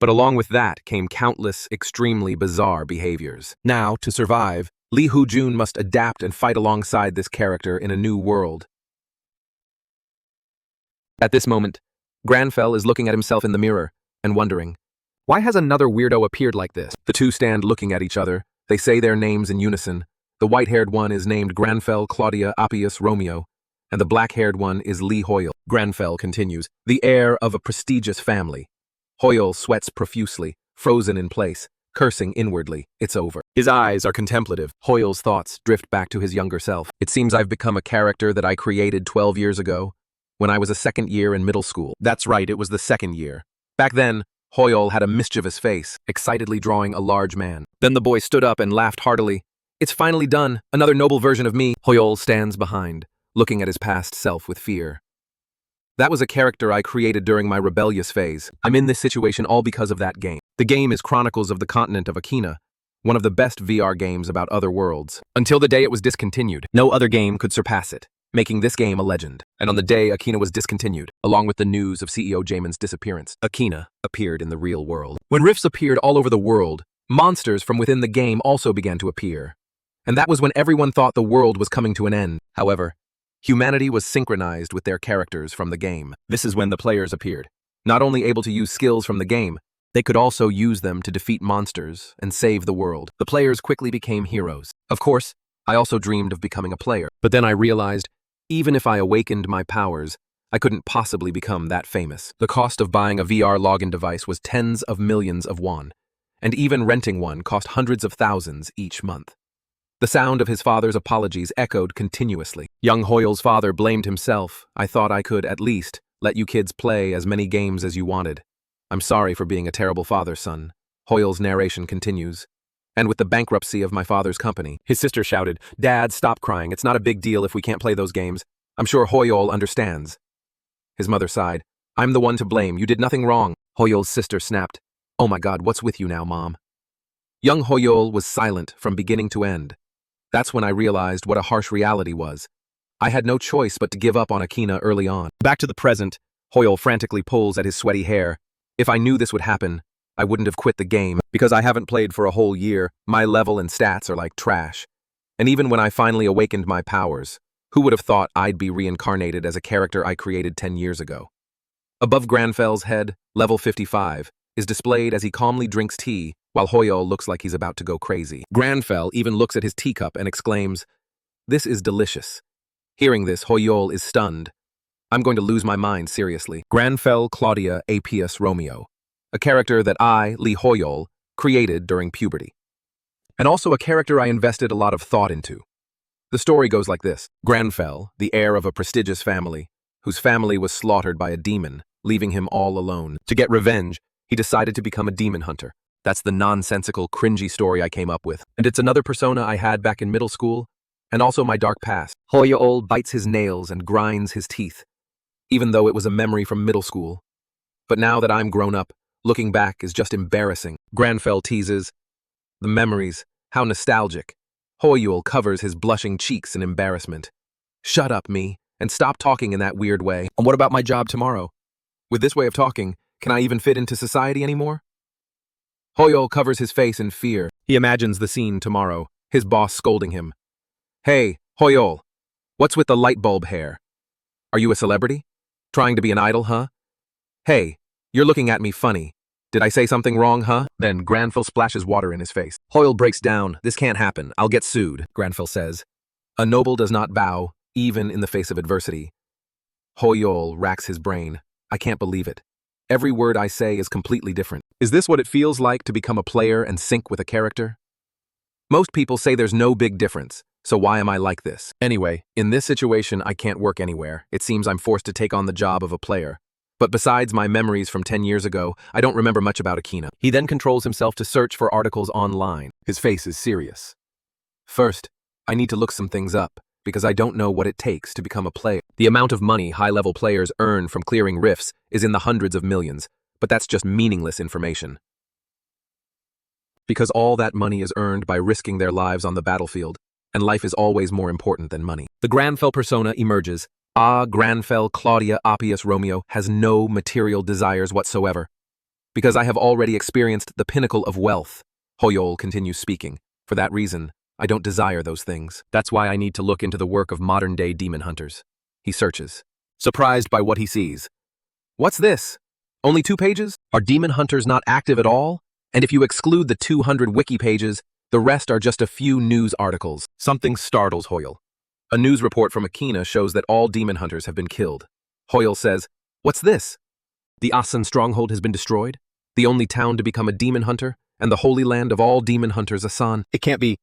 But along with that came countless, extremely bizarre behaviors. Now, to survive, Lee Hoo-jun must adapt and fight alongside this character in a new world. At this moment, Granfell is looking at himself in the mirror and wondering, why has another weirdo appeared like this? The two stand looking at each other. They say their names in unison. The white-haired one is named Granfell Claudia Appius Romeo, and the black-haired one is Lee Hoyle. Granfell continues, the heir of a prestigious family. Hoyle sweats profusely, frozen in place, cursing inwardly. It's over. His eyes are contemplative. Hoyle's thoughts drift back to his younger self. It seems I've become a character that I created 12 years ago, when I was a second year in middle school. That's right, it was the second year. Back then, Hoyle had a mischievous face, excitedly drawing a large man. Then the boy stood up and laughed heartily. It's finally done, another noble version of me. Hoyle stands behind, looking at his past self with fear. That was a character I created during my rebellious phase. I'm in this situation all because of that game. The game is Chronicles of the Continent of Akina, one of the best VR games about other worlds. Until the day it was discontinued, no other game could surpass it, making this game a legend. And on the day Akina was discontinued, along with the news of CEO Jamin's disappearance, Akina appeared in the real world. When rifts appeared all over the world, monsters from within the game also began to appear. And that was when everyone thought the world was coming to an end. However, humanity was synchronized with their characters from the game. This is when the players appeared. Not only able to use skills from the game, they could also use them to defeat monsters and save the world. The players quickly became heroes. Of course, I also dreamed of becoming a player. But then I realized, even if I awakened my powers, I couldn't possibly become that famous. The cost of buying a VR login device was tens of millions of won, and even renting one cost hundreds of thousands each month. The sound of his father's apologies echoed continuously. Young Hoyle's father blamed himself. I thought I could, at least, let you kids play as many games as you wanted. I'm sorry for being a terrible father, son. Hoyle's narration continues. And with the bankruptcy of my father's company, his sister shouted, Dad, stop crying. It's not a big deal if we can't play those games. I'm sure Hoyle understands. His mother sighed. I'm the one to blame. You did nothing wrong. Hoyle's sister snapped. Oh my God, what's with you now, Mom? Young Hoyle was silent from beginning to end. That's when I realized what a harsh reality was. I had no choice but to give up on Akina early on. Back to the present, Hoyle frantically pulls at his sweaty hair. If I knew this would happen, I wouldn't have quit the game. Because I haven't played for a whole year, my level and stats are like trash. And even when I finally awakened my powers, who would have thought I'd be reincarnated as a character I created 10 years ago? Above Granfell's head, level 55, is displayed as he calmly drinks tea, while Hoyle looks like he's about to go crazy. Granfell even looks at his teacup and exclaims, This is delicious. Hearing this, Hoyle is stunned. I'm going to lose my mind, seriously. Granfell Claudia Appius Romeo, a character that I, Lee Hoyle, created during puberty. And also a character I invested a lot of thought into. The story goes like this. Granfell, the heir of a prestigious family, whose family was slaughtered by a demon, leaving him all alone. To get revenge, he decided to become a demon hunter. That's the nonsensical, cringy story I came up with. And it's another persona I had back in middle school, and also my dark past. Hoyle bites his nails and grinds his teeth, even though it was a memory from middle school. But now that I'm grown up, looking back is just embarrassing. Granfell teases, the memories, how nostalgic. Hoyle covers his blushing cheeks in embarrassment. Shut up, me, and stop talking in that weird way. And what about my job tomorrow? With this way of talking, can I even fit into society anymore? Hoyle covers his face in fear. He imagines the scene tomorrow, his boss scolding him. Hey, Hoyle, what's with the light bulb hair? Are you a celebrity? Trying to be an idol, huh? Hey, you're looking at me funny. Did I say something wrong, huh? Then Granfell splashes water in his face. Hoyle breaks down. This can't happen. I'll get sued, Granfell says. A noble does not bow, even in the face of adversity. Hoyle racks his brain. I can't believe it. Every word I say is completely different. Is this what it feels like to become a player and sync with a character? Most people say there's no big difference, so why am I like this? Anyway, in this situation I can't work anywhere. It seems I'm forced to take on the job of a player. But besides my memories from 10 years ago, I don't remember much about Akina. He then controls himself to search for articles online. His face is serious. First, I need to look some things up, because I don't know what it takes to become a player. The amount of money high-level players earn from clearing rifts is in the hundreds of millions, but that's just meaningless information. Because all that money is earned by risking their lives on the battlefield, and life is always more important than money. The Granfell persona emerges. Granfell Claudia Appius Romeo has no material desires whatsoever. Because I have already experienced the pinnacle of wealth. Hoyol continues speaking. For that reason, I don't desire those things. That's why I need to look into the work of modern-day demon hunters. He searches, surprised by what he sees. What's this? Only 2 pages? Are demon hunters not active at all? And if you exclude the 200 wiki pages, the rest are just a few news articles. Something startles Hoyol. A news report from Akina shows that all demon hunters have been killed. Hoyol says, what's this? The Asan stronghold has been destroyed? The only town to become a demon hunter? And the holy land of all demon hunters, Asan? It can't be.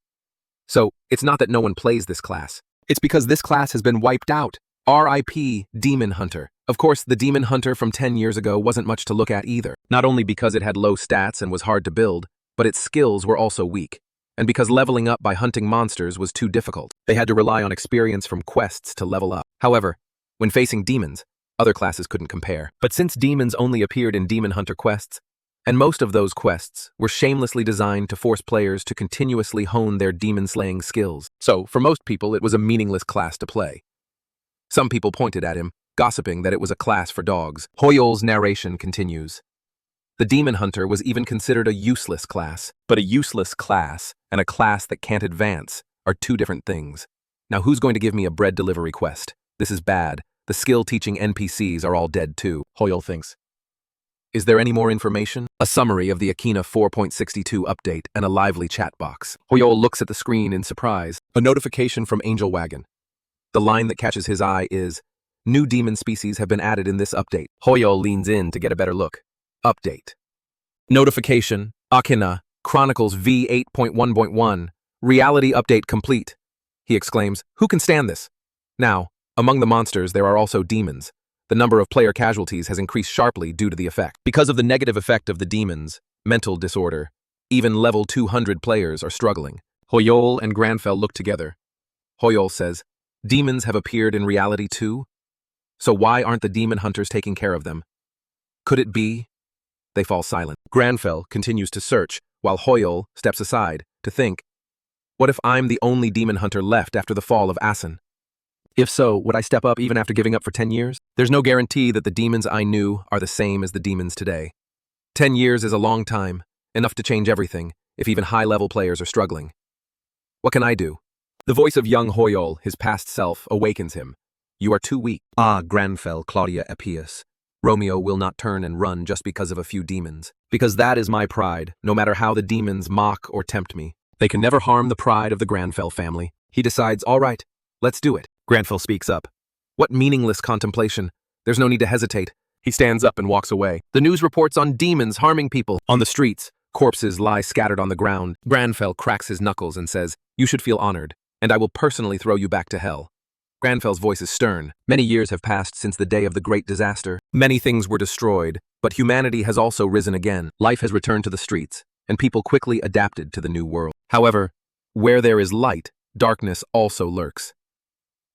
So, it's not that no one plays this class. It's because this class has been wiped out. R.I.P. Demon Hunter. Of course, the Demon Hunter from 10 years ago wasn't much to look at either. Not only because it had low stats and was hard to build, but its skills were also weak. And because leveling up by hunting monsters was too difficult. They had to rely on experience from quests to level up. However, when facing demons, other classes couldn't compare. But since demons only appeared in Demon Hunter quests, and most of those quests were shamelessly designed to force players to continuously hone their demon-slaying skills. So, for most people, it was a meaningless class to play. Some people pointed at him, gossiping that it was a class for dogs. Hoyol's narration continues. The Demon Hunter was even considered a useless class, but a useless class and a class that can't advance are 2 different things. Now who's going to give me a bread delivery quest? This is bad. The skill-teaching NPCs are all dead too, Hoyol thinks. Is there any more information? A summary of the Akina 4.62 update and a lively chat box. Hoyol looks at the screen in surprise. A notification from Angel Wagon. The line that catches his eye is, new demon species have been added in this update. Hoyol leans in to get a better look. Update. Notification, Akina, Chronicles V8.1.1, reality update complete. He exclaims, who can stand this? Now, among the monsters there are also demons. The number of player casualties has increased sharply due to the effect. Because of the negative effect of the demons, mental disorder, even level 200 players are struggling. Hoyol and Granfell look together. Hoyol says, demons have appeared in reality too? So why aren't the demon hunters taking care of them? Could it be? They fall silent. Granfell continues to search, while Hoyol steps aside to think, what if I'm the only demon hunter left after the fall of Asan? If so, would I step up even after giving up for 10 years? There's no guarantee that the demons I knew are the same as the demons today. 10 years is a long time, enough to change everything, if even high-level players are struggling. What can I do? The voice of young Hoyol, his past self, awakens him. You are too weak. Ah, Granfell, Claudia Epius. Romeo will not turn and run just because of a few demons. Because that is my pride, no matter how the demons mock or tempt me. They can never harm the pride of the Granfell family. He decides, all right, let's do it. Granfell speaks up. What meaningless contemplation. There's no need to hesitate. He stands up and walks away. The news reports on demons harming people. On the streets, corpses lie scattered on the ground. Granfell cracks his knuckles and says, you should feel honored, and I will personally throw you back to hell. Granfell's voice is stern. Many years have passed since the day of the great disaster. Many things were destroyed, but humanity has also risen again. Life has returned to the streets, and people quickly adapted to the new world. However, where there is light, darkness also lurks.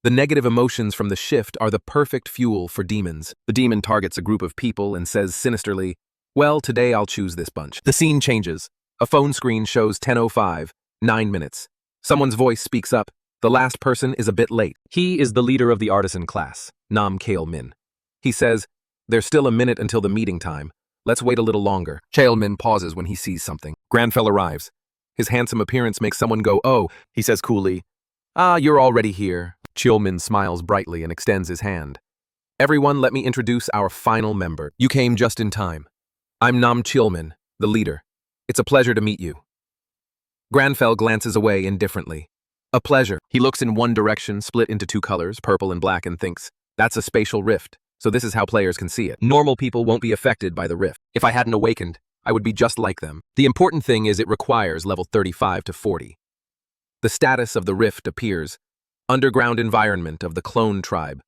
The negative emotions from the shift are the perfect fuel for demons. The demon targets a group of people and says sinisterly, well, today I'll choose this bunch. The scene changes. A phone screen shows 10:05, 9 minutes. Someone's voice speaks up. The last person is a bit late. He is the leader of the artisan class, Nam Kail Min. He says, there's still a minute until the meeting time. Let's wait a little longer. Chael Min pauses when he sees something. Granfell arrives. His handsome appearance makes someone go, oh, he says coolly. Ah, you're already here. Chael Min smiles brightly and extends his hand. Everyone, let me introduce our final member. You came just in time. I'm Nam Chael Min, the leader. It's a pleasure to meet you. Granfell glances away indifferently. A pleasure. He looks in one direction, split into 2 colors, purple and black, and thinks, that's a spatial rift, so this is how players can see it. Normal people won't be affected by the rift. If I hadn't awakened, I would be just like them. The important thing is it requires level 35 to 40. The status of the rift appears, underground environment of the clone tribe.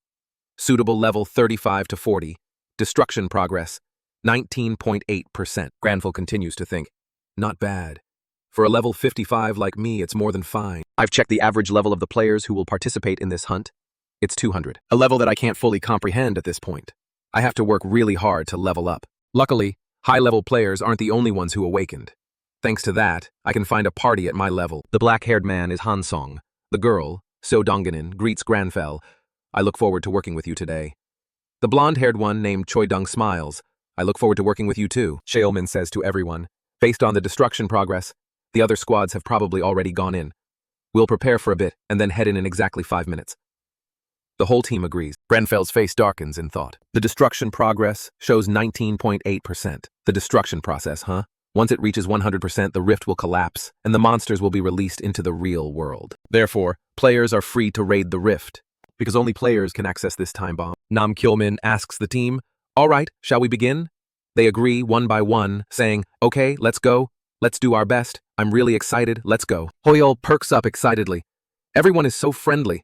Suitable level 35 to 40. Destruction progress, 19.8%. Granfell continues to think, not bad. For a level 55 like me, it's more than fine. I've checked the average level of the players who will participate in this hunt. It's 200. A level that I can't fully comprehend at this point. I have to work really hard to level up. Luckily, high-level players aren't the only ones who awakened. Thanks to that, I can find a party at my level. The black-haired man is Hansong. The girl, So Donganin, greets Granfell. I look forward to working with you today. The blonde-haired one named Choi Dung smiles. I look forward to working with you too, Shaolmin says to everyone. Based on the destruction progress, the other squads have probably already gone in. We'll prepare for a bit and then head in exactly 5 minutes. The whole team agrees. Grenfell's face darkens in thought. The destruction progress shows 19.8%. The destruction process, huh? Once it reaches 100%, the rift will collapse, and the monsters will be released into the real world. Therefore, players are free to raid the rift, because only players can access this time bomb. Nam Kyulmin asks the team, "All right, shall we begin?" They agree one by one, saying, "Okay, let's go. Let's do our best. I'm really excited. Let's go." Hoyol perks up excitedly. Everyone is so friendly.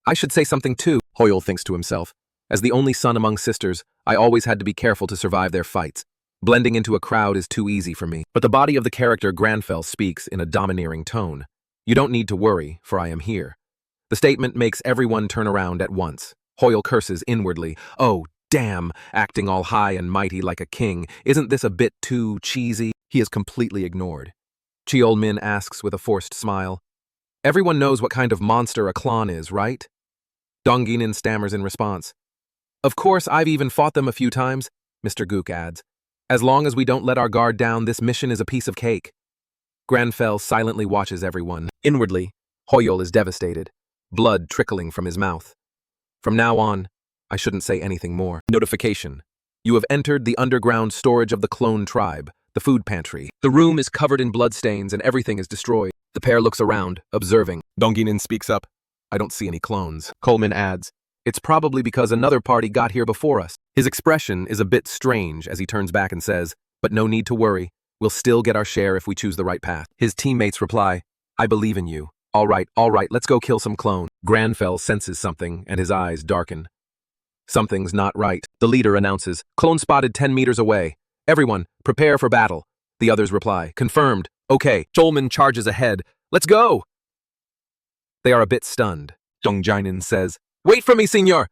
I should say something too, Hoyol thinks to himself. As the only son among sisters, I always had to be careful to survive their fights. Blending into a crowd is too easy for me. But the body of the character Granfell speaks in a domineering tone. You don't need to worry, for I am here. The statement makes everyone turn around at once. Hoyol curses inwardly. Oh, damn, acting all high and mighty like a king. Isn't this a bit too cheesy? He is completely ignored. Cheol-min asks with a forced smile. Everyone knows what kind of monster a clon is, right? Donginin stammers in response. Of course, I've even fought them a few times, Mr. Gook adds. As long as we don't let our guard down, this mission is a piece of cake. Granfell silently watches everyone. Inwardly, Hoyol is devastated, blood trickling from his mouth. From now on, I shouldn't say anything more. Notification. You have entered the underground storage of the clone tribe, the food pantry. The room is covered in bloodstains and everything is destroyed. The pair looks around, observing. Donginin speaks up. I don't see any clones. Coleman adds. It's probably because another party got here before us. His expression is a bit strange as he turns back and says, but no need to worry. We'll still get our share if we choose the right path. His teammates reply, I believe in you. All right, let's go kill some clones. Granfell senses something and his eyes darken. Something's not right. The leader announces, clone spotted 10 meters away. Everyone, prepare for battle. The others reply, confirmed. Okay, Cholman charges ahead. Let's go! They are a bit stunned. Dongjainin says, wait for me, senor!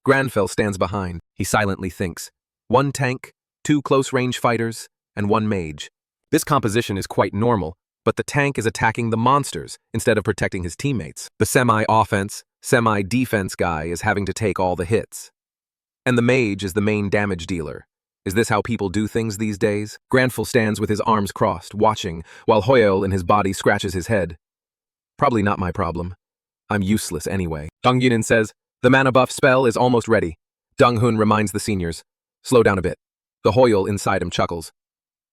Granfell stands behind. He silently thinks. 1 tank, 2 close-range fighters, and 1 mage. This composition is quite normal, but the tank is attacking the monsters instead of protecting his teammates. The semi-offense, semi-defense guy is having to take all the hits. And the mage is the main damage dealer. Is this how people do things these days? Granfell stands with his arms crossed, watching, while Hoyol in his body scratches his head. Probably not my problem. I'm useless anyway. Dongyunin says, the mana buff spell is almost ready. Donghun reminds the seniors. Slow down a bit. The Hoyol inside him chuckles.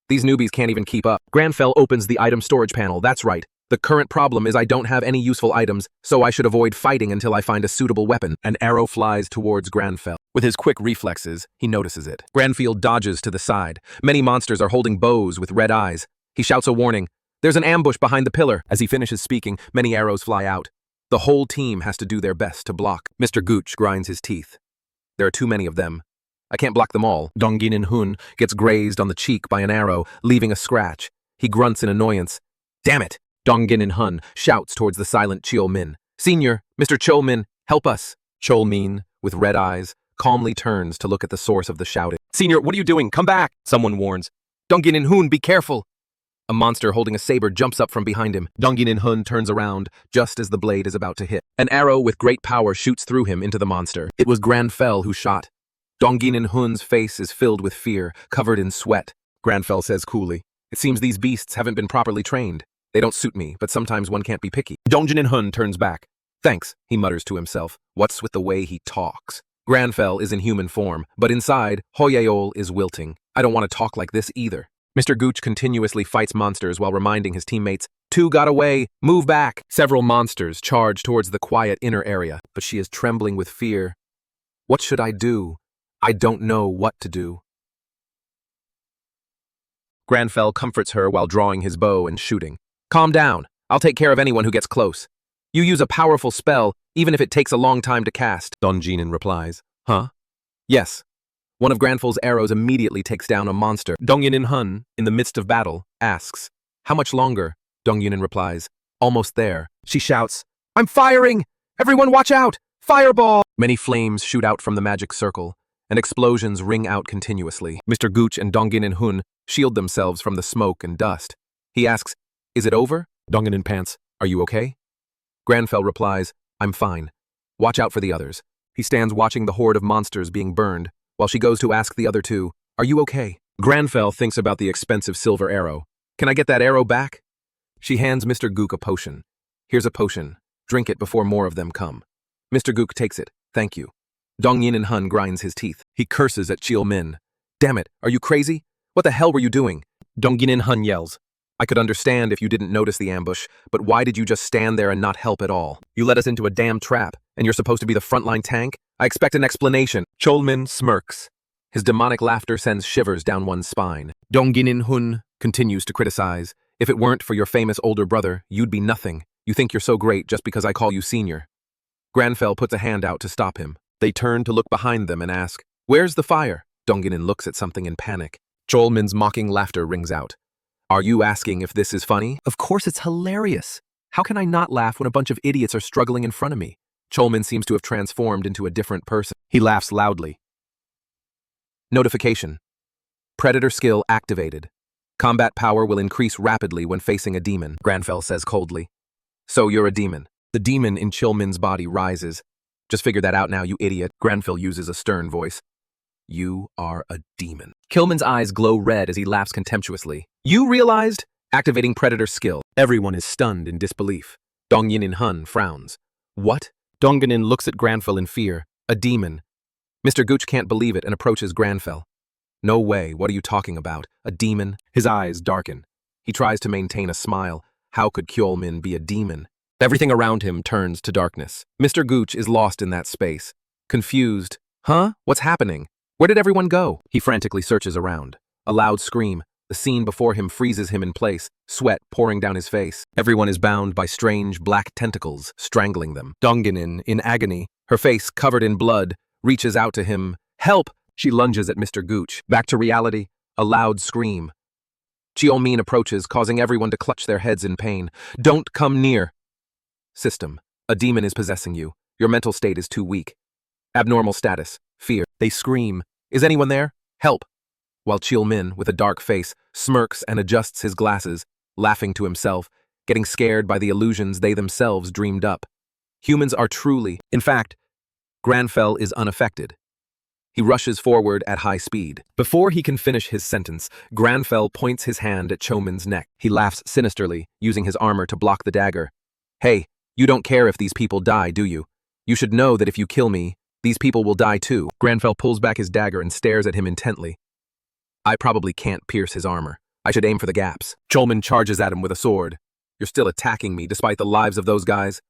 These newbies can't even keep up. Granfell opens the item storage panel. That's right. The current problem is I don't have any useful items, so I should avoid fighting until I find a suitable weapon. An arrow flies towards Granfell. With his quick reflexes, he notices it. Granfell dodges to the side. Many monsters are holding bows with red eyes. He shouts a warning. There's an ambush behind the pillar. As he finishes speaking, many arrows fly out. The whole team has to do their best to block. Mr. Gooch grinds his teeth. There are too many of them. I can't block them all. Donginin Hun gets grazed on the cheek by an arrow, leaving a scratch. He grunts in annoyance. Damn it! Donginin Hun shouts towards the silent Cheol-min. Senior, Mr. Cheol-min, help us. Cheol-min, with red eyes, calmly turns to look at the source of the shouting. Senior, what are you doing? Come back! Someone warns. Donginin Hun, be careful! A monster holding a saber jumps up from behind him. Donginin Hun turns around, just as the blade is about to hit. An arrow with great power shoots through him into the monster. It was Granfell who shot. Donginin Hun's face is filled with fear, covered in sweat. Granfell says coolly, it seems these beasts haven't been properly trained. They don't suit me, but sometimes one can't be picky. Donginin Hun turns back. Thanks, he mutters to himself. What's with the way he talks? Granfell is in human form, but inside, Hoyol is wilting. I don't want to talk like this either. Mr. Gooch continuously fights monsters while reminding his teammates, 2 got away, move back. Several monsters charge towards the quiet inner area, but she is trembling with fear. What should I do? I don't know what to do. Granfell comforts her while drawing his bow and shooting. Calm down. I'll take care of anyone who gets close. You use a powerful spell, even if it takes a long time to cast, Donginin replies. Huh? Yes. One of Granfell's arrows immediately takes down a monster. Donginin Hun, in the midst of battle, asks, how much longer? Dongyunin replies, almost there. She shouts, I'm firing! Everyone watch out! Fireball! Many flames shoot out from the magic circle, and explosions ring out continuously. Mr. Gooch and Donginin Hun shield themselves from the smoke and dust. He asks, is it over? Donginin pants, are you okay? Granfell replies, I'm fine. Watch out for the others. He stands watching the horde of monsters being burned, while she goes to ask the other 2, Are you okay? Granfell thinks about the expensive silver arrow. Can I get that arrow back? She hands Mr. Gook a potion. Here's a potion. Drink it before more of them come. Mr. Gook takes it. Thank you. Dong Yin Hun grinds his teeth. He curses at Chil Min. Damn it, are you crazy? What the hell were you doing? Dong Yin Hun yells. I could understand if you didn't notice the ambush, but why did you just stand there and not help at all? You led us into a damn trap, and you're supposed to be the frontline tank? I expect an explanation. Cholmin smirks. His demonic laughter sends shivers down one's spine. Dong Yin Hun continues to criticize. If it weren't for your famous older brother, you'd be nothing. You think you're so great just because I call you senior. Granfell puts a hand out to stop him. They turn to look behind them and ask, Where's the fire? Dong Yin looks at something in panic. Cholmin's mocking laughter rings out. Are you asking if this is funny? Of course it's hilarious. How can I not laugh when a bunch of idiots are struggling in front of me? Cholmin seems to have transformed into a different person. He laughs loudly. Notification. Predator skill activated. Combat power will increase rapidly when facing a demon, Granfell says coldly. So you're a demon. The demon in Chilmin's body rises. Just figure that out now, you idiot. Granfell uses a stern voice. You are a demon. Kilman's eyes glow red as he laughs contemptuously. You realized? Activating predator skill. Everyone is stunned in disbelief. Dong Yin Hun frowns. What? Donginin looks at Granfell in fear. A demon. Mr. Gooch can't believe it and approaches Granfell. No way, what are you talking about? A demon? His eyes darken. He tries to maintain a smile. How could Kyolmin be a demon? Everything around him turns to darkness. Mr. Gooch is lost in that space. Confused. Huh? What's happening? Where did everyone go? He frantically searches around. A loud scream. The scene before him freezes him in place, sweat pouring down his face. Everyone is bound by strange black tentacles, strangling them. Donginin, in agony, her face covered in blood, reaches out to him. Help! She lunges at Mr. Gooch. Back to reality. A loud scream. Chiolmin approaches, causing everyone to clutch their heads in pain. Don't come near. System. A demon is possessing you. Your mental state is too weak. Abnormal status. Fear. They scream. Is anyone there? Help! While Chiolmin, with a dark face, smirks and adjusts his glasses, laughing to himself, getting scared by the illusions they themselves dreamed up. Humans are truly, in fact, Granfell is unaffected. He rushes forward at high speed. Before he can finish his sentence, Granfell points his hand at Chomin's neck. He laughs sinisterly, using his armor to block the dagger. Hey, you don't care if these people die, do you? You should know that if you kill me, these people will die too. Granfell pulls back his dagger and stares at him intently. I probably can't pierce his armor. I should aim for the gaps. Cholmin charges at him with a sword. You're still attacking me despite the lives of those guys?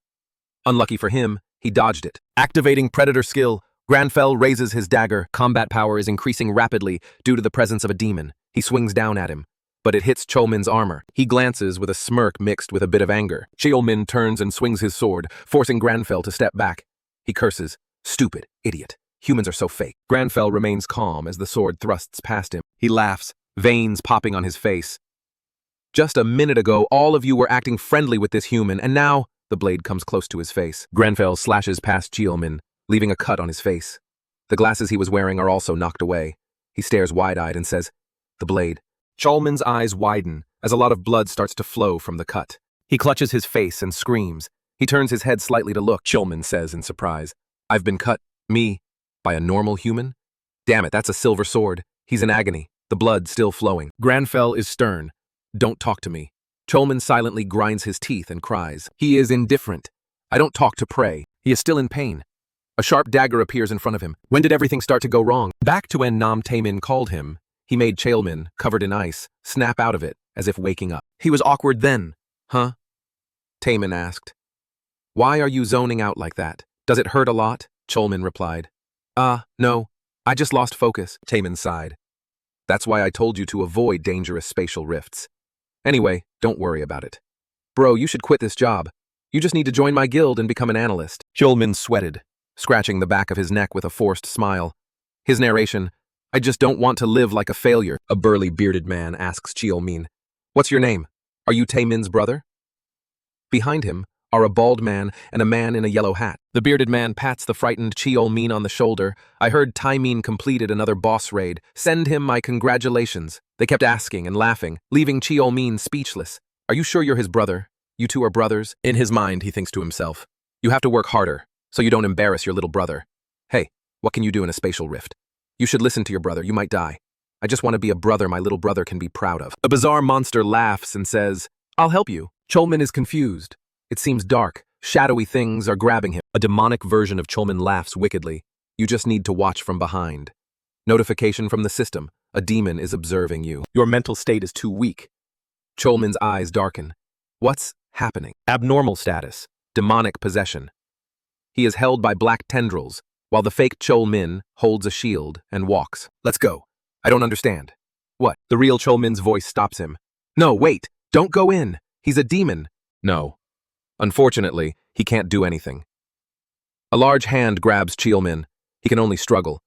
Unlucky for him, he dodged it. Activating predator skill, Granfell raises his dagger. Combat power is increasing rapidly due to the presence of a demon. He swings down at him, but it hits Cholmin's armor. He glances with a smirk mixed with a bit of anger. Cholmin turns and swings his sword, forcing Granfell to step back. He curses. Stupid, idiot. Humans are so fake. Granfell remains calm as the sword thrusts past him. He laughs, veins popping on his face. Just a minute ago, all of you were acting friendly with this human, and now the blade comes close to his face. Granfell slashes past Chiolmin, leaving a cut on his face. The glasses he was wearing are also knocked away. He stares wide-eyed and says, The blade. Cholmin's eyes widen as a lot of blood starts to flow from the cut. He clutches his face and screams. He turns his head slightly to look, Cholmin says in surprise. I've been cut. Me. By a normal human? Damn it, that's a silver sword. He's in agony, the blood still flowing. Granfell is stern. Don't talk to me. Cholmin silently grinds his teeth and cries. He is indifferent. I don't talk to prey. He is still in pain. A sharp dagger appears in front of him. When did everything start to go wrong? Back to when Nam Taemin called him. He made Cholmin, covered in ice, snap out of it, as if waking up. He was awkward then. Huh? Taemin asked. Why are you zoning out like that? Does it hurt a lot? Cholmin replied. No. I just lost focus, Taemin sighed. That's why I told you to avoid dangerous spatial rifts. Anyway, don't worry about it. Bro, you should quit this job. You just need to join my guild and become an analyst. Cholmin sweated, scratching the back of his neck with a forced smile. His narration, I just don't want to live like a failure. A burly bearded man asks Chiolmin. What's your name? Are you Taemin's brother? Behind him are a bald man and a man in a yellow hat. The bearded man pats the frightened Chiolmin on the shoulder. I heard Taemin completed another boss raid. Send him my congratulations. They kept asking and laughing, leaving Chiolmin speechless. Are you sure you're his brother? You two are brothers? In his mind, he thinks to himself. You have to work harder, so you don't embarrass your little brother. Hey, what can you do in a spatial rift? You should listen to your brother, you might die. I just want to be a brother my little brother can be proud of. The bizarre monster laughs and says, I'll help you. Cholmin is confused. It seems dark. Shadowy things are grabbing him. A demonic version of Cholmin laughs wickedly. You just need to watch from behind. Notification from the system. A demon is observing you. Your mental state is too weak. Cholmin's eyes darken. What's happening? Abnormal status. Demonic possession. He is held by black tendrils, while the fake Cholmin holds a shield and walks. Let's go. I don't understand. What? The real Cholmin's voice stops him. No, wait. Don't go in. He's a demon. No. Unfortunately, he can't do anything. A large hand grabs Cholmin. He can only struggle.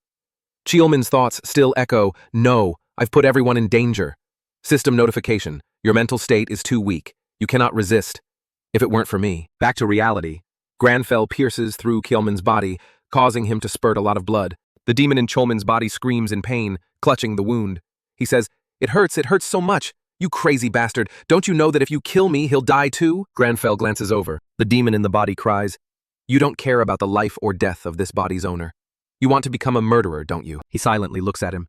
Cholmin's thoughts still echo, no, I've put everyone in danger. System notification. Your mental state is too weak. You cannot resist. If it weren't for me. Back to reality. Granfell pierces through Cholmin's body, causing him to spurt a lot of blood. The demon in Cholmin's body screams in pain, clutching the wound. He says, it hurts so much. You crazy bastard, don't you know that if you kill me, he'll die too? Granfell glances over. The demon in the body cries, you don't care about the life or death of this body's owner. You want to become a murderer, don't you? He silently looks at him.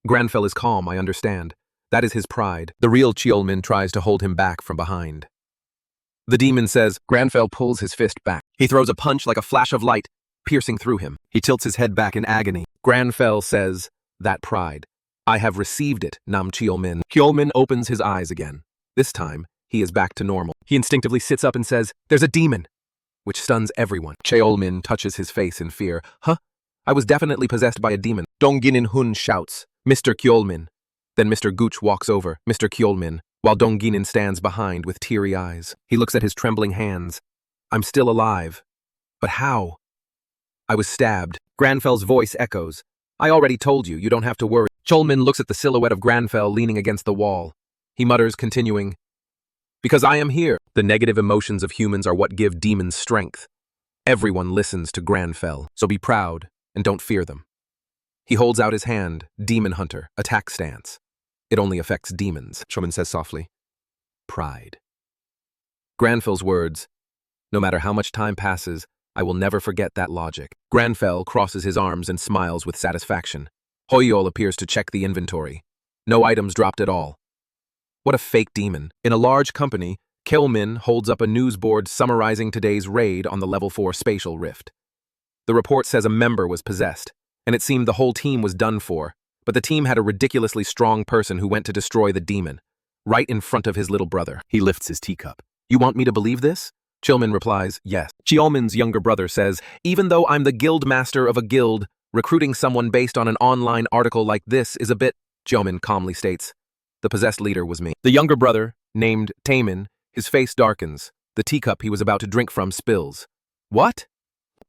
Granfell is calm, I understand. That is his pride. The real Cholmin tries to hold him back from behind. The demon says, Granfell pulls his fist back. He throws a punch like a flash of light, piercing through him. He tilts his head back in agony. Granfell says, that pride. I have received it, Nam Cholmin. Cholmin opens his eyes again. This time, he is back to normal. He instinctively sits up and says, there's a demon, which stuns everyone. Cholmin touches his face in fear. Huh? I was definitely possessed by a demon. Donginin Hun shouts, Mr. Cholmin. Then Mr. Gooch walks over, Mr. Cholmin, while Donginin stands behind with teary eyes. He looks at his trembling hands. I'm still alive. But how? I was stabbed. Granfell's voice echoes. I already told you, you don't have to worry. Cholmin looks at the silhouette of Granfell leaning against the wall. He mutters, continuing, because I am here. The negative emotions of humans are what give demons strength. Everyone listens to Granfell, so be proud and don't fear them. He holds out his hand, Demon Hunter, attack stance. It only affects demons, Cholmin says softly. Pride. Granfell's words, no matter how much time passes, I will never forget that logic. Granfell crosses his arms and smiles with satisfaction. Hoyol appears to check the inventory. No items dropped at all. What a fake demon. In a large company, Cholmin holds up a news board summarizing today's raid on the Level 4 spatial rift. The report says a member was possessed, and it seemed the whole team was done for, but the team had a ridiculously strong person who went to destroy the demon, right in front of his little brother. He lifts his teacup. You want me to believe this? Cholmin replies, yes. Cholmin's younger brother says, even though I'm the guild master of a guild, recruiting someone based on an online article like this is a bit, Cholmin calmly states. The possessed leader was me. The younger brother, named Taemin, his face darkens. The teacup he was about to drink from spills. What?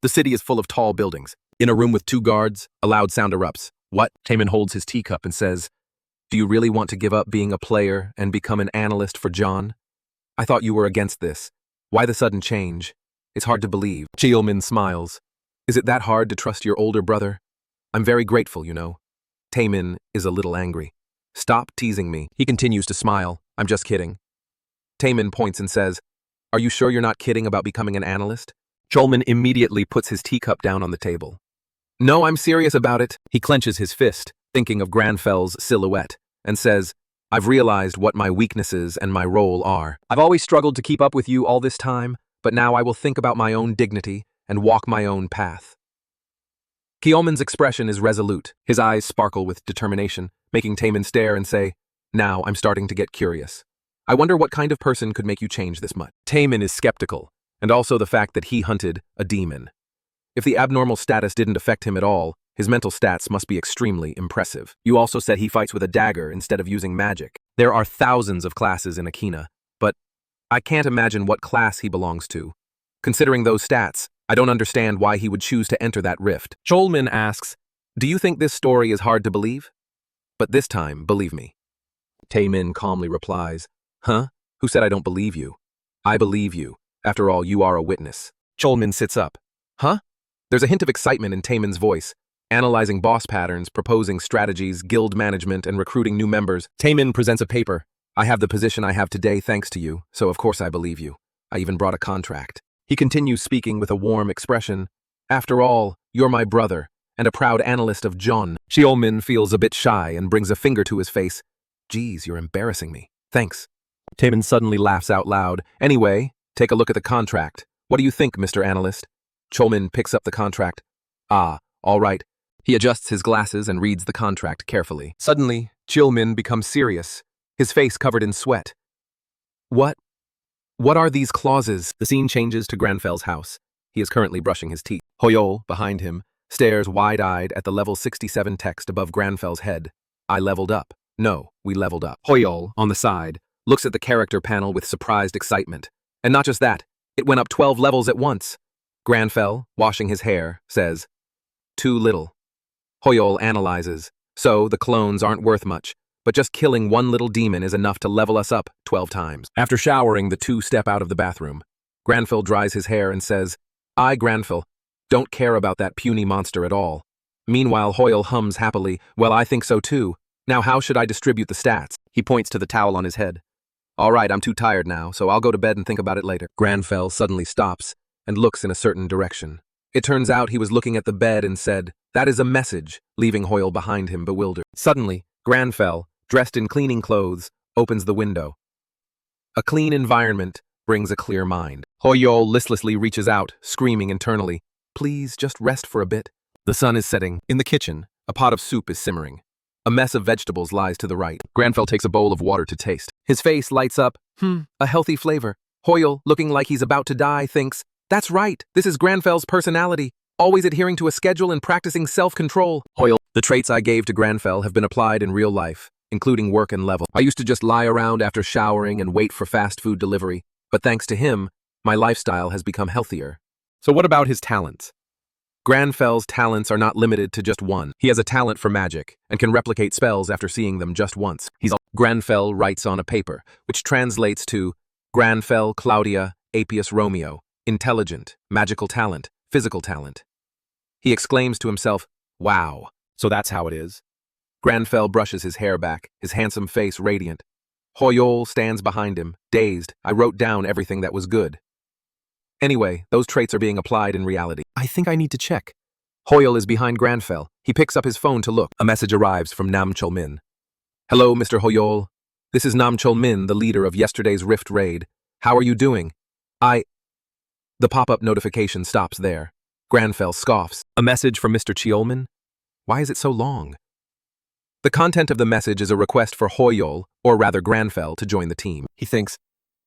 The city is full of tall buildings. In a room with 2 guards, a loud sound erupts. What? Taemin holds his teacup and says, do you really want to give up being a player and become an analyst for John? I thought you were against this. Why the sudden change? It's hard to believe. Cholmin smiles. Is it that hard to trust your older brother? I'm very grateful, you know. Taemin is a little angry. Stop teasing me. He continues to smile. I'm just kidding. Taemin points and says, are you sure you're not kidding about becoming an analyst? Cholmin immediately puts his teacup down on the table. No, I'm serious about it. He clenches his fist, thinking of Granfell's silhouette, and says, I've realized what my weaknesses and my role are. I've always struggled to keep up with you all this time, but now I will think about my own dignity and walk my own path. Cholmin's expression is resolute. His eyes sparkle with determination, making Taemin stare and say, now I'm starting to get curious. I wonder what kind of person could make you change this much. Taemin is skeptical, and also the fact that he hunted a demon. If the abnormal status didn't affect him at all, his mental stats must be extremely impressive. You also said he fights with a dagger instead of using magic. There are thousands of classes in Akina, but I can't imagine what class he belongs to. Considering those stats, I don't understand why he would choose to enter that rift. Cholmin asks, do you think this story is hard to believe? But this time, believe me. Taemin calmly replies, huh? Who said I don't believe you? I believe you. After all, you are a witness. Cholmin sits up. Huh? There's a hint of excitement in Taemin's voice. Analyzing boss patterns, proposing strategies, guild management, and recruiting new members. Taemin presents a paper. I have the position I have today thanks to you, so of course I believe you. I even brought a contract. He continues speaking with a warm expression. After all, you're my brother, and a proud analyst of John. Xiaomin feels a bit shy and brings a finger to his face. Geez, you're embarrassing me. Thanks. Taemin suddenly laughs out loud. Anyway, take a look at the contract. What do you think, Mr. Analyst? Cholmin picks up the contract. Ah, all right. He adjusts his glasses and reads the contract carefully. Suddenly, Chilmin becomes serious, his face covered in sweat. What are these clauses? The scene changes to Granfel's house. He is currently brushing his teeth. Hoyol, behind him, stares wide-eyed at the level 67 text above Granfel's head. I leveled up. No, we leveled up. Hoyol, on the side, looks at the character panel with surprised excitement. And not just that, it went up 12 levels at once. Granfell, washing his hair, says, too little. Hoyol analyzes. So, the clones aren't worth much, but just killing one little demon is enough to level us up 12 times. After showering, the two step out of the bathroom. Granfell dries his hair and says, I, Granfell, don't care about that puny monster at all. Meanwhile, Hoyol hums happily, well, I think so too. Now how should I distribute the stats? He points to the towel on his head. All right, I'm too tired now, so I'll go to bed and think about it later. Granfell suddenly stops and looks in a certain direction. It turns out he was looking at the bed and said, that is a message, leaving Hoyol behind him bewildered. Suddenly, Granfell, dressed in cleaning clothes, opens the window. A clean environment brings a clear mind. Hoyol listlessly reaches out, screaming internally, please just rest for a bit. The sun is setting. In the kitchen, a pot of soup is simmering. A mess of vegetables lies to the right. Granfell takes a bowl of water to taste. His face lights up. A healthy flavor. Hoyol, looking like he's about to die, thinks, that's right, this is Granfell's personality, always adhering to a schedule and practicing self-control. Hoyol, the traits I gave to Granfell have been applied in real life, including work and level. I used to just lie around after showering and wait for fast food delivery, but thanks to him, my lifestyle has become healthier. So what about his talents? Granfell's talents are not limited to just one. He has a talent for magic and can replicate spells after seeing them just once. Granfell writes on a paper, which translates to Granfell Claudia Apius Romeo, intelligent, magical talent, physical talent. He exclaims to himself, wow, so that's how it is. Granfell brushes his hair back, his handsome face radiant. Hoyol stands behind him, dazed. I wrote down everything that was good. Anyway, those traits are being applied in reality. I think I need to check. Hoyol is behind Granfell. He picks up his phone to look. A message arrives from Nam Chol-min. Hello, Mr. Hoyol. This is Nam Chol-min, the leader of yesterday's Rift Raid. How are you doing? The pop-up notification stops there. Granfell scoffs. A message from Mr. Cheolman? Why is it so long? The content of the message is a request for Hoyol, or rather Granfell, to join the team. He thinks,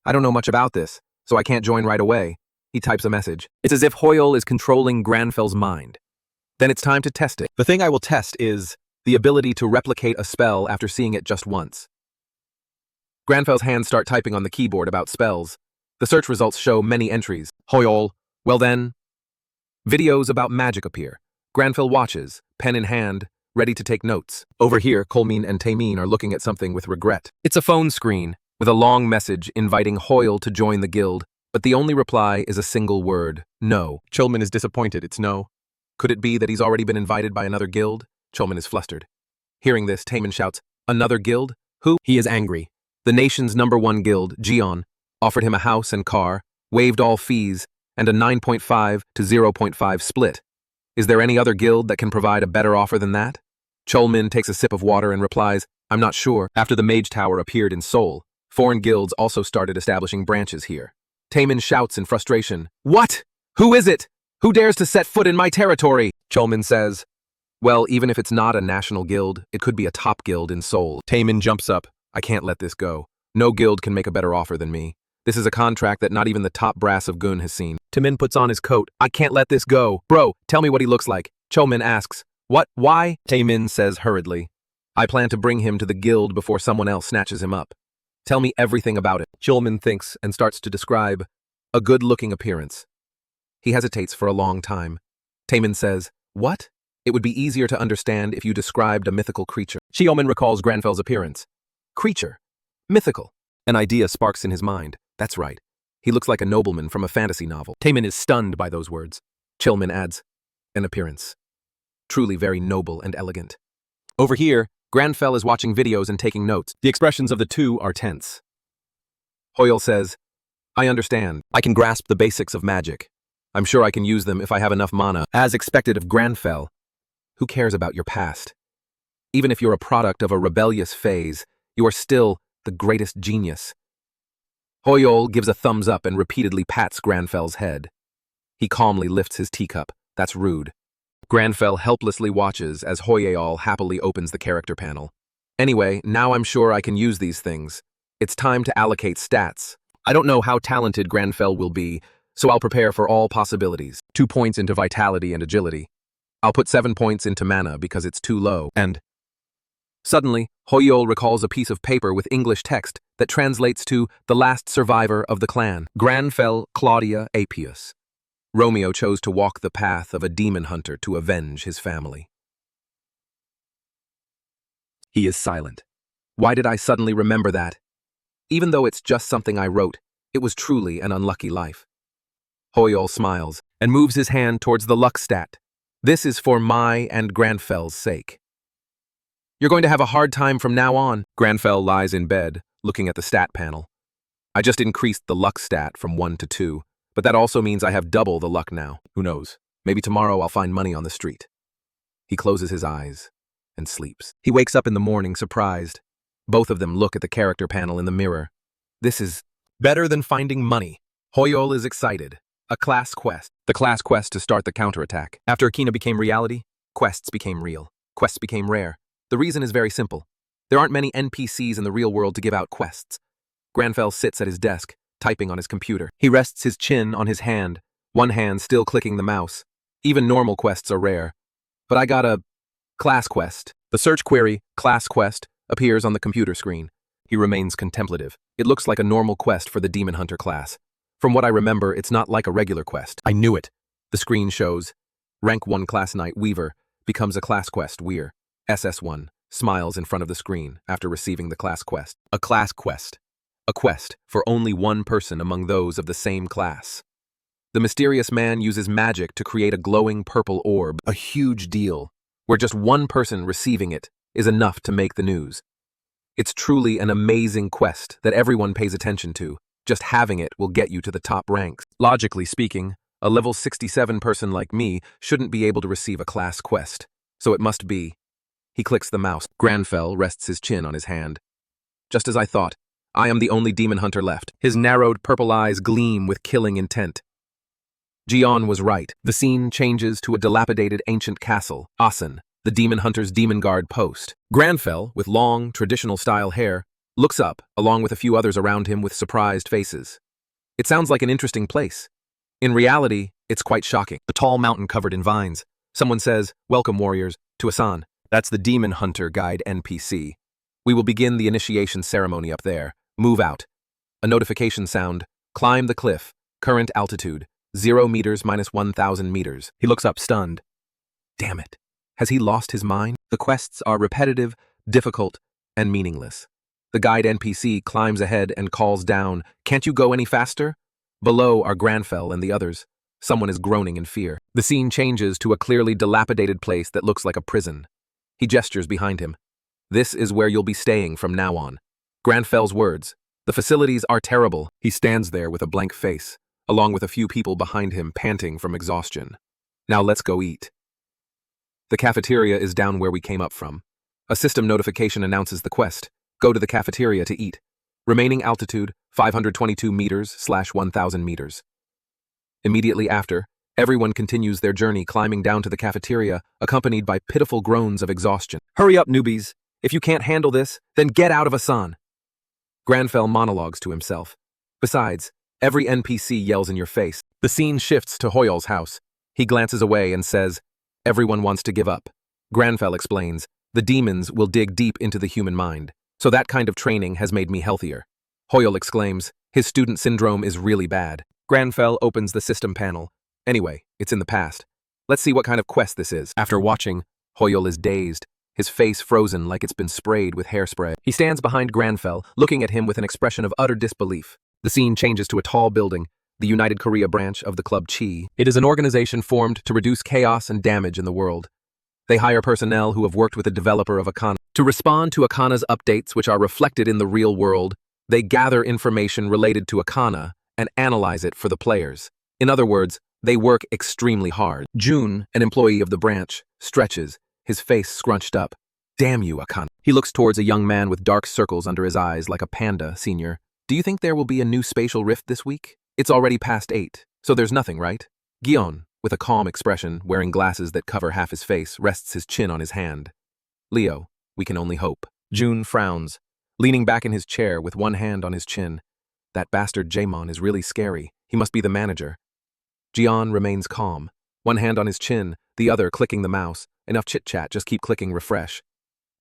I don't know much about this, so I can't join right away. He types a message. It's as if Hoyol is controlling Granfell's mind. Then it's time to test it. The thing I will test is the ability to replicate a spell after seeing it just once. Granfell's hands start typing on the keyboard about spells. The search results show many entries. Hoyol, well then. Videos about magic appear. Granfell watches, pen in hand, ready to take notes. Over here, Kolmin and Taemin are looking at something with regret. It's a phone screen, with a long message inviting Hoyol to join the guild, but the only reply is a single word, no. Cholmin is disappointed, it's no. Could it be that he's already been invited by another guild? Cholmin is flustered. Hearing this, Taemin shouts, another guild? Who? He is angry. The nation's #1 guild, Gion, offered him a house and car, waived all fees, and a 9.5 to 0.5 split. Is there any other guild that can provide a better offer than that? Cholmin takes a sip of water and replies, I'm not sure. After the Mage Tower appeared in Seoul, foreign guilds also started establishing branches here. Taemin shouts in frustration, what? Who is it? Who dares to set foot in my territory? Cholmin says, well, even if it's not a national guild, it could be a top guild in Seoul. Taemin jumps up, I can't let this go. No guild can make a better offer than me. This is a contract that not even the top brass of Gun has seen. Taemin puts on his coat. I can't let this go. Bro, tell me what he looks like. Cholmin asks. What? Why? Taemin says hurriedly. I plan to bring him to the guild before someone else snatches him up. Tell me everything about it. Cholmin thinks and starts to describe a good-looking appearance. He hesitates for a long time. Taemin says, what? It would be easier to understand if you described a mythical creature. Cheolmin recalls Granfell's appearance. Creature. Mythical. An idea sparks in his mind. That's right. He looks like a nobleman from a fantasy novel. Taemin is stunned by those words. Cholmin adds, an appearance. Truly very noble and elegant. Over here, Granfell is watching videos and taking notes. The expressions of the two are tense. Hoyol says, I understand. I can grasp the basics of magic. I'm sure I can use them if I have enough mana. As expected of Granfell, Who cares about your past? Even if you're a product of a rebellious phase, you are still the greatest genius. Hoyol gives a thumbs up and repeatedly pats Granfell's head. He calmly lifts his teacup. That's rude. Granfell helplessly watches as Hoyol happily opens the character panel. Anyway, now I'm sure I can use these things. It's time to allocate stats. I don't know how talented Granfell will be, so I'll prepare for all possibilities. 2 points into vitality and agility. I'll put 7 points into mana because it's too low, and... Suddenly, Hoyol recalls a piece of paper with English text that translates to the last survivor of the clan, Granfell Claudia Apius. Romeo chose to walk the path of a demon hunter to avenge his family. He is silent. Why did I suddenly remember that? Even though it's just something I wrote, it was truly an unlucky life. Hoyol smiles and moves his hand towards the luck stat. This is for my and Granfell's sake. You're going to have a hard time from now on. Granfell lies in bed, looking at the stat panel. I just increased the luck stat from 1 to 2, but that also means I have double the luck now. Who knows? Maybe tomorrow I'll find money on the street. He closes his eyes and sleeps. He wakes up in the morning surprised. Both of them look at the character panel in the mirror. This is better than finding money. Hoyol is excited. A class quest. The class quest to start the counterattack. After Akina became reality, quests became real. Quests became rare. The reason is very simple. There aren't many NPCs in the real world to give out quests. Granfell sits at his desk, typing on his computer. He rests his chin on his hand, one hand still clicking the mouse. Even normal quests are rare. But I got a class quest. The search query, class quest, appears on the computer screen. He remains contemplative. It looks like a normal quest for the Demon Hunter class. From what I remember, it's not like a regular quest. I knew it. The screen shows, Rank 1 Class Knight Weaver becomes a class quest Weir. SS1 smiles in front of the screen after receiving the class quest. A class quest. A quest for only one person among those of the same class. The mysterious man uses magic to create a glowing purple orb, a huge deal, where just one person receiving it is enough to make the news. It's truly an amazing quest that everyone pays attention to. Just having it will get you to the top ranks. Logically speaking, a level 67 person like me shouldn't be able to receive a class quest, so it must be. He clicks the mouse. Granfell rests his chin on his hand. Just as I thought, I am the only demon hunter left. His narrowed purple eyes gleam with killing intent. Jian was right. The scene changes to a dilapidated ancient castle, Asen, the demon hunter's demon guard post. Granfell, with long, traditional-style hair, looks up, along with a few others around him with surprised faces. It sounds like an interesting place. In reality, it's quite shocking. A tall mountain covered in vines. Someone says, "Welcome, warriors, to Asan." That's the Demon Hunter Guide NPC. We will begin the initiation ceremony up there. Move out. A notification sound. Climb the cliff. Current altitude. 0 meters minus 1,000 meters. He looks up stunned. Damn it. Has he lost his mind? The quests are repetitive, difficult, and meaningless. The guide NPC climbs ahead and calls down, "Can't you go any faster?" Below are Granfell and the others. Someone is groaning in fear. The scene changes to a clearly dilapidated place that looks like a prison. He gestures behind him. This is where you'll be staying from now on. Granfell's words. The facilities are terrible. He stands there with a blank face, along with a few people behind him panting from exhaustion. Now let's go eat. The cafeteria is down where we came up from. A system notification announces the quest. Go to the cafeteria to eat. Remaining altitude, 522 meters/1,000 meters. Immediately after, everyone continues their journey climbing down to the cafeteria, accompanied by pitiful groans of exhaustion. Hurry up, newbies. If you can't handle this, then get out of Asan. Granfell monologues to himself. Besides, every NPC yells in your face. The scene shifts to Hoyol's house. He glances away and says, "Everyone wants to give up." Granfell explains, "The demons will dig deep into the human mind, so that kind of training has made me healthier." Hoyol exclaims, "His student syndrome is really bad." Granfell opens the system panel. Anyway, it's in the past. Let's see what kind of quest this is. After watching, Hoyol is dazed, his face frozen like it's been sprayed with hairspray. He stands behind Granfell, looking at him with an expression of utter disbelief. The scene changes to a tall building, the United Korea branch of the Club Chi. It is an organization formed to reduce chaos and damage in the world. They hire personnel who have worked with the developer of Akana. To respond to Akana's updates, which are reflected in the real world, they gather information related to Akana and analyze it for the players. In other words, they work extremely hard. June, an employee of the branch, stretches. his face scrunched up. Damn you, Akane. He looks towards a young man with dark circles under his eyes like a panda, senior. Do you think there will be a new spatial rift this week? It's already past 8, so there's nothing, right? Gion, with a calm expression, wearing glasses that cover half his face, rests his chin on his hand. Leo, we can only hope. Jun frowns, leaning back in his chair with one hand on his chin. That bastard Jaemon is really scary. He must be the manager. Jian remains calm, one hand on his chin, the other clicking the mouse. Enough chit-chat, just keep clicking refresh.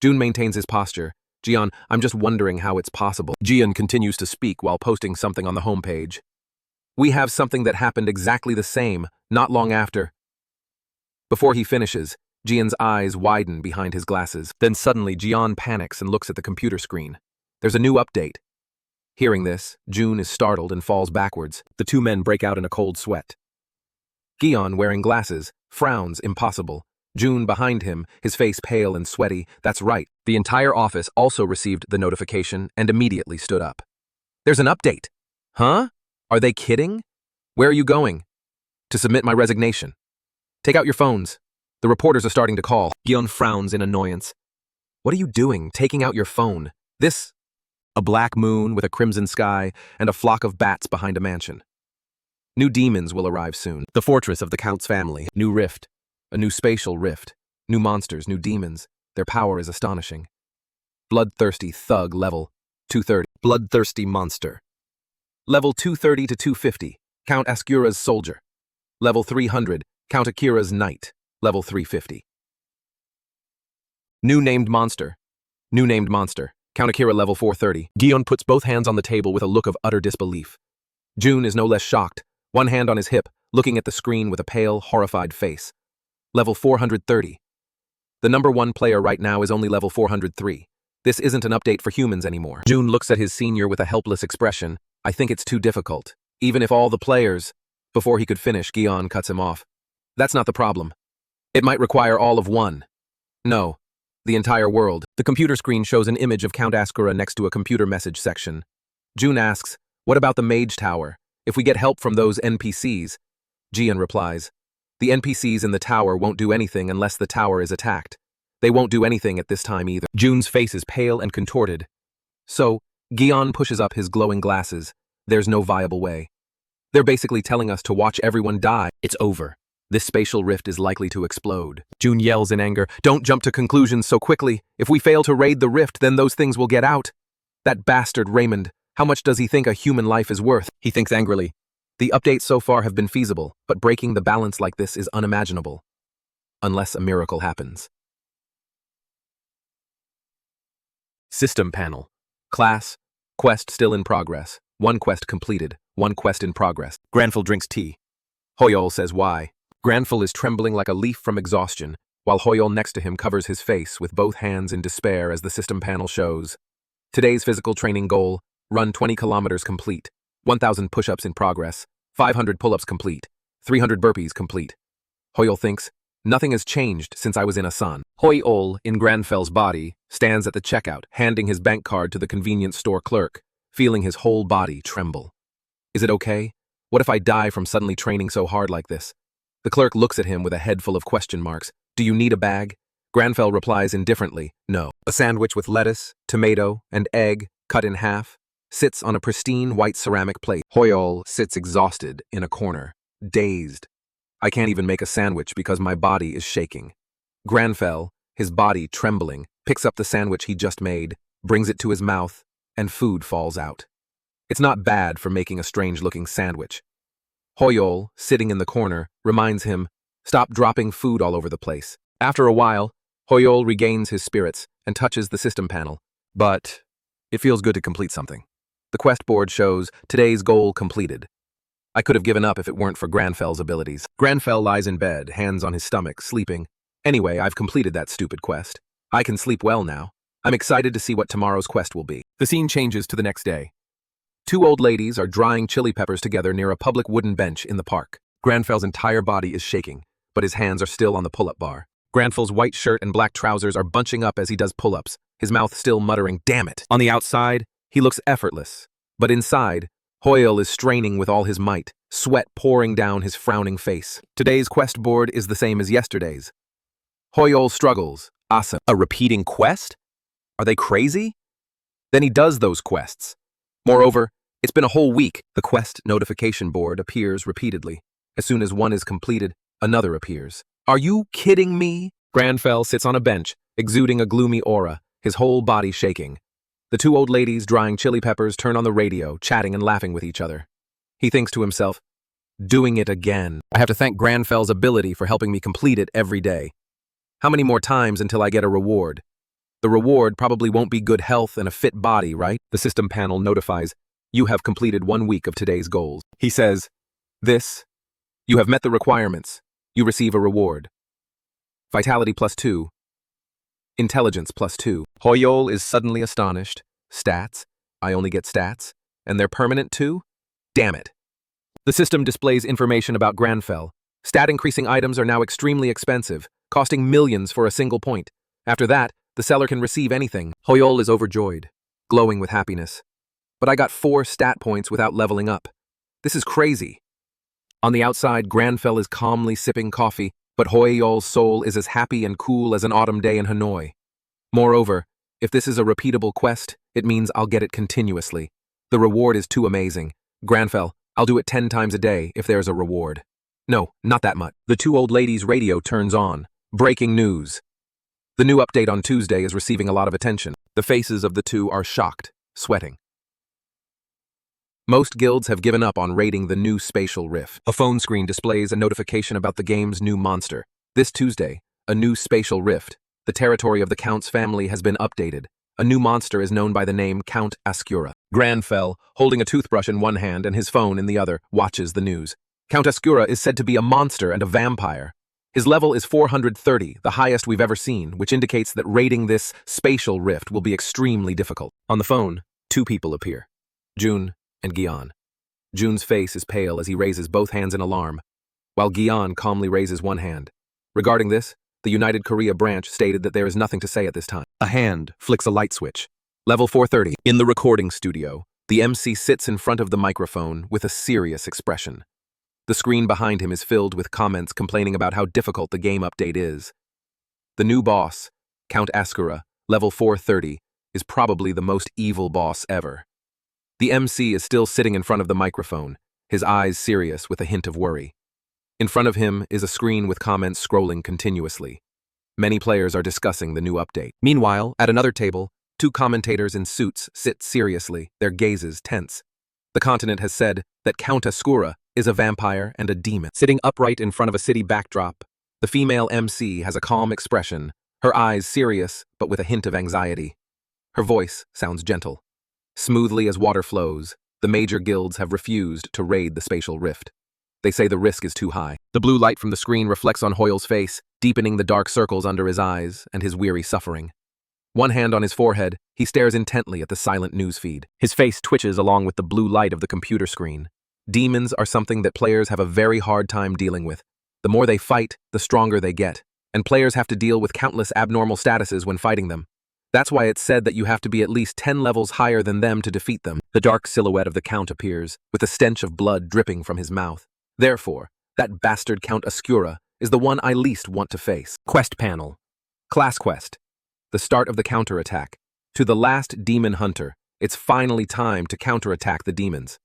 Jun maintains his posture. Jian, I'm just wondering how it's possible. Jian continues to speak while posting something on the homepage. We have something that happened exactly the same, not long after. Before he finishes, Jian's eyes widen behind his glasses. Then suddenly Jian panics and looks at the computer screen. There's a new update. Hearing this, Jun is startled and falls backwards. The two men break out in a cold sweat. Gion, wearing glasses, frowns impossible. Jun behind him, his face pale and sweaty. That's right. The entire office also received the notification and immediately stood up. There's an update. Huh? Are they kidding? Where are you going? To submit my resignation. Take out your phones. The reporters are starting to call. Gion frowns in annoyance. What are you doing, taking out your phone? This? A black moon with a crimson sky and a flock of bats behind a mansion. New demons will arrive soon. The fortress of the Count's family. New rift. A new spatial rift. New monsters, new demons. Their power is astonishing. Bloodthirsty thug level 230. Bloodthirsty monster. Level 230 to 250. Count Ascura's soldier. Level 300. Count Akira's knight. Level 350. New named monster. New named monster. Count Akira level 430. Gion puts both hands on the table with a look of utter disbelief. Jun is no less shocked, one hand on his hip, looking at the screen with a pale, horrified face. Level 430. The number one player right now is only level 403. This isn't an update for humans anymore. Jun looks at his senior with a helpless expression. I think it's too difficult. Even if all the players... Before he could finish, Gion cuts him off. That's not the problem. It might require all of one. No. The entire world. The computer screen shows an image of Count Ascura next to a computer message section. Jun asks, what about the Mage Tower? If we get help from those NPCs? Jian replies, the NPCs in the tower won't do anything unless the tower is attacked. They won't do anything at this time either. Jun's face is pale and contorted. So, Gion pushes up his glowing glasses. There's no viable way. They're basically telling us to watch everyone die. It's over. This spatial rift is likely to explode. Jun yells in anger, don't jump to conclusions so quickly. If we fail to raid the rift, then those things will get out. That bastard Raymond, how much does he think a human life is worth? He thinks angrily. The updates so far have been feasible, but breaking the balance like this is unimaginable. Unless a miracle happens. System panel. Class. Quest still in progress. One quest completed. One quest in progress. Granful drinks tea. Hoyol says why. Granful is trembling like a leaf from exhaustion, while Hoyol next to him covers his face with both hands in despair as the system panel shows. Today's physical training goal, run 20 kilometers complete, 1,000 push-ups in progress, 500 pull-ups complete, 300 burpees complete. Hoyol thinks, nothing has changed since I was in Asan. Hoyol, in Granfel's body, stands at the checkout, handing his bank card to the convenience store clerk, feeling his whole body tremble. Is it okay? What if I die from suddenly training so hard like this? The clerk looks at him with a head full of question marks. Do you need a bag? Granfell replies indifferently, no. A sandwich with lettuce, tomato, and egg, cut in half, sits on a pristine white ceramic plate. Hoyol sits exhausted in a corner, dazed. I can't even make a sandwich because my body is shaking. Granfell, his body trembling, picks up the sandwich he just made, brings it to his mouth, and food falls out. It's not bad for making a strange-looking sandwich. Hoyol, sitting in the corner, reminds him, stop dropping food all over the place. After a while, Hoyol regains his spirits and touches the system panel. But it feels good to complete something. The quest board shows today's goal completed. I could have given up if it weren't for Granfell's abilities. Granfell lies in bed, hands on his stomach, sleeping. Anyway, I've completed that stupid quest. I can sleep well now. I'm excited to see what tomorrow's quest will be. The scene changes to the next day. Two old ladies are drying chili peppers together near a public wooden bench in the park. Granfell's entire body is shaking, but his hands are still on the pull-up bar. Granfell's white shirt and black trousers are bunching up as he does pull-ups, his mouth still muttering, damn it. On the outside, he looks effortless, but inside, Hoyol is straining with all his might, sweat pouring down his frowning face. Today's quest board is the same as yesterday's. Hoyol struggles. Asa, a repeating quest? Are they crazy? Then he does those quests. Moreover, it's been a whole week. The quest notification board appears repeatedly. As soon as one is completed, another appears. Are you kidding me? Granfell sits on a bench, exuding a gloomy aura, his whole body shaking. The two old ladies drying chili peppers turn on the radio, chatting and laughing with each other. He thinks to himself, doing it again. I have to thank Granfell's ability for helping me complete it every day. How many more times until I get a reward? The reward probably won't be good health and a fit body, right? The system panel notifies, you have completed 1 week of today's goals. He says, you have met the requirements. You receive a reward. Vitality +2. Intelligence +2. Hoyol is suddenly astonished. Stats? I only get stats? And they're permanent too? Damn it. The system displays information about Granfell. Stat-increasing items are now extremely expensive, costing millions for a single point. After that, the seller can receive anything. Hoyol is overjoyed, glowing with happiness. But I got 4 stat points without leveling up. This is crazy. On the outside, Granfell is calmly sipping coffee, but Hoyol's soul is as happy and cool as an autumn day in Hanoi. Moreover, if this is a repeatable quest, it means I'll get it continuously. The reward is too amazing. Granfell, I'll do it 10 times a day if there's a reward. No, not that much. The two old ladies' radio turns on. Breaking news. The new update on Tuesday is receiving a lot of attention. The faces of the two are shocked, sweating. Most guilds have given up on raiding the new spatial rift. A phone screen displays a notification about the game's new monster. This Tuesday, a new spatial rift. The territory of the Count's family has been updated. A new monster is known by the name Count Ascura. Granfell, holding a toothbrush in one hand and his phone in the other, watches the news. Count Ascura is said to be a monster and a vampire. His level is 430, the highest we've ever seen, which indicates that raiding this spatial rift will be extremely difficult. On the phone, 2 people appear. Jun and Gian. Jun's face is pale as he raises both hands in alarm, while Gian calmly raises one hand. Regarding this, the United Korea branch stated that there is nothing to say at this time. A hand flicks a light switch. Level 430. In the recording studio, the MC sits in front of the microphone with a serious expression. The screen behind him is filled with comments complaining about how difficult the game update is. The new boss, Count Ascura, level 430, is probably the most evil boss ever. The MC is still sitting in front of the microphone, his eyes serious with a hint of worry. In front of him is a screen with comments scrolling continuously. Many players are discussing the new update. Meanwhile, at another table, 2 commentators in suits sit seriously, their gazes tense. The continent has said that Count Ascura is a vampire and a demon. Sitting upright in front of a city backdrop, the female MC has a calm expression, her eyes serious but with a hint of anxiety. Her voice sounds gentle. Smoothly as water flows, the major guilds have refused to raid the spatial rift. They say the risk is too high. The blue light from the screen reflects on Hoyol's face, deepening the dark circles under his eyes and his weary suffering. One hand on his forehead, he stares intently at the silent newsfeed. His face twitches along with the blue light of the computer screen. Demons are something that players have a very hard time dealing with. The more they fight, the stronger they get, and players have to deal with countless abnormal statuses when fighting them. That's why it's said that you have to be at least 10 levels higher than them to defeat them. The dark silhouette of the Count appears, with the stench of blood dripping from his mouth. Therefore, that bastard Count Ascura is the one I least want to face. Quest panel. Class quest. The start of the counterattack. To the last demon hunter, it's finally time to counterattack the demons.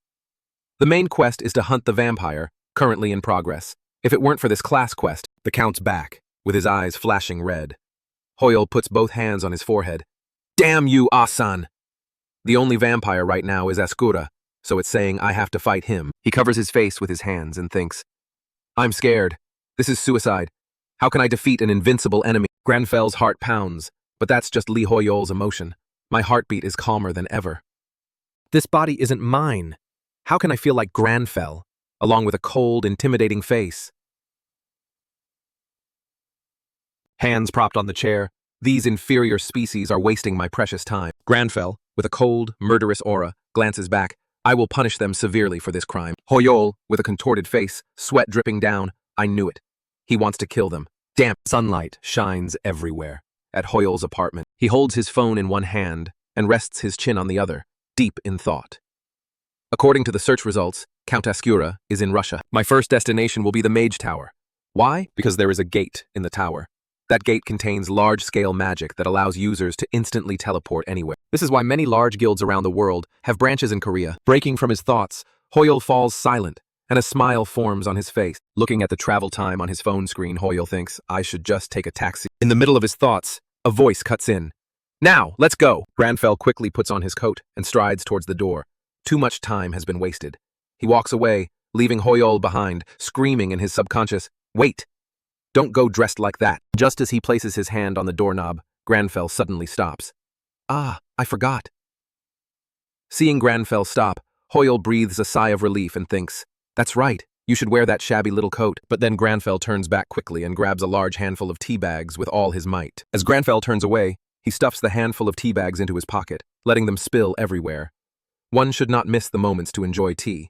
The main quest is to hunt the vampire, currently in progress. If it weren't for this class quest, the Count's back, with his eyes flashing red. Hoyol puts both hands on his forehead. Damn you, Asan! The only vampire right now is Ascura, so it's saying I have to fight him. He covers his face with his hands and thinks, I'm scared. This is suicide. How can I defeat an invincible enemy? Granfell's heart pounds, but that's just Lee Hoyol's emotion. My heartbeat is calmer than ever. This body isn't mine. How can I feel like Granfell, along with a cold, intimidating face? Hands propped on the chair, these inferior species are wasting my precious time. Granfell, with a cold, murderous aura, glances back. I will punish them severely for this crime. Hoyol, with a contorted face, sweat dripping down. I knew it. He wants to kill them. Damn. Sunlight shines everywhere. At Hoyol's apartment, he holds his phone in one hand and rests his chin on the other, deep in thought. According to the search results, Count Ascura is in Russia. My first destination will be the Mage Tower. Why? Because there is a gate in the tower. That gate contains large-scale magic that allows users to instantly teleport anywhere. This is why many large guilds around the world have branches in Korea. Breaking from his thoughts, Hoyle falls silent, and a smile forms on his face. Looking at the travel time on his phone screen, Hoyle thinks, I should just take a taxi. In the middle of his thoughts, a voice cuts in. Now, let's go! Granfell quickly puts on his coat and strides towards the door. Too much time has been wasted. He walks away, leaving Hoyle behind, screaming in his subconscious, Wait! Don't go dressed like that. Just as he places his hand on the doorknob, Granfell suddenly stops. Ah, I forgot. Seeing Granfell stop, Hoyle breathes a sigh of relief and thinks, That's right, you should wear that shabby little coat. But then Granfell turns back quickly and grabs a large handful of tea bags with all his might. As Granfell turns away, he stuffs the handful of tea bags into his pocket, letting them spill everywhere. One should not miss the moments to enjoy tea.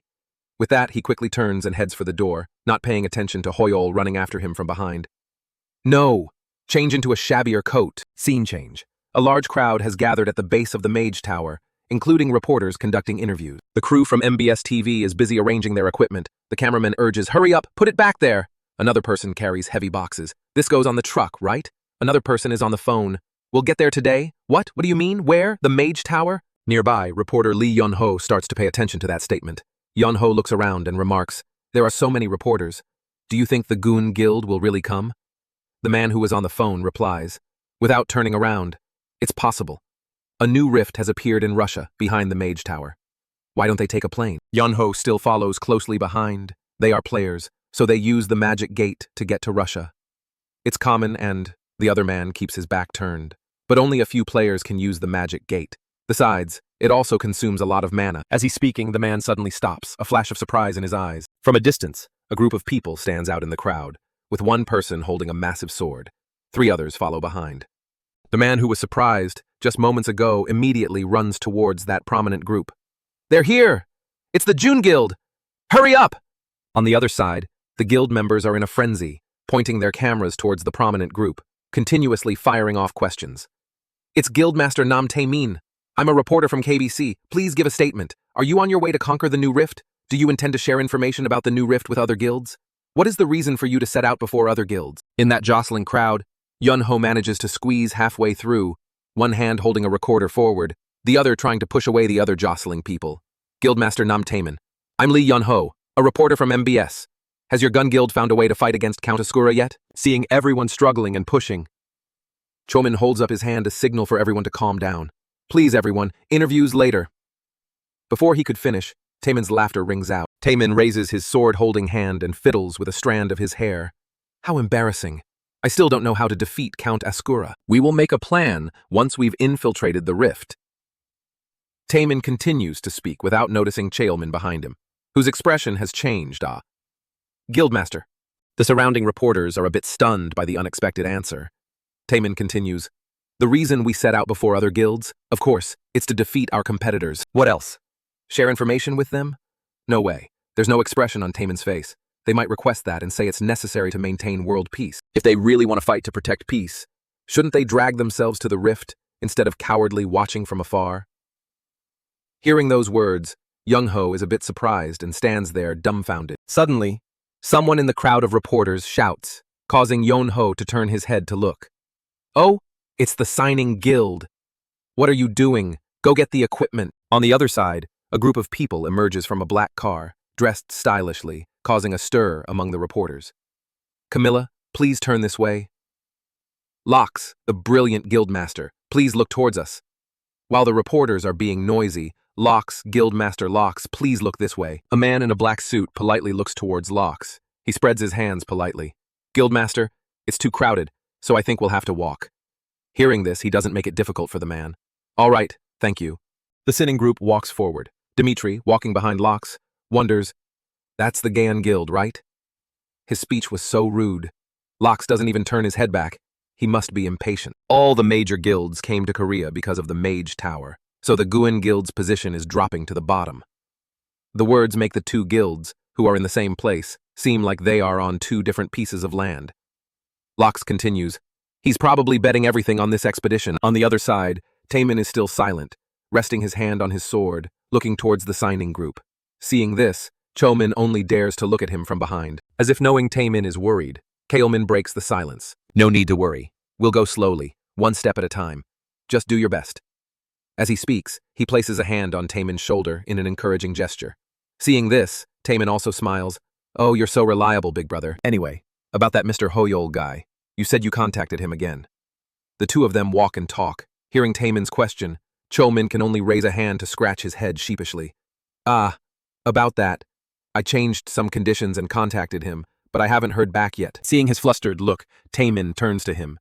With that, he quickly turns and heads for the door, not paying attention to Hoyle running after him from behind. No! Change into a shabbier coat. Scene change. A large crowd has gathered at the base of the Mage Tower, including reporters conducting interviews. The crew from MBS TV is busy arranging their equipment. The cameraman urges, Hurry up, put it back there! Another person carries heavy boxes. This goes on the truck, right? Another person is on the phone. We'll get there today? What? What do you mean? Where? The Mage Tower? Nearby, reporter Lee Yun-ho starts to pay attention to that statement. Yun-ho looks around and remarks, There are so many reporters. Do you think the Goon Guild will really come? The man who was on the phone replies, without turning around, It's possible. A new rift has appeared in Russia, behind the Mage Tower. Why don't they take a plane? Yun-ho still follows closely behind. They are players, so they use the magic gate to get to Russia. It's common and the other man keeps his back turned. But only a few players can use the magic gate. Besides, it also consumes a lot of mana. As he's speaking, the man suddenly stops, a flash of surprise in his eyes. From a distance, a group of people stands out in the crowd, with one person holding a massive sword. 3 others follow behind. The man who was surprised just moments ago immediately runs towards that prominent group. They're here! It's the June Guild! Hurry up! On the other side, the guild members are in a frenzy, pointing their cameras towards the prominent group, continuously firing off questions. It's Guildmaster Nam Tae-min. I'm a reporter from KBC. Please give a statement. Are you on your way to conquer the new rift? Do you intend to share information about the new rift with other guilds? What is the reason for you to set out before other guilds? In that jostling crowd, Yun-ho manages to squeeze halfway through, one hand holding a recorder forward, the other trying to push away the other jostling people. Guildmaster Nam Tae-min. I'm Lee Yun-ho, a reporter from MBS. Has your gun guild found a way to fight against Count Ascura yet? Seeing everyone struggling and pushing, Chomin holds up his hand to signal for everyone to calm down. Please, everyone, interviews later. Before he could finish, Taemin's laughter rings out. Taemin raises his sword-holding hand and fiddles with a strand of his hair. How embarrassing. I still don't know how to defeat Count Ascura. We will make a plan once we've infiltrated the rift. Taemin continues to speak without noticing Cheolmin behind him, whose expression has changed. Guildmaster. The surrounding reporters are a bit stunned by the unexpected answer. Taemin continues, The reason we set out before other guilds, of course, it's to defeat our competitors. What else? Share information with them? No way. There's no expression on Taemin's face. They might request that and say it's necessary to maintain world peace. If they really want to fight to protect peace, shouldn't they drag themselves to the rift instead of cowardly watching from afar? Hearing those words, Young-ho is a bit surprised and stands there dumbfounded. Suddenly, someone in the crowd of reporters shouts, causing Young-ho to turn his head to look. Oh, it's the signing guild. What are you doing? Go get the equipment. On the other side, a group of people emerges from a black car, dressed stylishly, causing a stir among the reporters. Camilla, please turn this way. Lox, the brilliant guildmaster, please look towards us. While the reporters are being noisy, Lox, Guildmaster Lox, please look this way. A man in a black suit politely looks towards Lox. He spreads his hands politely. Guildmaster, it's too crowded, so I think we'll have to walk. Hearing this, he doesn't make it difficult for the man. All right, thank you. The sitting group walks forward. Dimitri, walking behind Lox, wonders, That's the Gaon Guild, right? His speech was so rude. Lox doesn't even turn his head back. He must be impatient. All the major guilds came to Korea because of the Mage Tower, so the Guin Guild's position is dropping to the bottom. The words make the two guilds, who are in the same place, seem like they are on two different pieces of land. Lox continues, He's probably betting everything on this expedition. On the other side, Taemin is still silent, resting his hand on his sword, looking towards the signing group. Seeing this, Chomin only dares to look at him from behind, as if knowing Taemin is worried. Kailman breaks the silence. No need to worry. We'll go slowly, one step at a time. Just do your best. As he speaks, he places a hand on Taemin's shoulder in an encouraging gesture. Seeing this, Taemin also smiles. Oh, you're so reliable, big brother. Anyway, about that Mr. Hoyol guy. You said you contacted him again. The two of them walk and talk. Hearing Taemin's question, Chomin can only raise a hand to scratch his head sheepishly. Ah, about that. I changed some conditions and contacted him, but I haven't heard back yet. Seeing his flustered look, Taemin turns to him.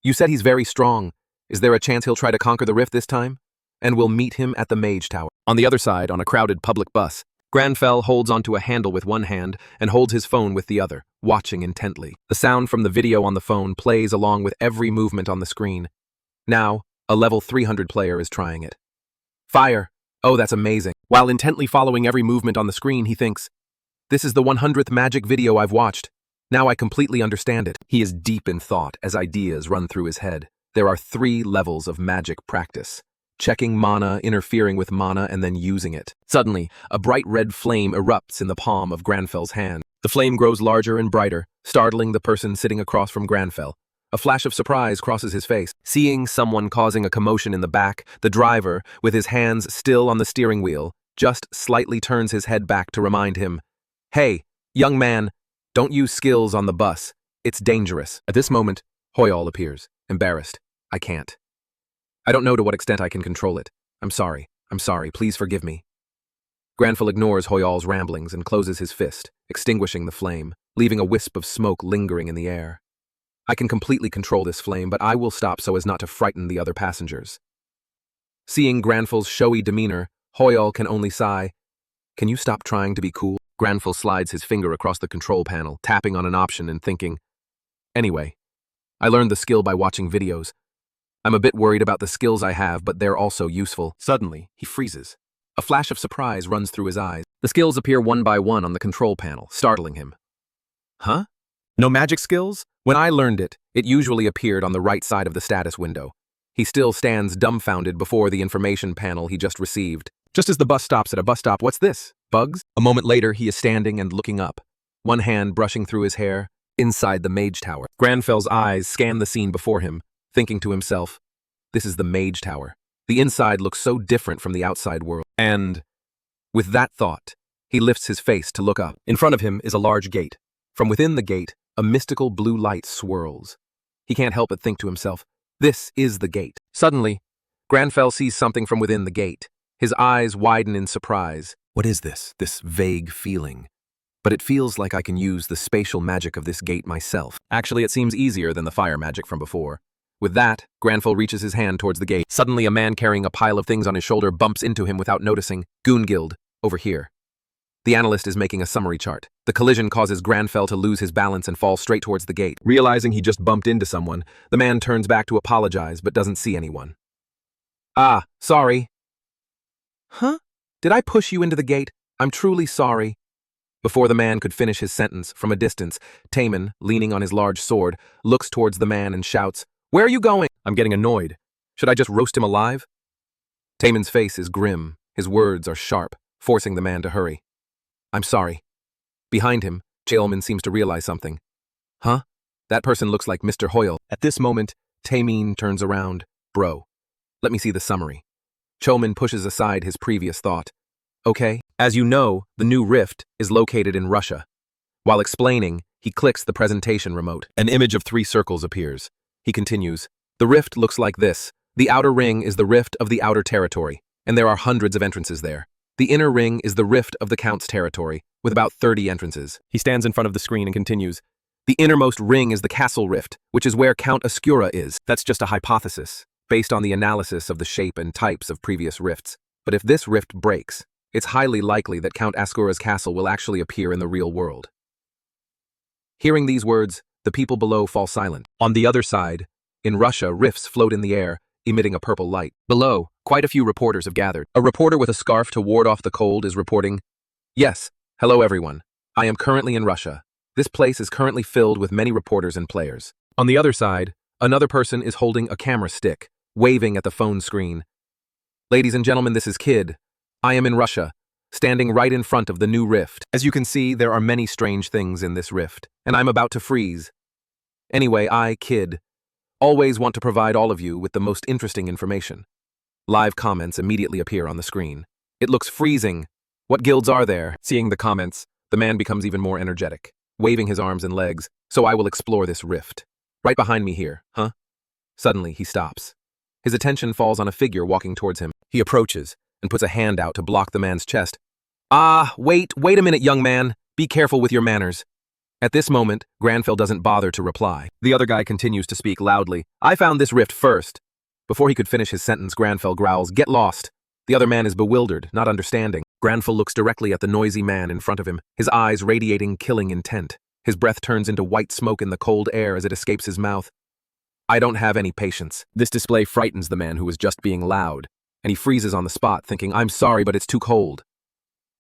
You said he's very strong. Is there a chance he'll try to conquer the rift this time? And we'll meet him at the Mage Tower. On the other side, on a crowded public bus, Granfell holds onto a handle with one hand and holds his phone with the other, watching intently. The sound from the video on the phone plays along with every movement on the screen. Now, a level 300 player is trying it. Fire! Oh, that's amazing. While intently following every movement on the screen, he thinks, this is the 100th magic video I've watched. Now I completely understand it. He is deep in thought as ideas run through his head. There are 3 levels of magic practice. Checking mana, interfering with mana, and then using it. Suddenly, a bright red flame erupts in the palm of Granfell's hand. The flame grows larger and brighter, startling the person sitting across from Granfell. A flash of surprise crosses his face. Seeing someone causing a commotion in the back, the driver, with his hands still on the steering wheel, just slightly turns his head back to remind him, hey, young man, don't use skills on the bus. It's dangerous. At this moment, Hoyol appears, embarrassed. I can't. I don't know to what extent I can control it. I'm sorry, please forgive me. Granfell ignores Hoyol's ramblings and closes his fist, extinguishing the flame, leaving a wisp of smoke lingering in the air. I can completely control this flame, but I will stop so as not to frighten the other passengers. Seeing Granfell's showy demeanor, Hoyol can only sigh. Can you stop trying to be cool? Granfell slides his finger across the control panel, tapping on an option and thinking, anyway, I learned the skill by watching videos. I'm a bit worried about the skills I have, but they're also useful. Suddenly, he freezes. A flash of surprise runs through his eyes. The skills appear one by one on the control panel, startling him. Huh? No magic skills? When I learned it, it usually appeared on the right side of the status window. He still stands dumbfounded before the information panel he just received. Just as the bus stops at a bus stop, what's this? Bugs? A moment later, he is standing and looking up, one hand brushing through his hair, inside the Mage Tower. Granfell's eyes scan the scene before him, thinking to himself, this is the Mage Tower. The inside looks so different from the outside world. And, with that thought, he lifts his face to look up. In front of him is a large gate. From within the gate, a mystical blue light swirls. He can't help but think to himself, this is the gate. Suddenly, Granfell sees something from within the gate. His eyes widen in surprise. What is this vague feeling? But it feels like I can use the spatial magic of this gate myself. Actually, it seems easier than the fire magic from before. With that, Granfell reaches his hand towards the gate. Suddenly, a man carrying a pile of things on his shoulder bumps into him without noticing. Goongild, over here. The analyst is making a summary chart. The collision causes Granfell to lose his balance and fall straight towards the gate. Realizing he just bumped into someone, the man turns back to apologize but doesn't see anyone. Ah, sorry. Huh? Did I push you into the gate? I'm truly sorry. Before the man could finish his sentence, from a distance, Taemin, leaning on his large sword, looks towards the man and shouts, where are you going? I'm getting annoyed. Should I just roast him alive? Taemin's face is grim. His words are sharp, forcing the man to hurry. I'm sorry. Behind him, Jailman seems to realize something. Huh? That person looks like Mr. Hoyle. At this moment, Taemin turns around. Bro, let me see the summary. Chomin pushes aside his previous thought. Okay, as you know, the new rift is located in Russia. While explaining, he clicks the presentation remote. An image of 3 circles appears. He continues, the rift looks like this. The outer ring is the rift of the outer territory, and there are hundreds of entrances there. The inner ring is the rift of the Count's territory, with about 30 entrances. He stands in front of the screen and continues, the innermost ring is the castle rift, which is where Count Ascura is. That's just a hypothesis, based on the analysis of the shape and types of previous rifts. But if this rift breaks, it's highly likely that Count Ascura's castle will actually appear in the real world. Hearing these words, the people below fall silent. On the other side, in Russia, rifts float in the air, emitting a purple light. Below, quite a few reporters have gathered. A reporter with a scarf to ward off the cold is reporting, yes, hello everyone. I am currently in Russia. This place is currently filled with many reporters and players. On the other side, another person is holding a camera stick, waving at the phone screen. Ladies and gentlemen, this is Kid. I am in Russia. standing right in front of the new rift. As you can see, there are many strange things in this rift, and I'm about to freeze. Anyway, I, kid, always want to provide all of you with the most interesting information. Live comments immediately appear on the screen. It looks freezing. What guilds are there? Seeing the comments, the man becomes even more energetic, waving his arms and legs, so I will explore this rift. Right behind me here, huh? Suddenly, he stops. His attention falls on a figure walking towards him. He approaches and puts a hand out to block the man's chest. Wait a minute, young man. Be careful with your manners. At this moment, Granfell doesn't bother to reply. The other guy continues to speak loudly. I found this rift first. Before he could finish his sentence, Granfell growls, "Get lost." The other man is bewildered, not understanding. Granfell looks directly at the noisy man in front of him, his eyes radiating killing intent. His breath turns into white smoke in the cold air as it escapes his mouth. I don't have any patience. This display frightens the man who was just being loud, and he freezes on the spot, thinking, I'm sorry, but it's too cold.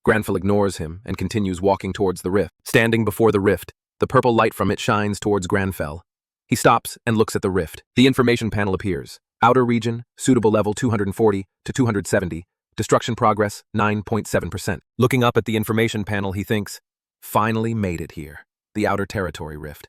Granfell ignores him and continues walking towards the rift. Standing before the rift, the purple light from it shines towards Granfell. He stops and looks at the rift. The information panel appears. Outer region, suitable level 240 to 270. Destruction progress, 9.7%. Looking up at the information panel, he thinks, finally made it here. The outer territory rift.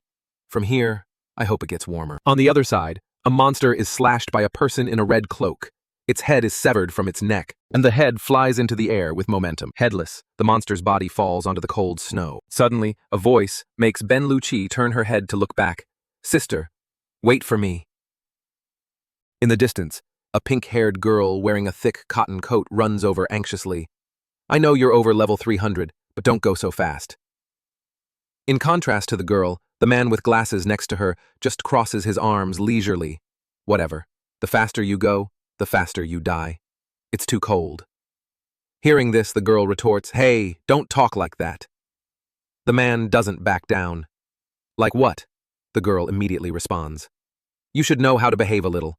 From here, I hope it gets warmer. On the other side, a monster is slashed by a person in a red cloak. Its head is severed from its neck, and the head flies into the air with momentum. Headless, the monster's body falls onto the cold snow. Suddenly, a voice makes Ben Lucci turn her head to look back. Sister, wait for me. In the distance, a pink-haired girl wearing a thick cotton coat runs over anxiously. I know you're over level 300, but don't go so fast. In contrast to the girl, the man with glasses next to her just crosses his arms leisurely. Whatever. The faster you go, the faster you die. It's too cold. Hearing this, the girl retorts, Hey, don't talk like that. The man doesn't back down. Like what? The girl immediately responds. You should know how to behave a little.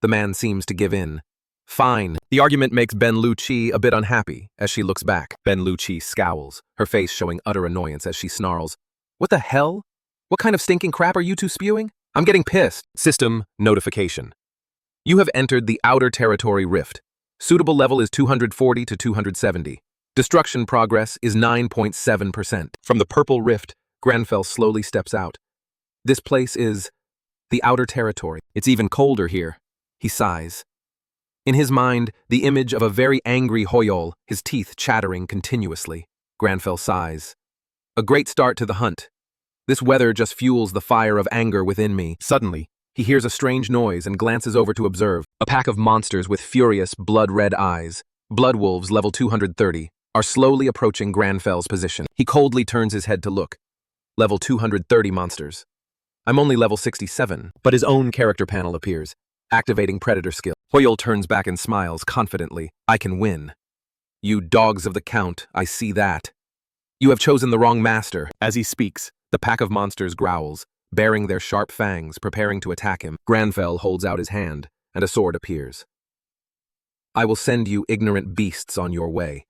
The man seems to give in. Fine. The argument makes Ben Lucci a bit unhappy as she looks back. Ben Lucci scowls, her face showing utter annoyance as she snarls. What the hell? What kind of stinking crap are you two spewing? I'm getting pissed. System notification. You have entered the outer territory rift. Suitable level is 240 to 270. Destruction progress is 9.7%. From the purple rift, Granfell slowly steps out. This place is the outer territory. It's even colder here. He sighs. In his mind, the image of a very angry Hoyol, his teeth chattering continuously. Granfell sighs. A great start to the hunt. This weather just fuels the fire of anger within me. Suddenly, he hears a strange noise and glances over to observe. A pack of monsters with furious, blood-red eyes, blood wolves level 230, are slowly approaching Granfell's position. He coldly turns his head to look. Level 230 monsters. I'm only level 67, but his own character panel appears, activating predator skill. Hoyol turns back and smiles confidently. I can win. You dogs of the Count, I see that. You have chosen the wrong master. As he speaks, the pack of monsters growls, baring their sharp fangs, preparing to attack him. Granfell holds out his hand, and a sword appears. I will send you ignorant beasts on your way.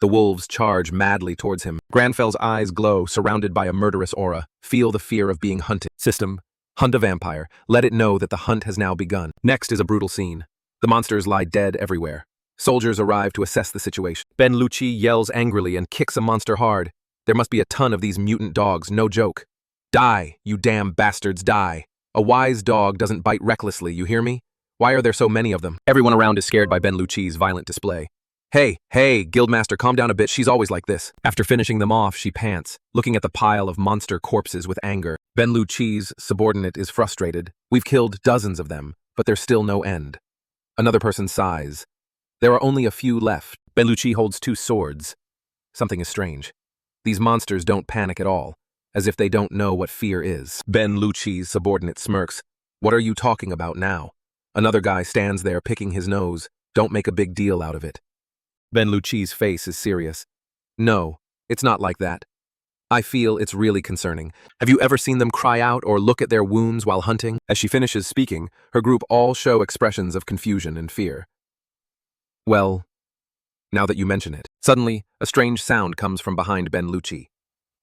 The wolves charge madly towards him. Granfell's eyes glow, surrounded by a murderous aura. Feel the fear of being hunted. System. Hunt a vampire. Let it know that the hunt has now begun. Next is a brutal scene. The monsters lie dead everywhere. Soldiers arrive to assess the situation. Ben Lucci yells angrily and kicks a monster hard. There must be a ton of these mutant dogs, no joke. Die, you damn bastards, die. A wise dog doesn't bite recklessly, you hear me? Why are there so many of them? Everyone around is scared by Ben Lucci's violent display. Hey, Guildmaster, calm down a bit, she's always like this. After finishing them off, she pants, looking at the pile of monster corpses with anger. Ben Lucci's subordinate is frustrated. We've killed dozens of them, but there's still no end. Another person sighs. There are only a few left. Ben Lucci holds two swords. Something is strange. These monsters don't panic at all, as if they don't know what fear is. Ben Lucci's subordinate smirks. What are you talking about now? Another guy stands there picking his nose. Don't make a big deal out of it. Ben Lucci's face is serious. No, it's not like that. I feel it's really concerning. Have you ever seen them cry out or look at their wounds while hunting? As she finishes speaking, her group all show expressions of confusion and fear. Well, now that you mention it. Suddenly, a strange sound comes from behind Ben Lucci.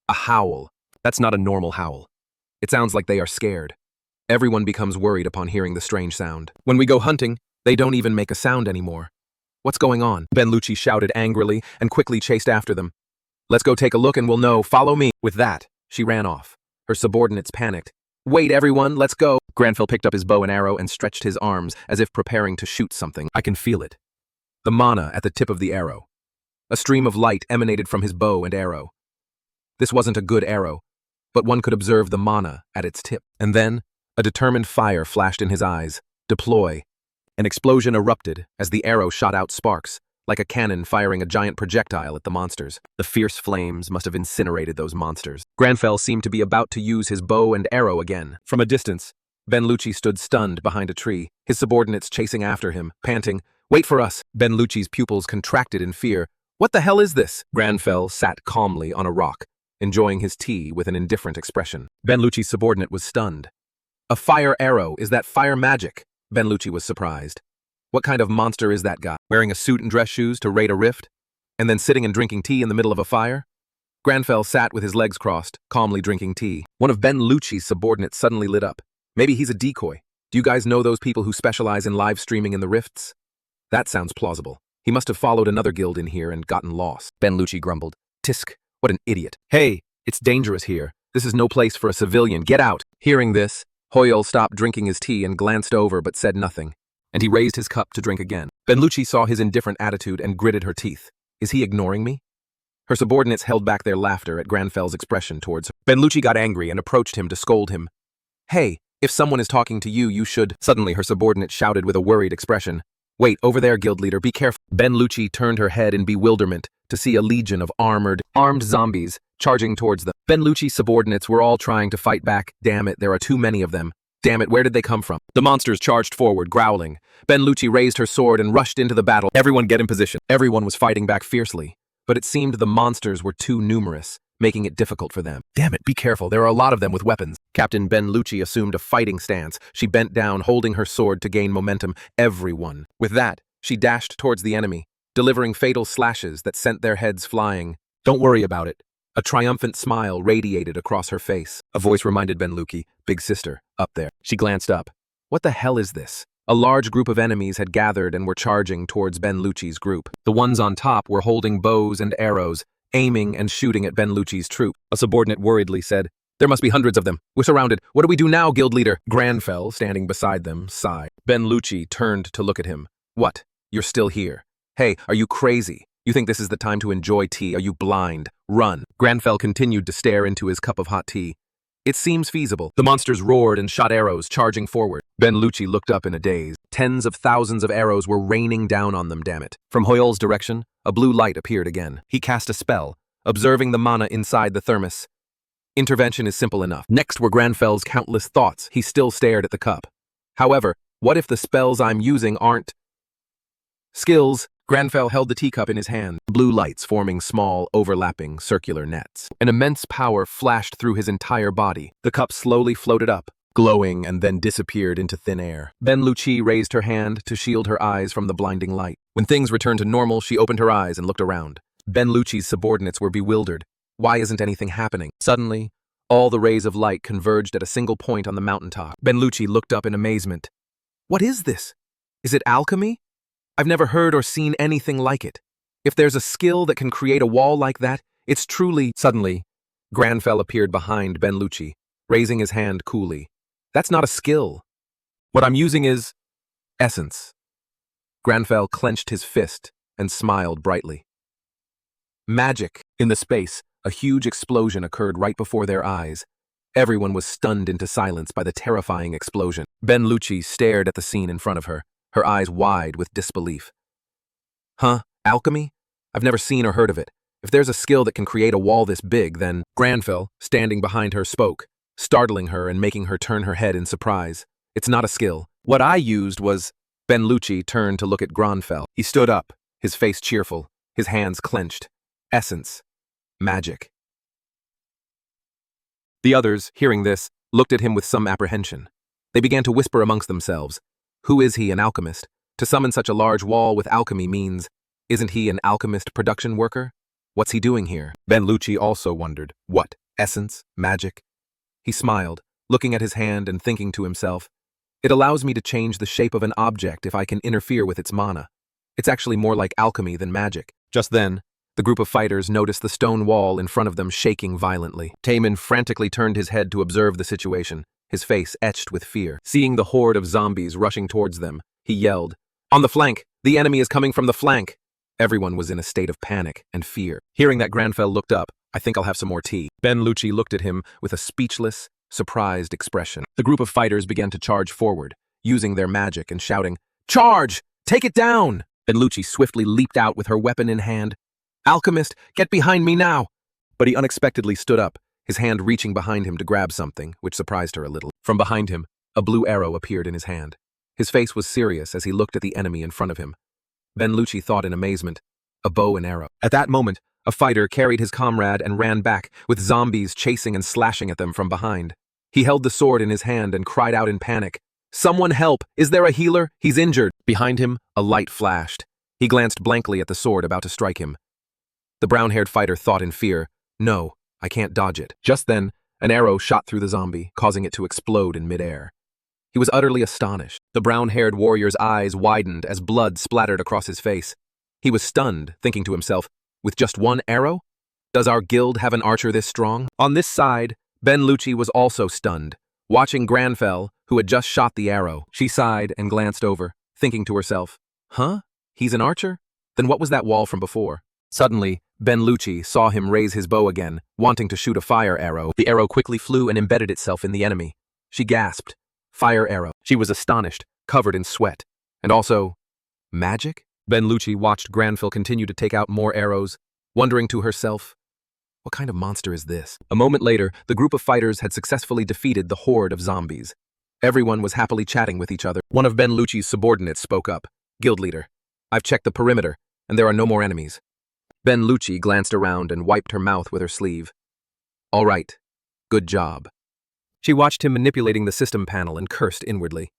A howl. That's not a normal howl. It sounds like they are scared. Everyone becomes worried upon hearing the strange sound. When we go hunting, they don't even make a sound anymore. What's going on? Benlucci shouted angrily and quickly chased after them. Let's go take a look and we'll know. Follow me. With that, she ran off. Her subordinates panicked. Wait, everyone, let's go. Granville picked up his bow and arrow and stretched his arms as if preparing to shoot something. I can feel it. The mana at the tip of the arrow. A stream of light emanated from his bow and arrow. This wasn't a good arrow, but one could observe the mana at its tip. And then, a determined fire flashed in his eyes. Deploy. An explosion erupted as the arrow shot out sparks, like a cannon firing a giant projectile at the monsters. The fierce flames must have incinerated those monsters. Granville seemed to be about to use his bow and arrow again. From a distance, Benlucci stood stunned behind a tree, his subordinates chasing after him, panting, "Wait for us!" Benlucci's pupils contracted in fear. "What the hell is this?" Granville sat calmly on a rock, enjoying his tea with an indifferent expression. Benlucci's subordinate was stunned. "A fire arrow, is that fire magic?" Benlucci was surprised. What kind of monster is that guy? Wearing a suit and dress shoes to raid a rift? And then sitting and drinking tea in the middle of a fire? Granville sat with his legs crossed, calmly drinking tea. One of Benlucci's subordinates suddenly lit up. Maybe he's a decoy. Do you guys know those people who specialize in live streaming in the rifts? That sounds plausible. He must have followed another guild in here and gotten lost. Benlucci grumbled. Tisk, what an idiot. Hey, it's dangerous here. This is no place for a civilian. Get out. Hearing this, Hoyle stopped drinking his tea and glanced over but said nothing. And he raised his cup to drink again. Benlucci saw his indifferent attitude and gritted her teeth. Is he ignoring me? Her subordinates held back their laughter at Granville's expression towards her. Benlucci got angry and approached him to scold him. Hey, if someone is talking to you, you should... Suddenly her subordinate shouted with a worried expression. Wait, over there, guild leader, be careful. Benlucci turned her head in bewilderment to see a legion of armed zombies charging towards them. Benlucci's subordinates were all trying to fight back. Damn it, there are too many of them. Damn it, where did they come from? The monsters charged forward, growling. Benlucci raised her sword and rushed into the battle. Everyone get in position. Everyone was fighting back fiercely, but it seemed the monsters were too numerous, making it difficult for them. Damn it, be careful, there are a lot of them with weapons. Captain Benlucci assumed a fighting stance. She bent down, holding her sword to gain momentum. Everyone. With that, she dashed towards the enemy, delivering fatal slashes that sent their heads flying. Don't worry about it. A triumphant smile radiated across her face. A voice reminded Benlucci, "Big sister, up there." She glanced up. What the hell is this? A large group of enemies had gathered and were charging towards Benlucci's group. The ones on top were holding bows and arrows, aiming and shooting at Benlucci's troop. A subordinate worriedly said, "There must be hundreds of them. We're surrounded. What do we do now, guild leader?" Granville, standing beside them, sighed. Benlucci turned to look at him. What? You're still here? Hey, are you crazy? You think this is the time to enjoy tea? Are you blind? Run. Granville continued to stare into his cup of hot tea. It seems feasible. The monsters roared and shot arrows, charging forward. Benlucci looked up in a daze. Tens of thousands of arrows were raining down on them, damn it. From Hoyle's direction, a blue light appeared again. He cast a spell, observing the mana inside the thermos. Intervention is simple enough. Next were Granville's countless thoughts. He still stared at the cup. However, what if the spells I'm using aren't skills? Granville held the teacup in his hand, blue lights forming small, overlapping, circular nets. An immense power flashed through his entire body. The cup slowly floated up, glowing and then disappeared into thin air. Benlucci raised her hand to shield her eyes from the blinding light. When things returned to normal, she opened her eyes and looked around. Benlucci's subordinates were bewildered. Why isn't anything happening? Suddenly, all the rays of light converged at a single point on the mountaintop. Benlucci looked up in amazement. What is this? Is it alchemy? I've never heard or seen anything like it. If there's a skill that can create a wall like that, it's truly... Suddenly, Granville appeared behind Benlucci, raising his hand coolly. That's not a skill. What I'm using is... essence. Granville clenched his fist and smiled brightly. Magic. In the space, a huge explosion occurred right before their eyes. Everyone was stunned into silence by the terrifying explosion. Benlucci stared at the scene in front of her, her eyes wide with disbelief. Huh? Alchemy? I've never seen or heard of it. If there's a skill that can create a wall this big, then... Granville, standing behind her, spoke, startling her and making her turn her head in surprise. It's not a skill. What I used was... Benlucci turned to look at Granville. He stood up, his face cheerful, his hands clenched. Essence. Magic. The others, hearing this, looked at him with some apprehension. They began to whisper amongst themselves. Who is he, an alchemist? To summon such a large wall with alchemy means, isn't he an alchemist production worker? What's he doing here? Benlucci also wondered. What? Essence? Magic? He smiled, looking at his hand and thinking to himself, it allows me to change the shape of an object if I can interfere with its mana. It's actually more like alchemy than magic. Just then, the group of fighters noticed the stone wall in front of them shaking violently. Taemin frantically turned his head to observe the situation, his face etched with fear. Seeing the horde of zombies rushing towards them, he yelled, "On the flank! The enemy is coming from the flank!" Everyone was in a state of panic and fear. Hearing that, Granfell looked up. "I think I'll have some more tea." Ben Lucci looked at him with a speechless, surprised expression. The group of fighters began to charge forward, using their magic and shouting, "Charge! Take it down!" Ben Lucci swiftly leaped out with her weapon in hand. "Alchemist, get behind me now!" But he unexpectedly stood up, his hand reaching behind him to grab something, which surprised her a little. From behind him, a blue arrow appeared in his hand. His face was serious as he looked at the enemy in front of him. Ben Lucci thought in amazement, a bow and arrow. At that moment, a fighter carried his comrade and ran back, with zombies chasing and slashing at them from behind. He held the sword in his hand and cried out in panic, "Someone help! Is there a healer? He's injured!" Behind him, a light flashed. He glanced blankly at the sword about to strike him. The brown-haired fighter thought in fear, "No, I can't dodge it." Just then, an arrow shot through the zombie, causing it to explode in midair. He was utterly astonished. The brown-haired warrior's eyes widened as blood splattered across his face. He was stunned, thinking to himself, "With just one arrow? Does our guild have an archer this strong?" On this side, Ben Lucci was also stunned, watching Granfell, who had just shot the arrow. She sighed and glanced over, thinking to herself, "Huh? He's an archer? Then what was that wall from before?" Suddenly, Ben Lucci saw him raise his bow again, wanting to shoot a fire arrow. The arrow quickly flew and embedded itself in the enemy. She gasped, "Fire arrow." She was astonished, covered in sweat. And also, magic? Ben Lucci watched Granfell continue to take out more arrows, wondering to herself, what kind of monster is this? A moment later, the group of fighters had successfully defeated the horde of zombies. Everyone was happily chatting with each other. One of Ben Lucci's subordinates spoke up, "Guild leader, I've checked the perimeter, and there are no more enemies." Ben Lucci glanced around and wiped her mouth with her sleeve. "All right. Good job." She watched him manipulating the system panel and cursed inwardly.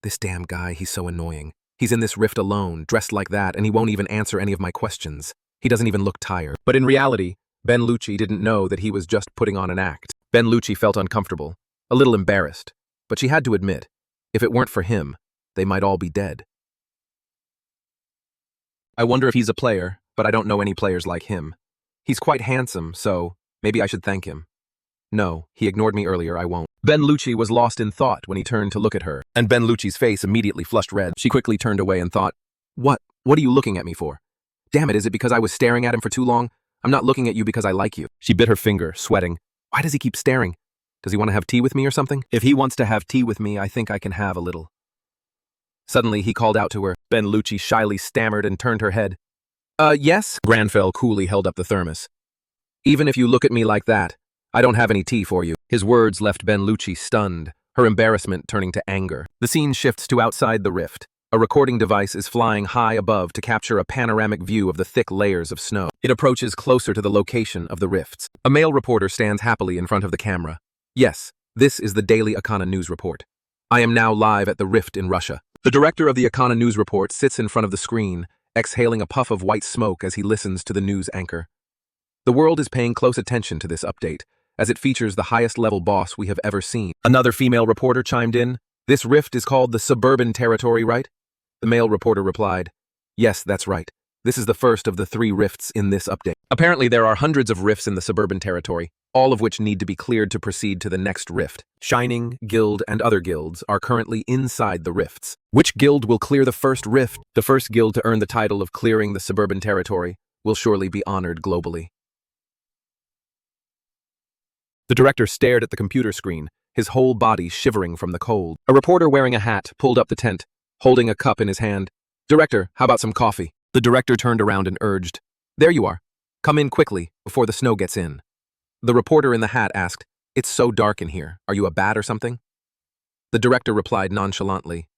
"This damn guy, he's so annoying. He's in this rift alone, dressed like that, and he won't even answer any of my questions. He doesn't even look tired." But in reality, Ben Lucci didn't know that he was just putting on an act. Ben Lucci felt uncomfortable, a little embarrassed, but she had to admit, if it weren't for him, they might all be dead. "I wonder if he's a player, but I don't know any players like him. He's quite handsome, so maybe I should thank him. No, he ignored me earlier, I won't." Ben Lucci was lost in thought when he turned to look at her, and Ben Lucci's face immediately flushed red. She quickly turned away and thought, What are you looking at me for? Damn it, is it because I was staring at him for too long? I'm not looking at you because I like you." She bit her finger, sweating. Why does he keep staring? Does he want to have tea with me or something? If he wants to have tea with me, I think I can have a little. Suddenly, he called out to her. Ben Lucci shyly stammered and turned her head. Yes?" Granfell coolly held up the thermos. "Even if you look at me like that, I don't have any tea for you." His words left Ben Lucci stunned, her embarrassment turning to anger. The scene shifts to outside the rift. A recording device is flying high above to capture a panoramic view of the thick layers of snow. It approaches closer to the location of the rifts. A male reporter stands happily in front of the camera. "Yes, this is the Daily Akana News Report. I am now live at the rift in Russia." The director of the Akana News Report sits in front of the screen, exhaling a puff of white smoke as he listens to the news anchor. The world is paying close attention to this update, as it features the highest-level boss we have ever seen. Another female reporter chimed in. "This rift is called the Suburban Territory, right?" The male reporter replied, "Yes, that's right. This is the first of the 3 rifts in this update. Apparently there are hundreds of rifts in the Suburban Territory, all of which need to be cleared to proceed to the next rift. Shining, Guild, and other guilds are currently inside the rifts. Which guild will clear the first rift? The first guild to earn the title of clearing the Suburban Territory will surely be honored globally." The director stared at the computer screen, his whole body shivering from the cold. A reporter wearing a hat pulled up the tent, holding a cup in his hand. "Director, how about some coffee?" The director turned around and urged, "There you are. Come in quickly, before the snow gets in." The reporter in the hat asked, "It's so dark in here. Are you a bat or something?" The director replied nonchalantly,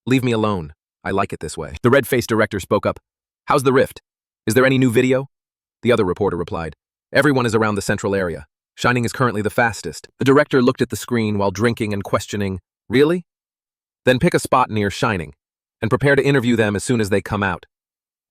"Leave me alone. I like it this way." The red-faced director spoke up, "How's the rift? Is there any new video?" The other reporter replied, "Everyone is around the central area. Shining is currently the fastest." The director looked at the screen while drinking and questioning, "Really? Then pick a spot near Shining, and prepare to interview them as soon as they come out."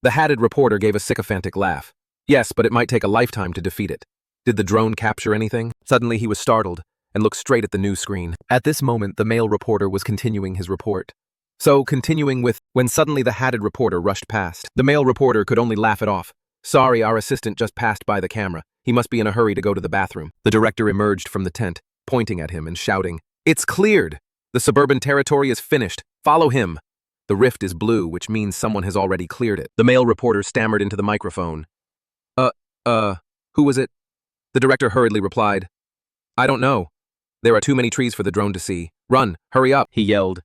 The hatted reporter gave a sycophantic laugh. "Yes, but it might take a lifetime to defeat it. Did the drone capture anything?" Suddenly he was startled, and looked straight at the news screen. At this moment, the male reporter was continuing his report. So, continuing with, when suddenly the hatted reporter rushed past. The male reporter could only laugh it off. Sorry, our assistant just passed by the camera. He must be in a hurry to go to the bathroom. The director emerged from the tent, pointing at him and shouting, "It's cleared! The suburban territory is finished. Follow him." The rift is blue, which means someone has already cleared it. The male reporter stammered into the microphone. Who was it? The director hurriedly replied, "I don't know. There are too many trees for the drone to see. Run, hurry up," he yelled.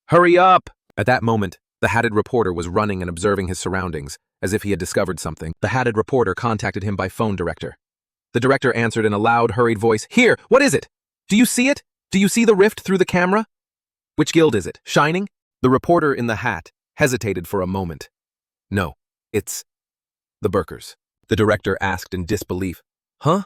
"Hurry up!" At that moment, the hatted reporter was running and observing his surroundings, as if he had discovered something. The hatted reporter contacted him by phone director. The director answered in a loud, hurried voice, "Here, what is it? Do you see it? Do you see the rift through the camera? Which guild is it? Shining?" The reporter in the hat hesitated for a moment. "No, it's the Burkers." The director asked in disbelief. "Huh?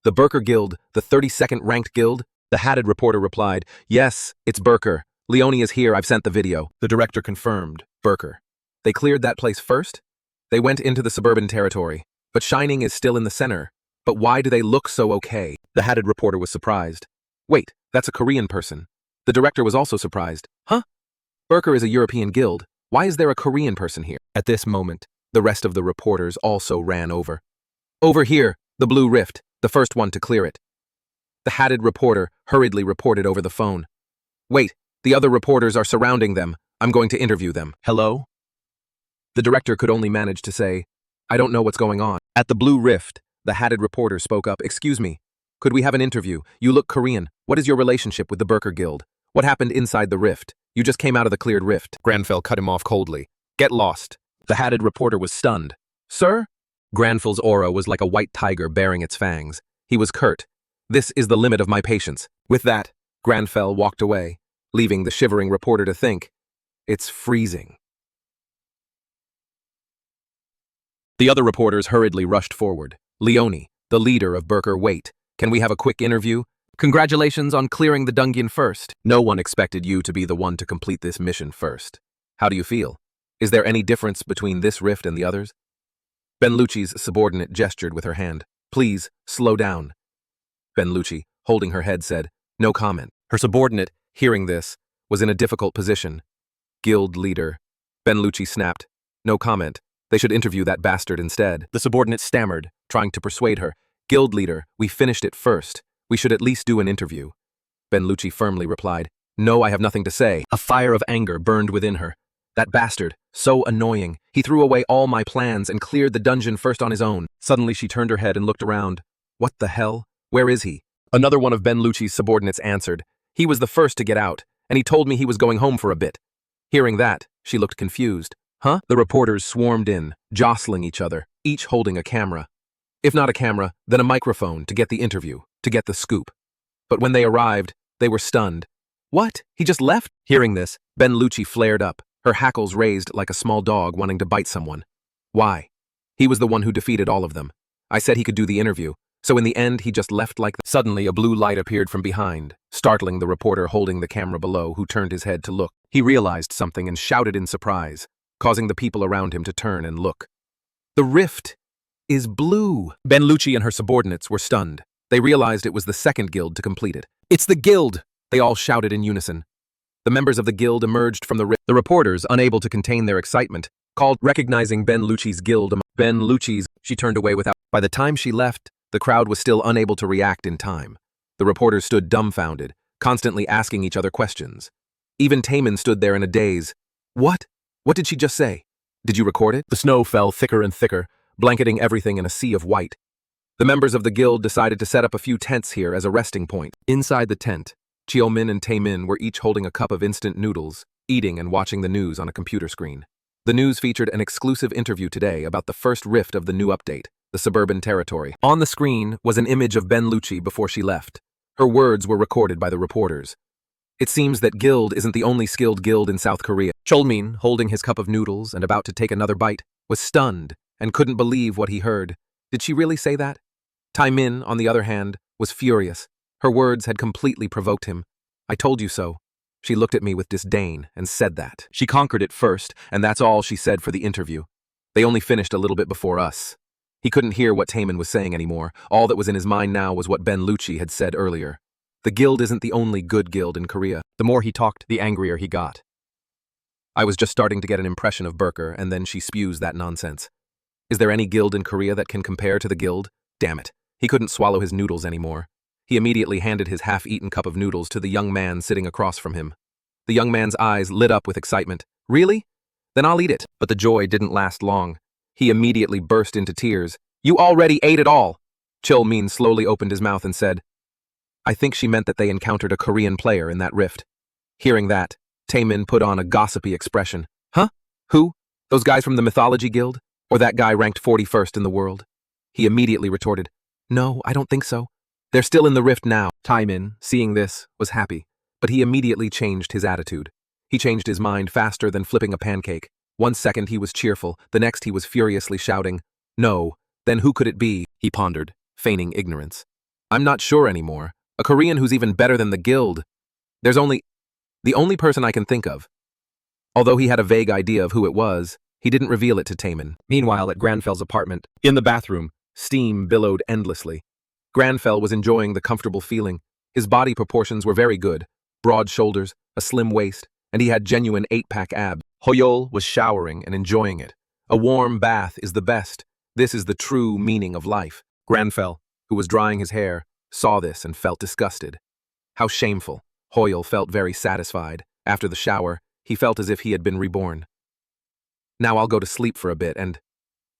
The Burker Guild, the 32nd ranked guild?" The hatted reporter replied, "Yes, it's Burker. Leone is here, I've sent the video." The director confirmed, Burker. They cleared that place first? They went into the suburban territory, but Shining is still in the center. But why do they look so okay? The hatted reporter was surprised. Wait, that's a Korean person. The director was also surprised. Huh? Burker is a European guild. Why is there a Korean person here? At this moment, the rest of the reporters also ran over. "Over here, the blue rift, the first one to clear it." The hatted reporter hurriedly reported over the phone. "Wait, the other reporters are surrounding them. I'm going to interview them." "Hello?" The director could only manage to say, "I don't know what's going on." At the blue rift, the hatted reporter spoke up, "Excuse me, could we have an interview? You look Korean. What is your relationship with the Burker Guild? What happened inside the rift? You just came out of the cleared rift." Granfell cut him off coldly. "Get lost." The hatted reporter was stunned. "Sir?" Granfell's aura was like a white tiger baring its fangs. He was curt. "This is the limit of my patience." With that, Granfell walked away, leaving the shivering reporter to think, "It's freezing." The other reporters hurriedly rushed forward. "Leone, the leader of Burker, wait. Can we have a quick interview? Congratulations on clearing the dungeon first. No one expected you to be the one to complete this mission first. How do you feel? Is there any difference between this rift and the others?" Benlucci's subordinate gestured with her hand. "Please, slow down." Benlucci, holding her head, said, "No comment." Her subordinate, hearing this, was in a difficult position. "Guild leader." Benlucci snapped, "No comment. They should interview that bastard instead." The subordinate stammered, trying to persuade her. "Guild leader, we finished it first. We should at least do an interview." Benlucci firmly replied, "No, I have nothing to say." A fire of anger burned within her. That bastard, so annoying. He threw away all my plans and cleared the dungeon first on his own. Suddenly she turned her head and looked around. What the hell? Where is he? Another one of Benlucci's subordinates answered. "He was the first to get out, and he told me he was going home for a bit." Hearing that, she looked confused. Huh? The reporters swarmed in, jostling each other, each holding a camera. If not a camera, then a microphone to get the interview, to get the scoop. But when they arrived, they were stunned. "What? He just left?" Hearing this, Benlucci flared up, her hackles raised like a small dog wanting to bite someone. "Why? He was the one who defeated all of them. I said he could do the interview, so in the end he just left like that." Suddenly a blue light appeared from behind, startling the reporter holding the camera below, who turned his head to look. He realized something and shouted in surprise, causing the people around him to turn and look. "The rift is blue." Benlucci and her subordinates were stunned. They realized it was the second guild to complete it. "It's the guild!" They all shouted in unison. The members of the guild emerged from the rift. The reporters, unable to contain their excitement, called, recognizing Benlucci's guild. Benlucci's, she turned away without. By the time she left, the crowd was still unable to react in time. The reporters stood dumbfounded, constantly asking each other questions. Even Taemin stood there in a daze. "What? What did she just say? Did you record it?" The snow fell thicker and thicker, blanketing everything in a sea of white. The members of the guild decided to set up a few tents here as a resting point. Inside the tent, Cheomin and Taemin were each holding a cup of instant noodles, eating and watching the news on a computer screen. The news featured an exclusive interview today about the first rift of the new update, the suburban territory. On the screen was an image of Benlucci before she left. Her words were recorded by the reporters. "It seems that guild isn't the only skilled guild in South Korea." Cholmin, holding his cup of noodles and about to take another bite, was stunned and couldn't believe what he heard. Did she really say that? Taemin, on the other hand, was furious. Her words had completely provoked him. "I told you so." She looked at me with disdain and said that. She conquered it first, and that's all she said for the interview. They only finished a little bit before us. He couldn't hear what Taemin was saying anymore. All that was in his mind now was what Benlucci had said earlier. The guild isn't the only good guild in Korea. The more he talked, the angrier he got. I was just starting to get an impression of Burker, and then she spews that nonsense. Is there any guild in Korea that can compare to the guild? Damn it. He couldn't swallow his noodles anymore. He immediately handed his half-eaten cup of noodles to the young man sitting across from him. The young man's eyes lit up with excitement. Really? Then I'll eat it. But the joy didn't last long. He immediately burst into tears. You already ate it all! Chil-min slowly opened his mouth and said, I think she meant that they encountered a Korean player in that rift. Hearing that, Taemin put on a gossipy expression. Huh? Who? Those guys from the mythology guild? Or that guy ranked 41st in the world? He immediately retorted, No, I don't think so. They're still in the rift now. Taemin, seeing this, was happy, but he immediately changed his attitude. He changed his mind faster than flipping a pancake. 1 second he was cheerful, the next he was furiously shouting, No, then who could it be? He pondered, feigning ignorance. I'm not sure anymore. A Korean who's even better than the guild. There's the only person I can think of. Although he had a vague idea of who it was, he didn't reveal it to Taemin. Meanwhile, at Granfell's apartment, in the bathroom, steam billowed endlessly. Granfell was enjoying the comfortable feeling. His body proportions were very good, broad shoulders, a slim waist, and he had genuine 8-pack abs. Hoyol was showering and enjoying it. A warm bath is the best. This is the true meaning of life. Granfell, who was drying his hair, saw this and felt disgusted. How shameful. Hoyol felt very satisfied. After the shower, he felt as if he had been reborn. Now I'll go to sleep for a bit and...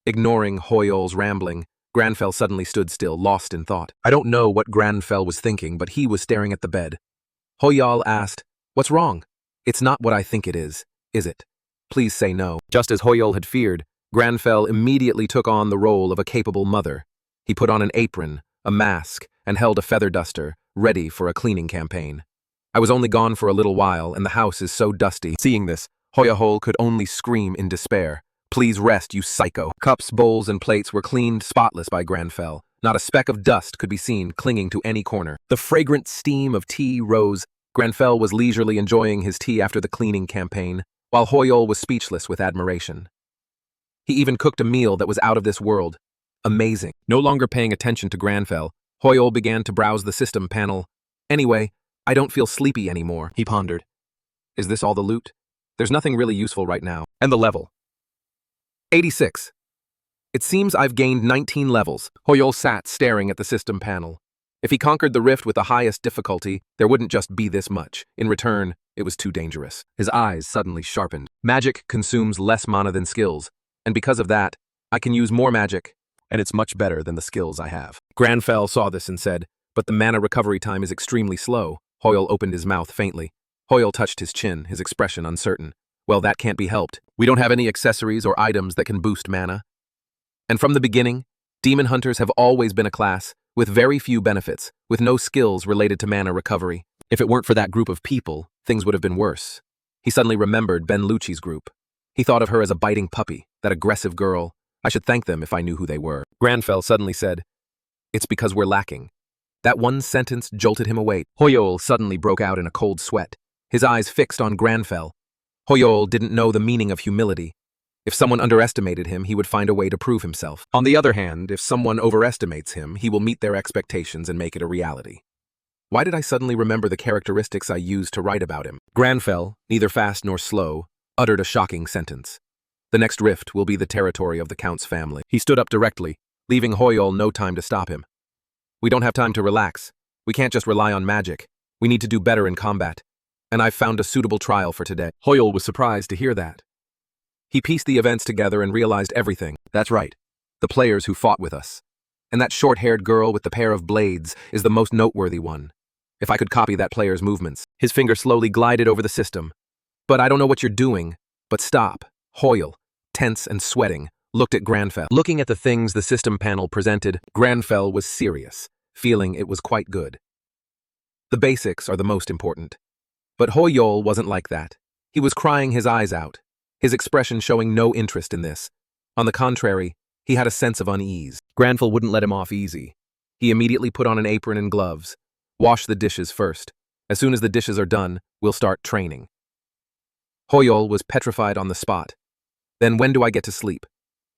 Ignoring Hoyol's rambling, Granfell suddenly stood still, lost in thought. I don't know what Granfell was thinking, but he was staring at the bed. Hoyol asked, What's wrong? It's not what I think it is it? Please say no. Just as Hoyol had feared, Granfell immediately took on the role of a capable mother. He put on an apron, a mask, and held a feather duster, ready for a cleaning campaign. I was only gone for a little while, and the house is so dusty. Seeing this, Hoyol could only scream in despair. Please rest, you psycho. Cups, bowls, and plates were cleaned spotless by Granfell. Not a speck of dust could be seen clinging to any corner. The fragrant steam of tea rose. Granfell was leisurely enjoying his tea after the cleaning campaign, while Hoyol was speechless with admiration. He even cooked a meal that was out of this world. Amazing. No longer paying attention to Granfell, Hoyol began to browse the system panel. Anyway, I don't feel sleepy anymore, he pondered. Is this all the loot? There's nothing really useful right now. And the level. 86. It seems I've gained 19 levels. Hoyol sat staring at the system panel. If he conquered the rift with the highest difficulty, there wouldn't just be this much. In return, it was too dangerous. His eyes suddenly sharpened. Magic consumes less mana than skills, and because of that, I can use more magic, and it's much better than the skills I have. Granfell saw this and said, But the mana recovery time is extremely slow. Hoyol opened his mouth faintly. Hoyol touched his chin, his expression uncertain. Well, that can't be helped. We don't have any accessories or items that can boost mana. And from the beginning, demon hunters have always been a class with very few benefits, with no skills related to mana recovery. If it weren't for that group of people, things would have been worse. He suddenly remembered Ben Lucci's group. He thought of her as a biting puppy, that aggressive girl. I should thank them if I knew who they were. Granfell suddenly said, It's because we're lacking. That one sentence jolted him awake. Hoyol suddenly broke out in a cold sweat, his eyes fixed on Granfell. Hoyol didn't know the meaning of humility. If someone underestimated him, he would find a way to prove himself. On the other hand, if someone overestimates him, he will meet their expectations and make it a reality. Why did I suddenly remember the characteristics I used to write about him? Granfell, neither fast nor slow, uttered a shocking sentence. The next rift will be the territory of the Count's family. He stood up directly, leaving Hoyol no time to stop him. We don't have time to relax. We can't just rely on magic. We need to do better in combat. And I've found a suitable trial for today. Hoyol was surprised to hear that. He pieced the events together and realized everything. That's right. The players who fought with us. And that short-haired girl with the pair of blades is the most noteworthy one. If I could copy that player's movements. His finger slowly glided over the system. But I don't know what you're doing. But stop. Hoyol, tense and sweating, looked at Granfell. Looking at the things the system panel presented, Granfell was serious, feeling it was quite good. The basics are the most important. But Hoyol wasn't like that. He was crying his eyes out, his expression showing no interest in this. On the contrary, he had a sense of unease. Granfell wouldn't let him off easy. He immediately put on an apron and gloves. Wash the dishes first. As soon as the dishes are done, we'll start training. Hoyol was petrified on the spot. Then when do I get to sleep?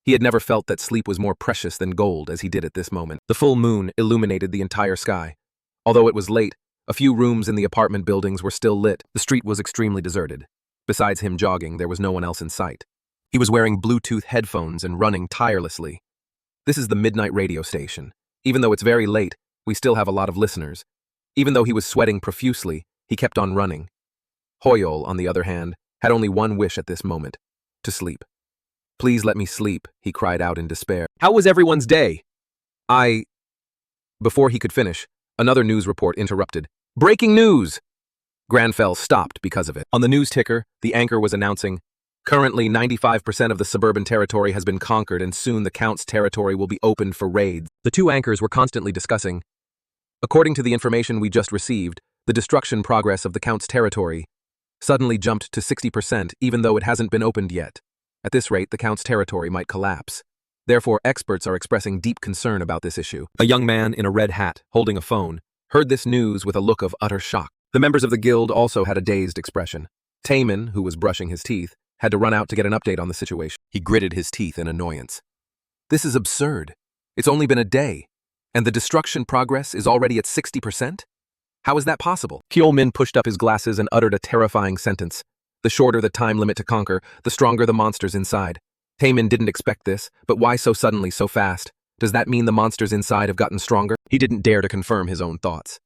He had never felt that sleep was more precious than gold as he did at this moment. The full moon illuminated the entire sky. Although it was late, a few rooms in the apartment buildings were still lit. The street was extremely deserted. Besides him jogging, there was no one else in sight. He was wearing Bluetooth headphones and running tirelessly. This is the midnight radio station. Even though it's very late, we still have a lot of listeners. Even though he was sweating profusely, he kept on running. Hoyol, on the other hand, had only one wish at this moment: to sleep. "Please let me sleep," he cried out in despair. "How was everyone's day?" Before he could finish, another news report interrupted. "Breaking news!" Granfell stopped because of it. On the news ticker, the anchor was announcing, "Currently, 95% of the suburban territory has been conquered, and soon the Count's territory will be opened for raids." The two anchors were constantly discussing. According to the information we just received, the destruction progress of the Count's territory suddenly jumped to 60%, even though it hasn't been opened yet. At this rate, the Count's territory might collapse. Therefore, experts are expressing deep concern about this issue. A young man in a red hat, holding a phone, heard this news with a look of utter shock. The members of the guild also had a dazed expression. Taemin, who was brushing his teeth, had to run out to get an update on the situation. He gritted his teeth in annoyance. "This is absurd. It's only been a day, and the destruction progress is already at 60%? How is that possible?" Kyo-min pushed up his glasses and uttered a terrifying sentence. The shorter the time limit to conquer, the stronger the monsters inside. Taemin didn't expect this, but why so suddenly, so fast? Does that mean the monsters inside have gotten stronger? He didn't dare to confirm his own thoughts.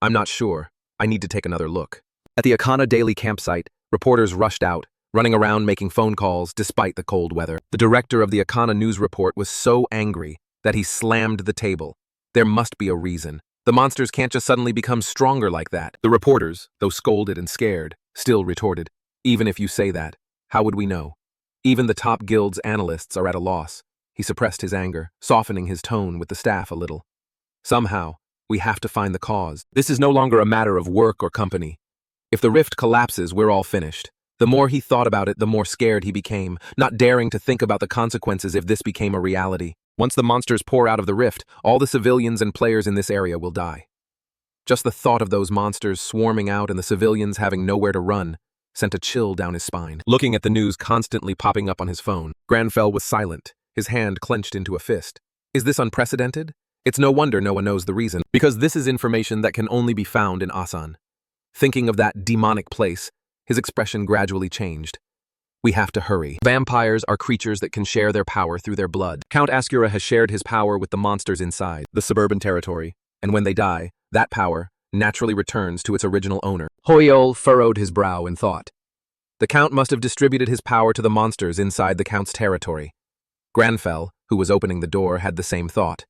"I'm not sure. I need to take another look." At the Akana Daily campsite, reporters rushed out, running around making phone calls despite the cold weather. The director of the Akana news report was so angry that he slammed the table. There must be a reason. The monsters can't just suddenly become stronger like that. The reporters, though scolded and scared, still retorted, "Even if you say that, how would we know? Even the top guild's analysts are at a loss." He suppressed his anger, softening his tone with the staff a little. "Somehow, we have to find the cause. This is no longer a matter of work or company. If the rift collapses, we're all finished." The more he thought about it, the more scared he became, not daring to think about the consequences if this became a reality. Once the monsters pour out of the rift, all the civilians and players in this area will die. Just the thought of those monsters swarming out and the civilians having nowhere to run sent a chill down his spine. Looking at the news constantly popping up on his phone, Granfell was silent, his hand clenched into a fist. Is this unprecedented? It's no wonder no one knows the reason, because this is information that can only be found in Asan. Thinking of that demonic place, his expression gradually changed. "We have to hurry. Vampires are creatures that can share their power through their blood. Count Ascura has shared his power with the monsters inside the suburban territory, and when they die, that power naturally returns to its original owner." Hoyol furrowed his brow in thought. The Count must have distributed his power to the monsters inside the Count's territory. Granfell, who was opening the door, had the same thought.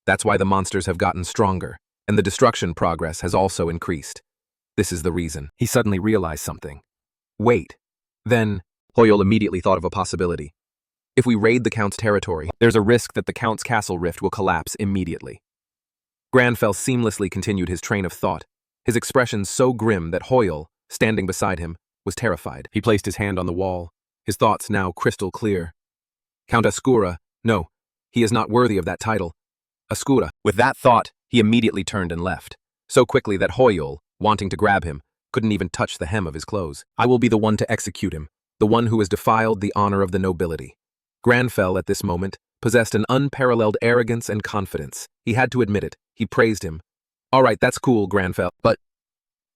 That's why the monsters have gotten stronger, and the destruction progress has also increased. This is the reason. He suddenly realized something. Wait. Then, Hoyol immediately thought of a possibility. If we raid the Count's territory, there's a risk that the Count's castle rift will collapse immediately. Granfell seamlessly continued his train of thought, his expression so grim that Hoyol, standing beside him, was terrified. He placed his hand on the wall, his thoughts now crystal clear. Count Ascura, no, he is not worthy of that title. Ascura. With that thought, he immediately turned and left, so quickly that Hoyol, wanting to grab him, couldn't even touch the hem of his clothes. I will be the one to execute him, the one who has defiled the honor of the nobility. Granfell, at this moment, possessed an unparalleled arrogance and confidence. He had to admit it. He praised him. "All right, that's cool, Granfell, but..."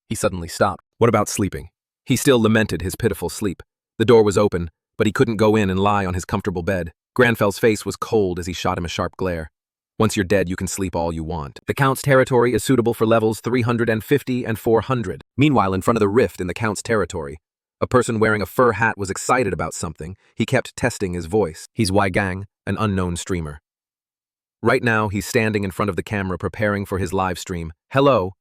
He suddenly stopped. What about sleeping? He still lamented his pitiful sleep. The door was open, but he couldn't go in and lie on his comfortable bed. Granfell's face was cold as he shot him a sharp glare. "Once you're dead, you can sleep all you want. The Count's territory is suitable for levels 350 and 400. Meanwhile, in front of the rift in the Count's territory, a person wearing a fur hat was excited about something. He kept testing his voice. He's Weigang, an unknown streamer. Right now, he's standing in front of the camera preparing for his live stream. "Hello.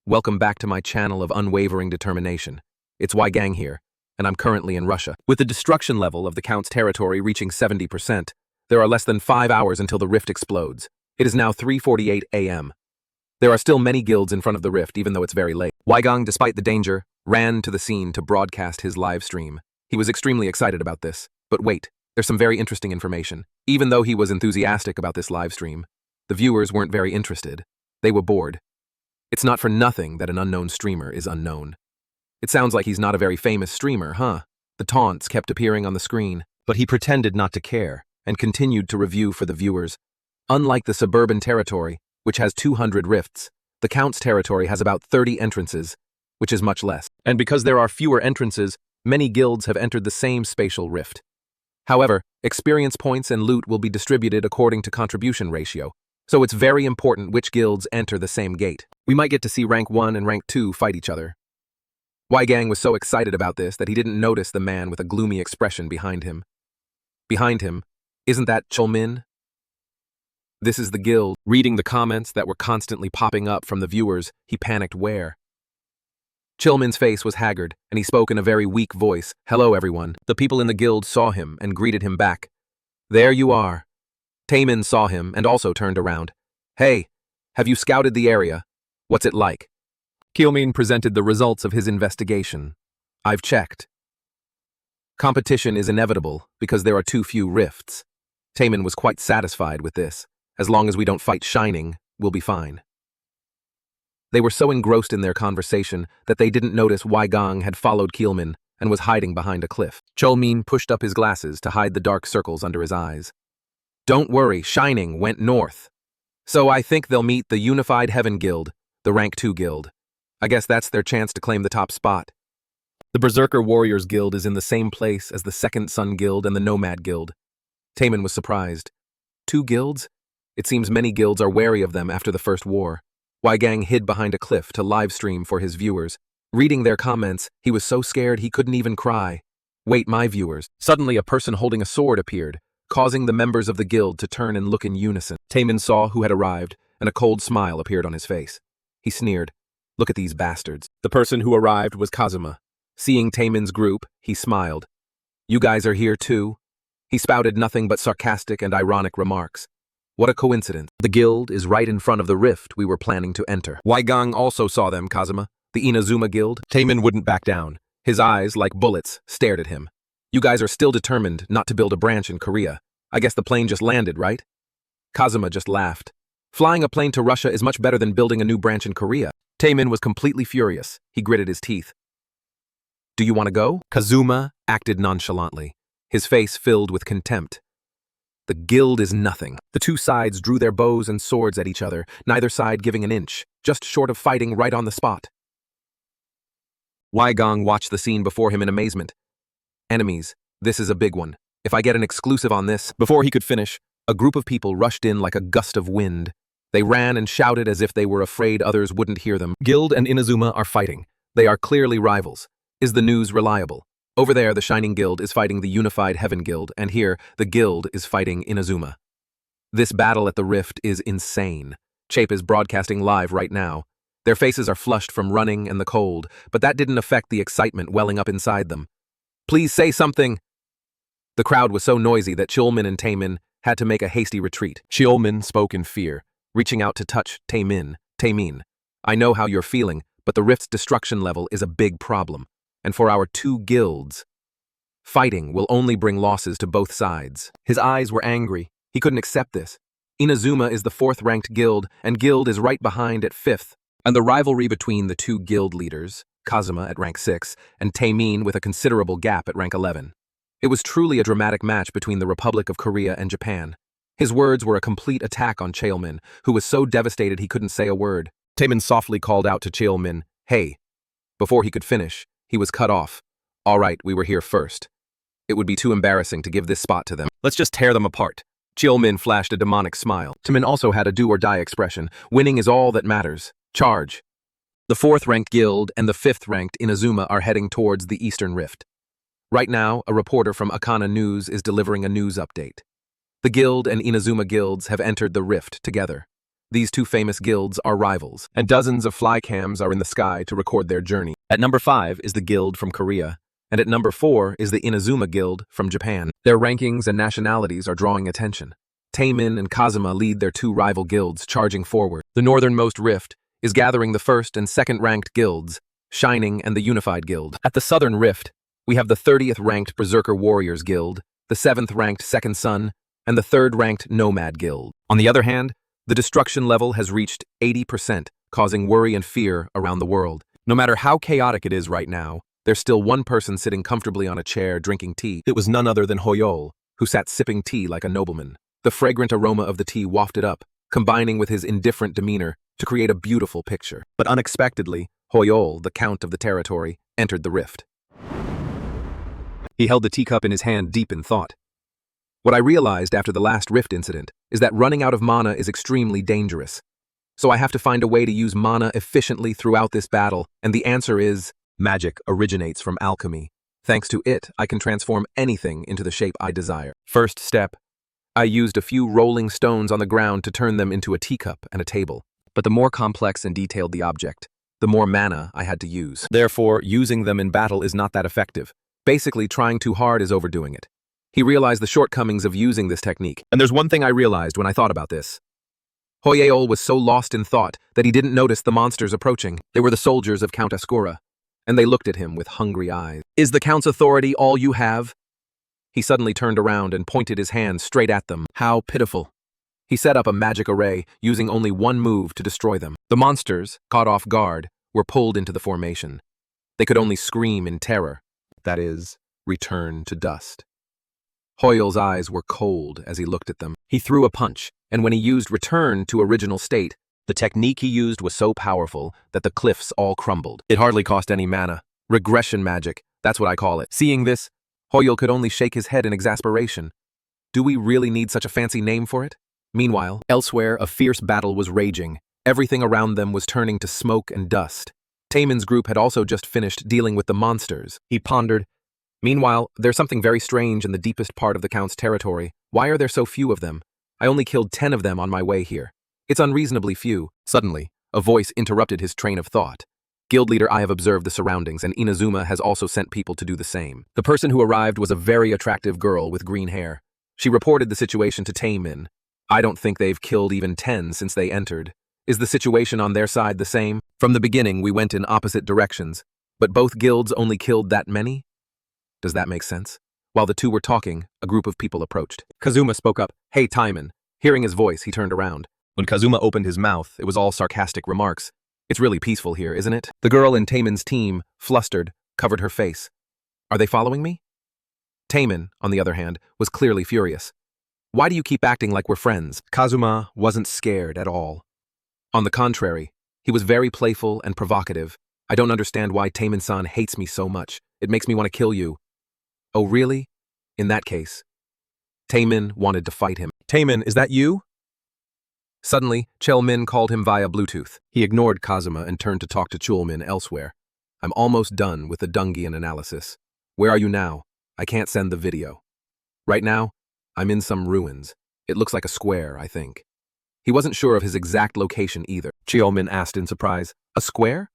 Welcome back to my channel of unwavering determination. It's Weigang here, and I'm currently in Russia. With the destruction level of the Count's territory reaching 70%, there are less than 5 hours until the rift explodes. It is now 3:48 a.m. There are still many guilds in front of the rift, even though it's very late." Weigang, despite the danger, ran to the scene to broadcast his live stream. He was extremely excited about this. But wait, there's some very interesting information. Even though he was enthusiastic about this live stream, the viewers weren't very interested. They were bored. It's not for nothing that an unknown streamer is unknown. It sounds like he's not a very famous streamer, huh? The taunts kept appearing on the screen, but he pretended not to care and continued to review for the viewers. Unlike the suburban territory, which has 200 rifts, the Count's territory has about 30 entrances, which is much less. And because there are fewer entrances, many guilds have entered the same spatial rift. However, experience points and loot will be distributed according to contribution ratio, so it's very important which guilds enter the same gate. We might get to see rank 1 and rank 2 fight each other. Gang was so excited about this that he didn't notice the man with a gloomy expression behind him. Behind him, isn't that Chulmin? This is the guild. Reading the comments that were constantly popping up from the viewers, he panicked where. Chulmin's face was haggard, and he spoke in a very weak voice. Hello, everyone. The people in the guild saw him and greeted him back. There you are. Taemin saw him and also turned around. Hey, have you scouted the area? What's it like? Chulmin presented the results of his investigation. I've checked. Competition is inevitable because there are too few rifts. Taemin was quite satisfied with this. As long as we don't fight Shining, we'll be fine. They were so engrossed in their conversation that they didn't notice Gang had followed Chulmin and was hiding behind a cliff. Chulmin pushed up his glasses to hide the dark circles under his eyes. Don't worry, Shining went north. So I think they'll meet the Unified Heaven Guild, the Rank 2 Guild. I guess that's their chance to claim the top spot. The Berserker Warriors Guild is in the same place as the Second Sun Guild and the Nomad Guild. Taemin was surprised. 2 guilds? It seems many guilds are wary of them after the First War. Gang hid behind a cliff to livestream for his viewers. Reading their comments, he was so scared he couldn't even cry. Wait, my viewers. Suddenly a person holding a sword appeared, causing the members of the guild to turn and look in unison. Taemin saw who had arrived, and a cold smile appeared on his face. He sneered. Look at these bastards. The person who arrived was Kazuma. Seeing Taemin's group, he smiled. You guys are here too? He spouted nothing but sarcastic and ironic remarks. What a coincidence. The guild is right in front of the rift we were planning to enter. Gang also saw them, Kazuma. The Inazuma Guild. Taemin wouldn't back down. His eyes, like bullets, stared at him. You guys are still determined not to build a branch in Korea. I guess the plane just landed, right? Kazuma just laughed. Flying a plane to Russia is much better than building a new branch in Korea. Taemin was completely furious. He gritted his teeth. Do you want to go? Kazuma acted nonchalantly, his face filled with contempt. The guild is nothing. The 2 sides drew their bows and swords at each other, neither side giving an inch, just short of fighting right on the spot. Gang watched the scene before him in amazement. Enemies, this is a big one. If I get an exclusive on this, before he could finish, a group of people rushed in like a gust of wind. They ran and shouted as if they were afraid others wouldn't hear them. Guild and Inazuma are fighting. They are clearly rivals. Is the news reliable? Over there, the Shining Guild is fighting the Unified Heaven Guild, and here, the Guild is fighting Inazuma. This battle at the Rift is insane. Chape is broadcasting live right now. Their faces are flushed from running and the cold, but that didn't affect the excitement welling up inside them. Please say something! The crowd was so noisy that Chulmin and Taemin had to make a hasty retreat. Chulmin spoke in fear, reaching out to touch Taemin. Taemin, I know how you're feeling, but the Rift's destruction level is a big problem. And for our 2 guilds, fighting will only bring losses to both sides. His eyes were angry. He couldn't accept this. Inazuma is the 4th-ranked guild, and guild is right behind at 5th. And the rivalry between the 2 guild leaders, Kazuma at rank 6, and Taemin with a considerable gap at rank 11. It was truly a dramatic match between the Republic of Korea and Japan. His words were a complete attack on Chulmin, who was so devastated he couldn't say a word. Taemin softly called out to Chulmin, "Hey." Before he could finish, he was cut off. All right, we were here first. It would be too embarrassing to give this spot to them. Let's just tear them apart. Chulmin flashed a demonic smile. Taemin also had a do-or-die expression. Winning is all that matters. Charge. The 4th-ranked guild and the 5th-ranked Inazuma are heading towards the Eastern Rift. Right now, a reporter from Akana News is delivering a news update. The guild and Inazuma guilds have entered the rift together. These 2 famous guilds are rivals, and dozens of flycams are in the sky to record their journey. At number 5 is the guild from Korea, and at number 4 is the Inazuma guild from Japan. Their rankings and nationalities are drawing attention. Taemin and Kazuma lead their 2 rival guilds charging forward. The northernmost rift is gathering the 1st and 2nd-ranked guilds, Shining and the Unified Guild. At the southern rift, we have the 30th-ranked Berserker Warriors Guild, the 7th-ranked Second Sun, and the 3rd-ranked Nomad Guild. On the other hand, the destruction level has reached 80%, causing worry and fear around the world. No matter how chaotic it is right now, there's still one person sitting comfortably on a chair drinking tea. It was none other than Hoyol, who sat sipping tea like a nobleman. The fragrant aroma of the tea wafted up, combining with his indifferent demeanor to create a beautiful picture. But unexpectedly, Hoyol, the count of the territory, entered the rift. He held the teacup in his hand deep in thought. What I realized after the last rift incident is that running out of mana is extremely dangerous. So I have to find a way to use mana efficiently throughout this battle, and the answer is magic originates from alchemy. Thanks to it, I can transform anything into the shape I desire. First step, I used a few rolling stones on the ground to turn them into a teacup and a table. But the more complex and detailed the object, the more mana I had to use. Therefore, using them in battle is not that effective. Basically, trying too hard is overdoing it. He realized the shortcomings of using this technique. And there's one thing I realized when I thought about this. Hoyeol was so lost in thought that he didn't notice the monsters approaching. They were the soldiers of Count Ascura, and they looked at him with hungry eyes. Is the Count's authority all you have? He suddenly turned around and pointed his hand straight at them. How pitiful. He set up a magic array, using only one move to destroy them. The monsters, caught off guard, were pulled into the formation. They could only scream in terror. That is, return to dust. Hoyle's eyes were cold as he looked at them. He threw a punch, and when he used return to original state, the technique he used was so powerful that the cliffs all crumbled. It hardly cost any mana. Regression magic, that's what I call it. Seeing this, Hoyle could only shake his head in exasperation. Do we really need such a fancy name for it? Meanwhile, elsewhere, a fierce battle was raging. Everything around them was turning to smoke and dust. Taemin's group had also just finished dealing with the monsters. He pondered, meanwhile, there's something very strange in the deepest part of the Count's territory. Why are there so few of them? I only killed 10 of them on my way here. It's unreasonably few. Suddenly, a voice interrupted his train of thought. Guild leader, I have observed the surroundings, and Inazuma has also sent people to do the same. The person who arrived was a very attractive girl with green hair. She reported the situation to Taemin. I don't think they've killed even 10 since they entered. Is the situation on their side the same? From the beginning, we went in opposite directions, but both guilds only killed that many? Does that make sense? While the two were talking, a group of people approached. Kazuma spoke up, Hey Taemin. Hearing his voice, he turned around. When Kazuma opened his mouth, it was all sarcastic remarks. It's really peaceful here, isn't it? The girl in Taemin's team, flustered, covered her face. Are they following me? Taemin, on the other hand, was clearly furious. Why do you keep acting like we're friends? Kazuma wasn't scared at all. On the contrary, he was very playful and provocative. I don't understand why Taemin-san hates me so much. It makes me want to kill you. Oh, really? In that case. Taemin wanted to fight him. Taemin, is that you? Suddenly, Chelmin called him via Bluetooth. He ignored Kazuma and turned to talk to Chulmin elsewhere. I'm almost done with the Dungian analysis. Where are you now? I can't send the video. Right now, I'm in some ruins. It looks like a square, I think. He wasn't sure of his exact location either. Cheolmin asked in surprise. A square?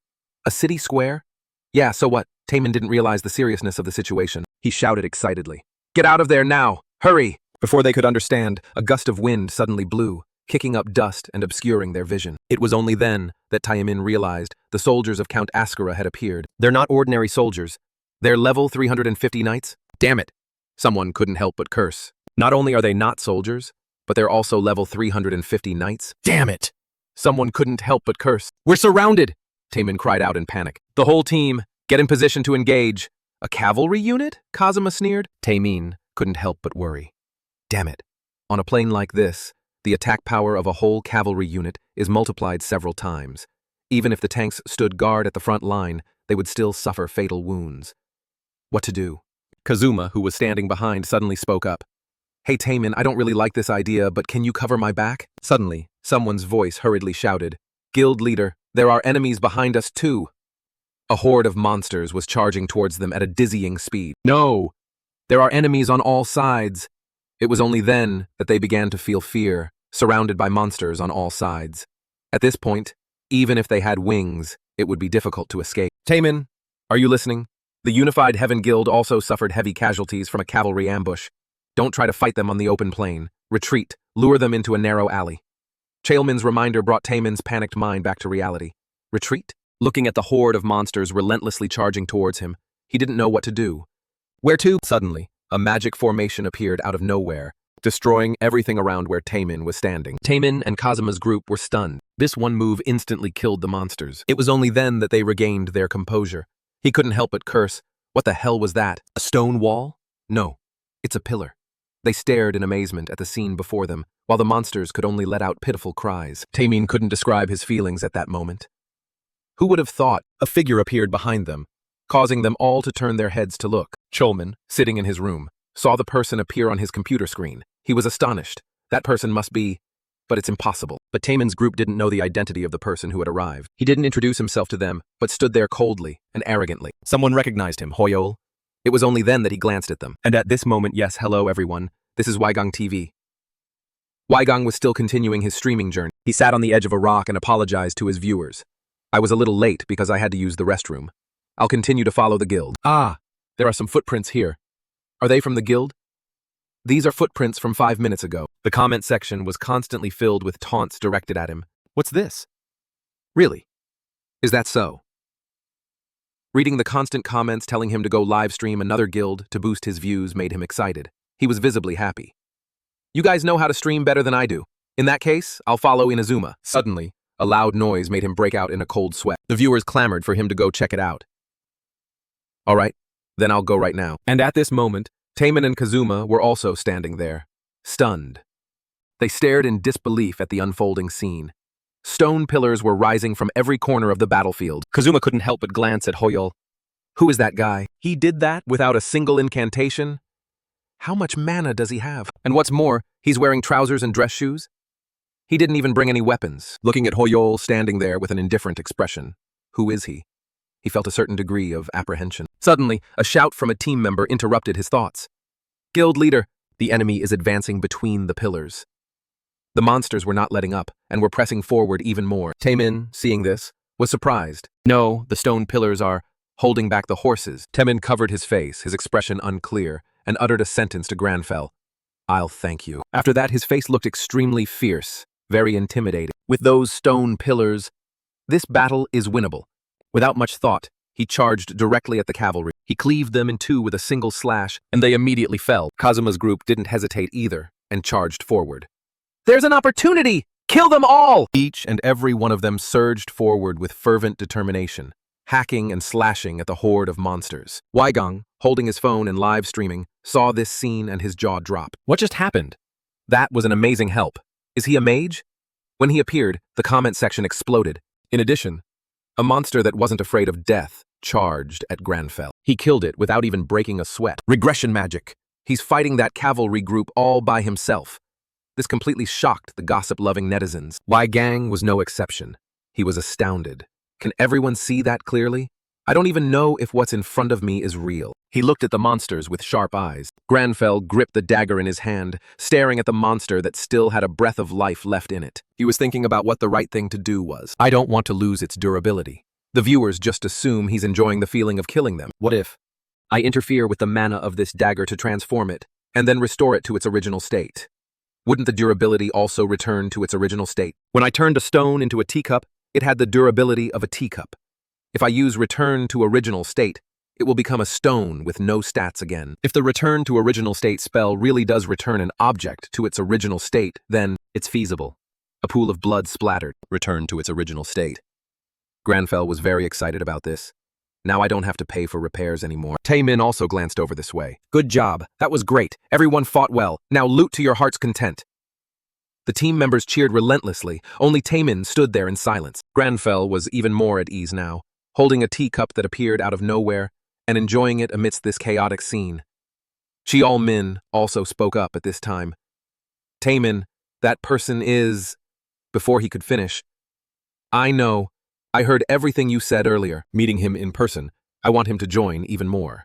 A city square? Yeah, so what? Taemin didn't realize the seriousness of the situation. He shouted excitedly. Get out of there now! Hurry! Before they could understand, a gust of wind suddenly blew, kicking up dust and obscuring their vision. It was only then that Taemin realized the soldiers of Count Ascura had appeared. They're not ordinary soldiers. They're level 350 knights? Damn it! Someone couldn't help but curse. Not only are they not soldiers, but they're also level 350 knights. Damn it! Someone couldn't help but curse. We're surrounded! Taemin cried out in panic. The whole team, get in position to engage. A cavalry unit? Kazuma sneered. Taemin couldn't help but worry. Damn it. On a plane like this, the attack power of a whole cavalry unit is multiplied several times. Even if the tanks stood guard at the front line, they would still suffer fatal wounds. What to do? Kazuma, who was standing behind, suddenly spoke up. Hey Taemin, I don't really like this idea, but can you cover my back? Suddenly, someone's voice hurriedly shouted, Guild leader, there are enemies behind us too. A horde of monsters was charging towards them at a dizzying speed. No! There are enemies on all sides. It was only then that they began to feel fear, surrounded by monsters on all sides. At this point, even if they had wings, it would be difficult to escape. Taemin, are you listening? The Unified Heaven Guild also suffered heavy casualties from a cavalry ambush. Don't try to fight them on the open plain. Retreat. Lure them into a narrow alley. Chaelmin's reminder brought Taemin's panicked mind back to reality. Retreat? Looking at the horde of monsters relentlessly charging towards him, he didn't know what to do. Where to? Suddenly, a magic formation appeared out of nowhere, destroying everything around where Taemin was standing. Taemin and Kazuma's group were stunned. This one move instantly killed the monsters. It was only then that they regained their composure. He couldn't help but curse. What the hell was that? A stone wall? No, it's a pillar. They stared in amazement at the scene before them, while the monsters could only let out pitiful cries. Taemin couldn't describe his feelings at that moment. Who would have thought? A figure appeared behind them, causing them all to turn their heads to look. Cholman, sitting in his room, saw the person appear on his computer screen. He was astonished. That person must be... But it's impossible. But Taemin's group didn't know the identity of the person who had arrived. He didn't introduce himself to them, but stood there coldly and arrogantly. Someone recognized him, Hoyol. It was only then that he glanced at them. And at this moment, yes, hello everyone. This is Weigang TV. Weigang was still continuing his streaming journey. He sat on the edge of a rock and apologized to his viewers. I was a little late because I had to use the restroom. I'll continue to follow the guild. Ah, there are some footprints here. Are they from the guild? These are footprints from 5 minutes ago. The comment section was constantly filled with taunts directed at him. What's this? Really? Is that so? Reading the constant comments telling him to go live stream another guild to boost his views made him excited. He was visibly happy. You guys know how to stream better than I do. In that case, I'll follow Inazuma. Suddenly, a loud noise made him break out in a cold sweat. The viewers clamored for him to go check it out. All right, then I'll go right now. And at this moment, Taemin and Kazuma were also standing there, stunned. They stared in disbelief at the unfolding scene. Stone pillars were rising from every corner of the battlefield. Kazuma couldn't help but glance at Hoyol. Who is that guy? He did that without a single incantation? How much mana does he have? And what's more, he's wearing trousers and dress shoes? He didn't even bring any weapons. Looking at Hoyol standing there with an indifferent expression. Who is he? He felt a certain degree of apprehension. Suddenly, a shout from a team member interrupted his thoughts. Guild leader, the enemy is advancing between the pillars. The monsters were not letting up and were pressing forward even more. Taemin, seeing this, was surprised. No, the stone pillars are holding back the horses. Taemin covered his face, his expression unclear, and uttered a sentence to Granfell. I'll thank you. After that, his face looked extremely fierce, very intimidating. With those stone pillars, this battle is winnable. Without much thought, he charged directly at the cavalry. He cleaved them in two with a single slash, and they immediately fell. Kazuma's group didn't hesitate either, and charged forward. There's an opportunity! Kill them all! Each and every one of them surged forward with fervent determination, hacking and slashing at the horde of monsters. Weigang, holding his phone and live streaming, saw this scene and his jaw drop. What just happened? That was an amazing help. Is he a mage? When he appeared, the comment section exploded. In addition, a monster that wasn't afraid of death charged at Granfell. He killed it without even breaking a sweat. Regression magic. He's fighting that cavalry group all by himself. This completely shocked the gossip-loving netizens. Weigang was no exception. He was astounded. Can everyone see that clearly? I don't even know if what's in front of me is real. He looked at the monsters with sharp eyes. Granfell gripped the dagger in his hand, staring at the monster that still had a breath of life left in it. He was thinking about what the right thing to do was. I don't want to lose its durability. The viewers just assume he's enjoying the feeling of killing them. What if I interfere with the mana of this dagger to transform it, and then restore it to its original state? Wouldn't the durability also return to its original state? When I turned a stone into a teacup, it had the durability of a teacup. If I use return to original state, it will become a stone with no stats again. If the return to original state spell really does return an object to its original state, then it's feasible. A pool of blood splattered, returned to its original state. Granfell was very excited about this. Now I don't have to pay for repairs anymore. Taemin also glanced over this way. Good job. That was great. Everyone fought well. Now loot to your heart's content. The team members cheered relentlessly. Only Taemin stood there in silence. Granfell was even more at ease now, holding a teacup that appeared out of nowhere and enjoying it amidst this chaotic scene. Cheol Min also spoke up at this time. Taemin, that person is... Before he could finish, I know. I heard everything you said earlier. Meeting him in person, I want him to join even more.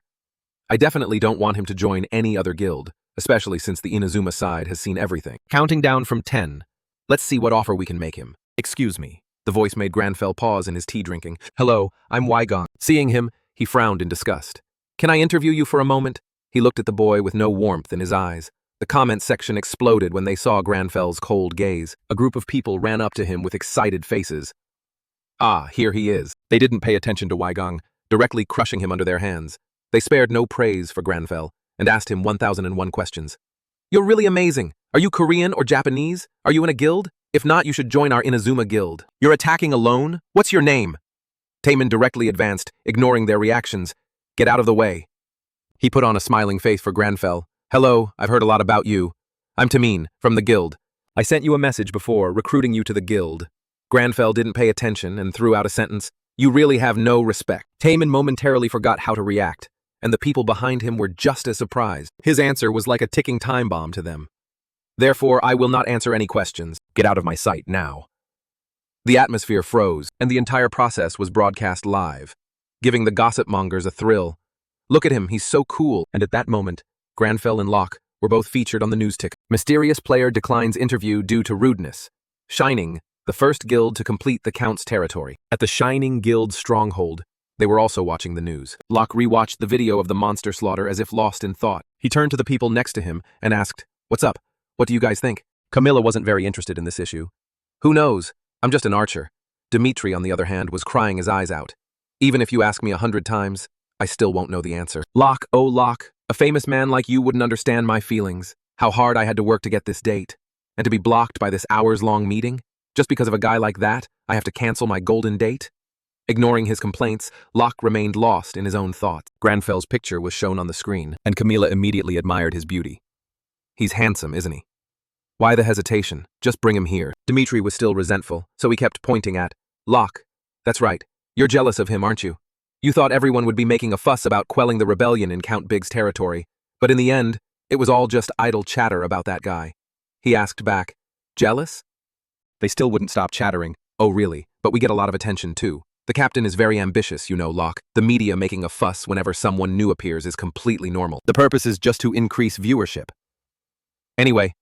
I definitely don't want him to join any other guild, especially since the Inazuma side has seen everything. Counting down from 10, let's see what offer we can make him. Excuse me. The voice made Granfell pause in his tea drinking. Hello, I'm Weigang. Seeing him, he frowned in disgust. Can I interview you for a moment? He looked at the boy with no warmth in his eyes. The comment section exploded when they saw Granfell's cold gaze. A group of people ran up to him with excited faces. Ah, here he is. They didn't pay attention to Weigang, directly crushing him under their hands. They spared no praise for Granfell and asked him 1001 questions. You're really amazing. Are you Korean or Japanese? Are you in a guild? If not, you should join our Inazuma guild. You're attacking alone? What's your name? Taemin directly advanced, ignoring their reactions. Get out of the way. He put on a smiling face for Granfell. Hello, I've heard a lot about you. I'm Taemin, from the guild. I sent you a message before, recruiting you to the guild. Granfell didn't pay attention and threw out a sentence. You really have no respect. Taemin momentarily forgot how to react, and the people behind him were just as surprised. His answer was like a ticking time bomb to them. Therefore, I will not answer any questions. Get out of my sight now. The atmosphere froze, and the entire process was broadcast live, giving the gossip mongers a thrill. Look at him, he's so cool. And at that moment, Granfell and Locke were both featured on the news ticker. Mysterious player declines interview due to rudeness. Shining, the first guild to complete the Count's territory. At the Shining Guild stronghold, they were also watching the news. Locke rewatched the video of the monster slaughter as if lost in thought. He turned to the people next to him and asked, "What's up? What do you guys think?" Camilla wasn't very interested in this issue. "Who knows? I'm just an archer." Dimitri, on the other hand, was crying his eyes out. "Even if you ask me 100 times, I still won't know the answer." "Locke, oh Locke, a famous man like you wouldn't understand my feelings. How hard I had to work to get this date. And to be blocked by this hours-long meeting? Just because of a guy like that, I have to cancel my golden date?" Ignoring his complaints, Locke remained lost in his own thoughts. Granfell's picture was shown on the screen, and Camilla immediately admired his beauty. "He's handsome, isn't he? Why the hesitation? Just bring him here." Dimitri was still resentful, so he kept pointing at Locke. "That's right. You're jealous of him, aren't you? You thought everyone would be making a fuss about quelling the rebellion in Count Big's territory, but in the end, it was all just idle chatter about that guy." He asked back, "Jealous?" They still wouldn't stop chattering. "Oh really, but we get a lot of attention too. The captain is very ambitious, you know, Locke. The media making a fuss whenever someone new appears is completely normal. The purpose is just to increase viewership. Anyway,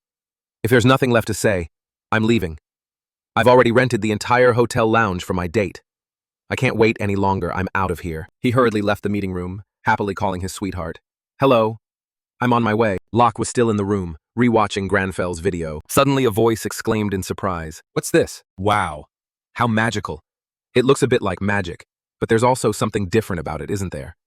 if there's nothing left to say, I'm leaving. I've already rented the entire hotel lounge for my date. I can't wait any longer, I'm out of here." He hurriedly left the meeting room, happily calling his sweetheart. "Hello, I'm on my way." Locke was still in the room, rewatching Granfell's video. Suddenly a voice exclaimed in surprise, "What's this? Wow, how magical. It looks a bit like magic, but there's also something different about it, isn't there?"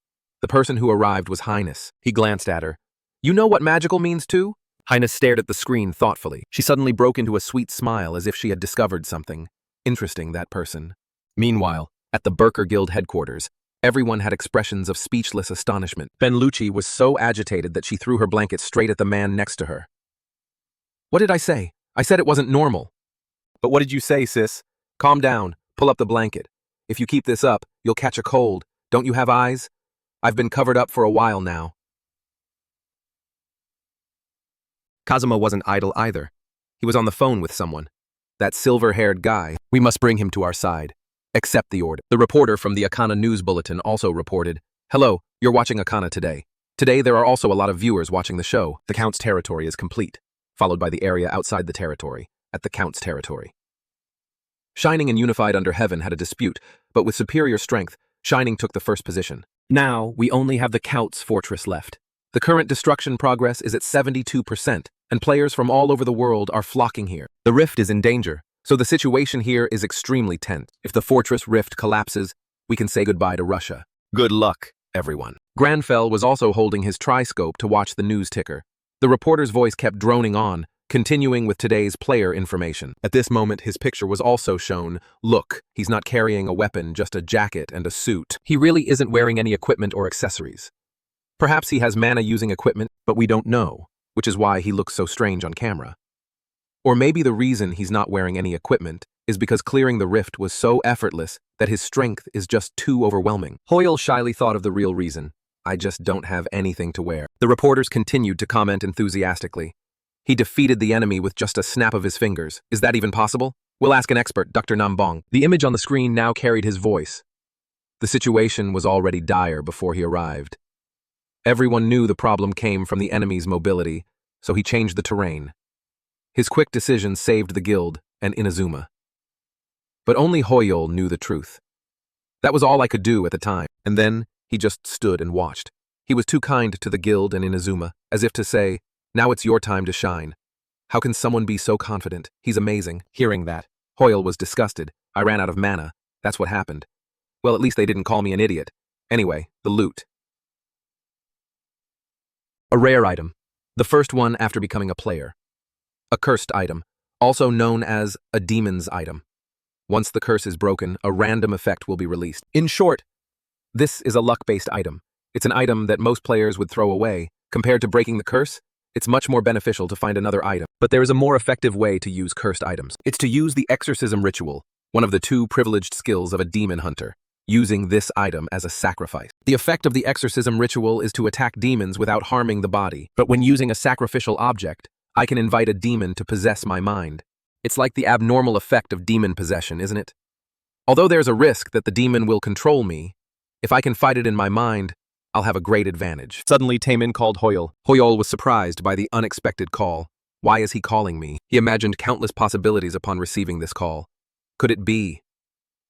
The person who arrived was Highness. He glanced at her. "You know what magical means too?" Highness stared at the screen thoughtfully. She suddenly broke into a sweet smile as if she had discovered something. Interesting, that person. Meanwhile, at the Burker Guild headquarters, everyone had expressions of speechless astonishment. Benlucci was so agitated that she threw her blanket straight at the man next to her. "What did I say? I said it wasn't normal." "But what did you say, sis? Calm down. Pull up the blanket. If you keep this up, you'll catch a cold. Don't you have eyes? I've been covered up for a while now." Kazuma wasn't idle either. He was on the phone with someone. That silver-haired guy. "We must bring him to our side. Accept the order." The reporter from the Akana News Bulletin also reported, "Hello, you're watching Akana today. Today there are also a lot of viewers watching the show. The Count's territory is complete," followed by the area outside the territory, at the Count's territory. Shining and Unified Under Heaven had a dispute, but with superior strength, Shining took the first position. Now, we only have the Count's fortress left. The current destruction progress is at 72%, and players from all over the world are flocking here. The rift is in danger, so the situation here is extremely tense. If the fortress rift collapses, we can say goodbye to Russia. Good luck, everyone. Granfell was also holding his triscope to watch the news ticker. The reporter's voice kept droning on, continuing with today's player information. At this moment, his picture was also shown. Look, he's not carrying a weapon, just a jacket and a suit. He really isn't wearing any equipment or accessories. Perhaps he has mana-using equipment, but we don't know, which is why he looks so strange on camera. Or maybe the reason he's not wearing any equipment is because clearing the rift was so effortless that his strength is just too overwhelming. Hoyle shyly thought of the real reason. "I just don't have anything to wear." The reporters continued to comment enthusiastically. "He defeated the enemy with just a snap of his fingers. Is that even possible? We'll ask an expert, Dr. Nambong." The image on the screen now carried his voice. The situation was already dire before he arrived. Everyone knew the problem came from the enemy's mobility, so he changed the terrain. His quick decision saved the guild and Inazuma. But only Hoyol knew the truth. That was all I could do at the time, and then he just stood and watched. He was too kind to the guild and Inazuma, as if to say, "Now it's your time to shine." How can someone be so confident? He's amazing. Hearing that, Hoyle was disgusted. "I ran out of mana. That's what happened." Well, at least they didn't call me an idiot. Anyway, the loot. A rare item. The first one after becoming a player. A cursed item, also known as a demon's item. Once the curse is broken, a random effect will be released. In short, this is a luck-based item. It's an item that most players would throw away. Compared to breaking the curse, it's much more beneficial to find another item. But there is a more effective way to use cursed items. It's to use the exorcism ritual, one of the two privileged skills of a demon hunter. using this item as a sacrifice. The effect of the exorcism ritual is to attack demons without harming the body, but when using a sacrificial object, I can invite a demon to possess my mind. It's like the abnormal effect of demon possession, isn't it? Although there's a risk that the demon will control me, if I can fight it in my mind, I'll have a great advantage. Suddenly, Taemin called Hoyol. Hoyol was surprised by the unexpected call. Why is he calling me? He imagined countless possibilities upon receiving this call. Could it be?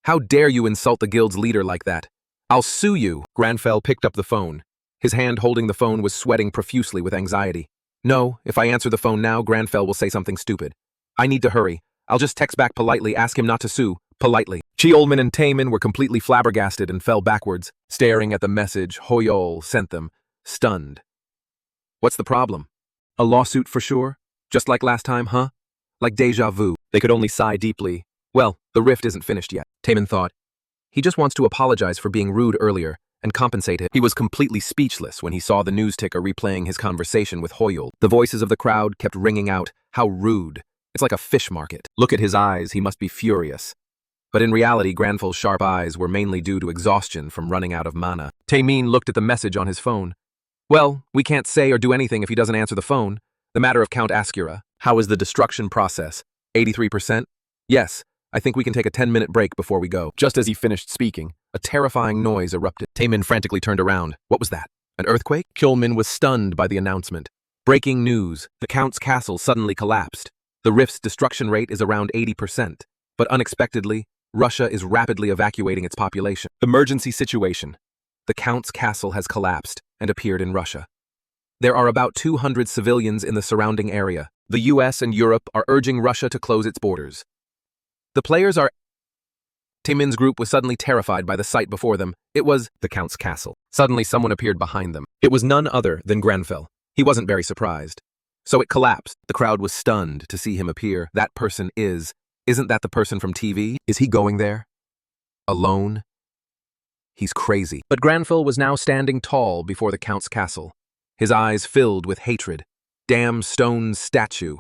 How dare you insult the guild's leader like that? I'll sue you. Granfell picked up the phone. His hand holding the phone was sweating profusely with anxiety. No, if I answer the phone now, Granfell will say something stupid. I need to hurry. I'll just text back politely, ask him not to sue, politely. Cheolmin and Taemin were completely flabbergasted and fell backwards, staring at the message Hoyol sent them, stunned. What's the problem? A lawsuit for sure? Just like last time, huh? Like déjà vu. They could only sigh deeply. Well, the rift isn't finished yet, Taemin thought. He just wants to apologize for being rude earlier and compensate him. He was completely speechless when he saw the news ticker replaying his conversation with Hoyol. The voices of the crowd kept ringing out, how rude. It's like a fish market. Look at his eyes, he must be furious. But in reality, Granfell's sharp eyes were mainly due to exhaustion from running out of mana. Taemin looked at the message on his phone. Well, we can't say or do anything if he doesn't answer the phone. The matter of Count Askura. How is the destruction process? 83%? Yes, I think we can take a 10-minute break before we go. Just as he finished speaking, a terrifying noise erupted. Taemin frantically turned around. What was that? An earthquake? Cheolmin was stunned by the announcement. Breaking news. The Count's castle suddenly collapsed. The rift's destruction rate is around 80%. But unexpectedly, Russia is rapidly evacuating its population. Emergency situation. The Count's castle has collapsed and appeared in Russia. There are about 200 civilians in the surrounding area. The US and Europe are urging Russia to close its borders. The players are... Taemin's group was suddenly terrified by the sight before them. It was the Count's castle. Suddenly someone appeared behind them. It was none other than Granfell. He wasn't very surprised. So it collapsed. The crowd was stunned to see him appear. That person Isn't that the person from TV? Is he going there? Alone? He's crazy. But Granfell was now standing tall before the Count's castle, his eyes filled with hatred. Damn stone statue.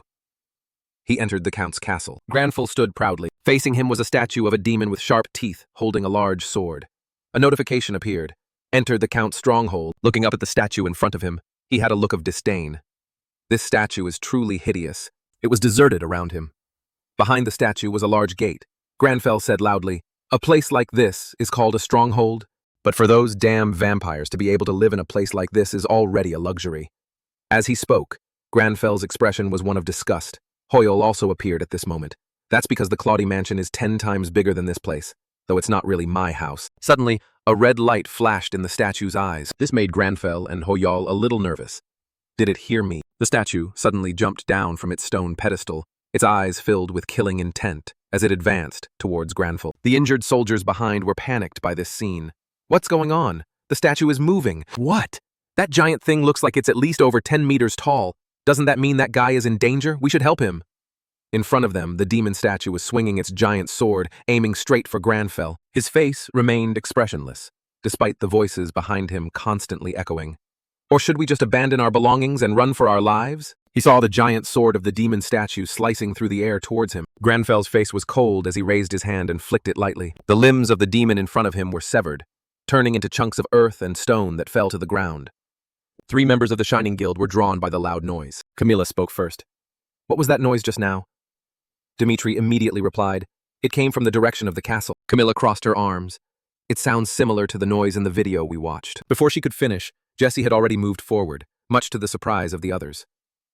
He entered the Count's castle. Granfell stood proudly. Facing him was a statue of a demon with sharp teeth holding a large sword. A notification appeared. Entered the Count's stronghold. Looking up at the statue in front of him, he had a look of disdain. This statue is truly hideous. It was deserted around him. Behind the statue was a large gate. Granfell said loudly, "A place like this is called a stronghold, but for those damn vampires to be able to live in a place like this is already a luxury." As he spoke, Granfell's expression was one of disgust. Hoyol also appeared at this moment. That's because the Claudy mansion is 10 times bigger than this place, though it's not really my house. Suddenly, a red light flashed in the statue's eyes. This made Granfell and Hoyol a little nervous. Did it hear me? The statue suddenly jumped down from its stone pedestal, its eyes filled with killing intent, as it advanced towards Granfell. The injured soldiers behind were panicked by this scene. What's going on? The statue is moving. What? That giant thing looks like it's at least over 10 meters tall. Doesn't that mean that guy is in danger? We should help him. In front of them, the demon statue was swinging its giant sword, aiming straight for Granfell. His face remained expressionless, despite the voices behind him constantly echoing. Or should we just abandon our belongings and run for our lives? He saw the giant sword of the demon statue slicing through the air towards him. Granfell's face was cold as he raised his hand and flicked it lightly. The limbs of the demon in front of him were severed, turning into chunks of earth and stone that fell to the ground. 3 members of the Shining Guild were drawn by the loud noise. Camilla spoke first. What was that noise just now? Dimitri immediately replied. It came from the direction of the castle. Camilla crossed her arms. It sounds similar to the noise in the video we watched. Before she could finish, Jessie had already moved forward, much to the surprise of the others.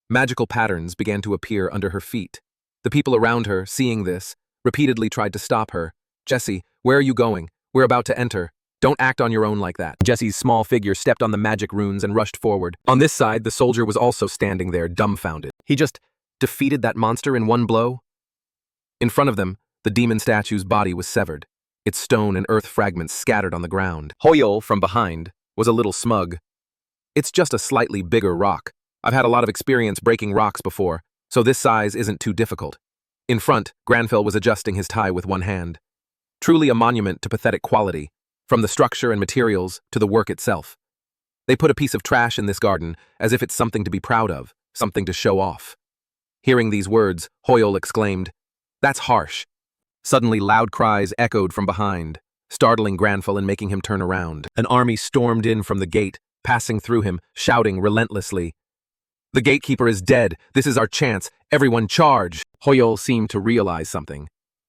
Magical patterns began to appear under her feet. The people around her, seeing this, repeatedly tried to stop her. Jessie, where are you going? We're about to enter. Don't act on your own like that. Jessie's small figure stepped on the magic runes and rushed forward. On this side, the soldier was also standing there, dumbfounded. He just defeated that monster in one blow? In front of them, the demon statue's body was severed, its stone and earth fragments scattered on the ground. Hoyol, from behind, was a little smug. It's just a slightly bigger rock. I've had a lot of experience breaking rocks before, so this size isn't too difficult. In front, Granfell was adjusting his tie with one hand. Truly a monument to pathetic quality, from the structure and materials to the work itself. They put a piece of trash in this garden as if it's something to be proud of, something to show off. Hearing these words, Hoyol exclaimed, "That's harsh." Suddenly loud cries echoed from behind. startling Granfell and making him turn around. An army stormed in from the gate, passing through him, shouting relentlessly, "The gatekeeper is dead! This is our chance! Everyone charge!" Hoyol seemed to realize something.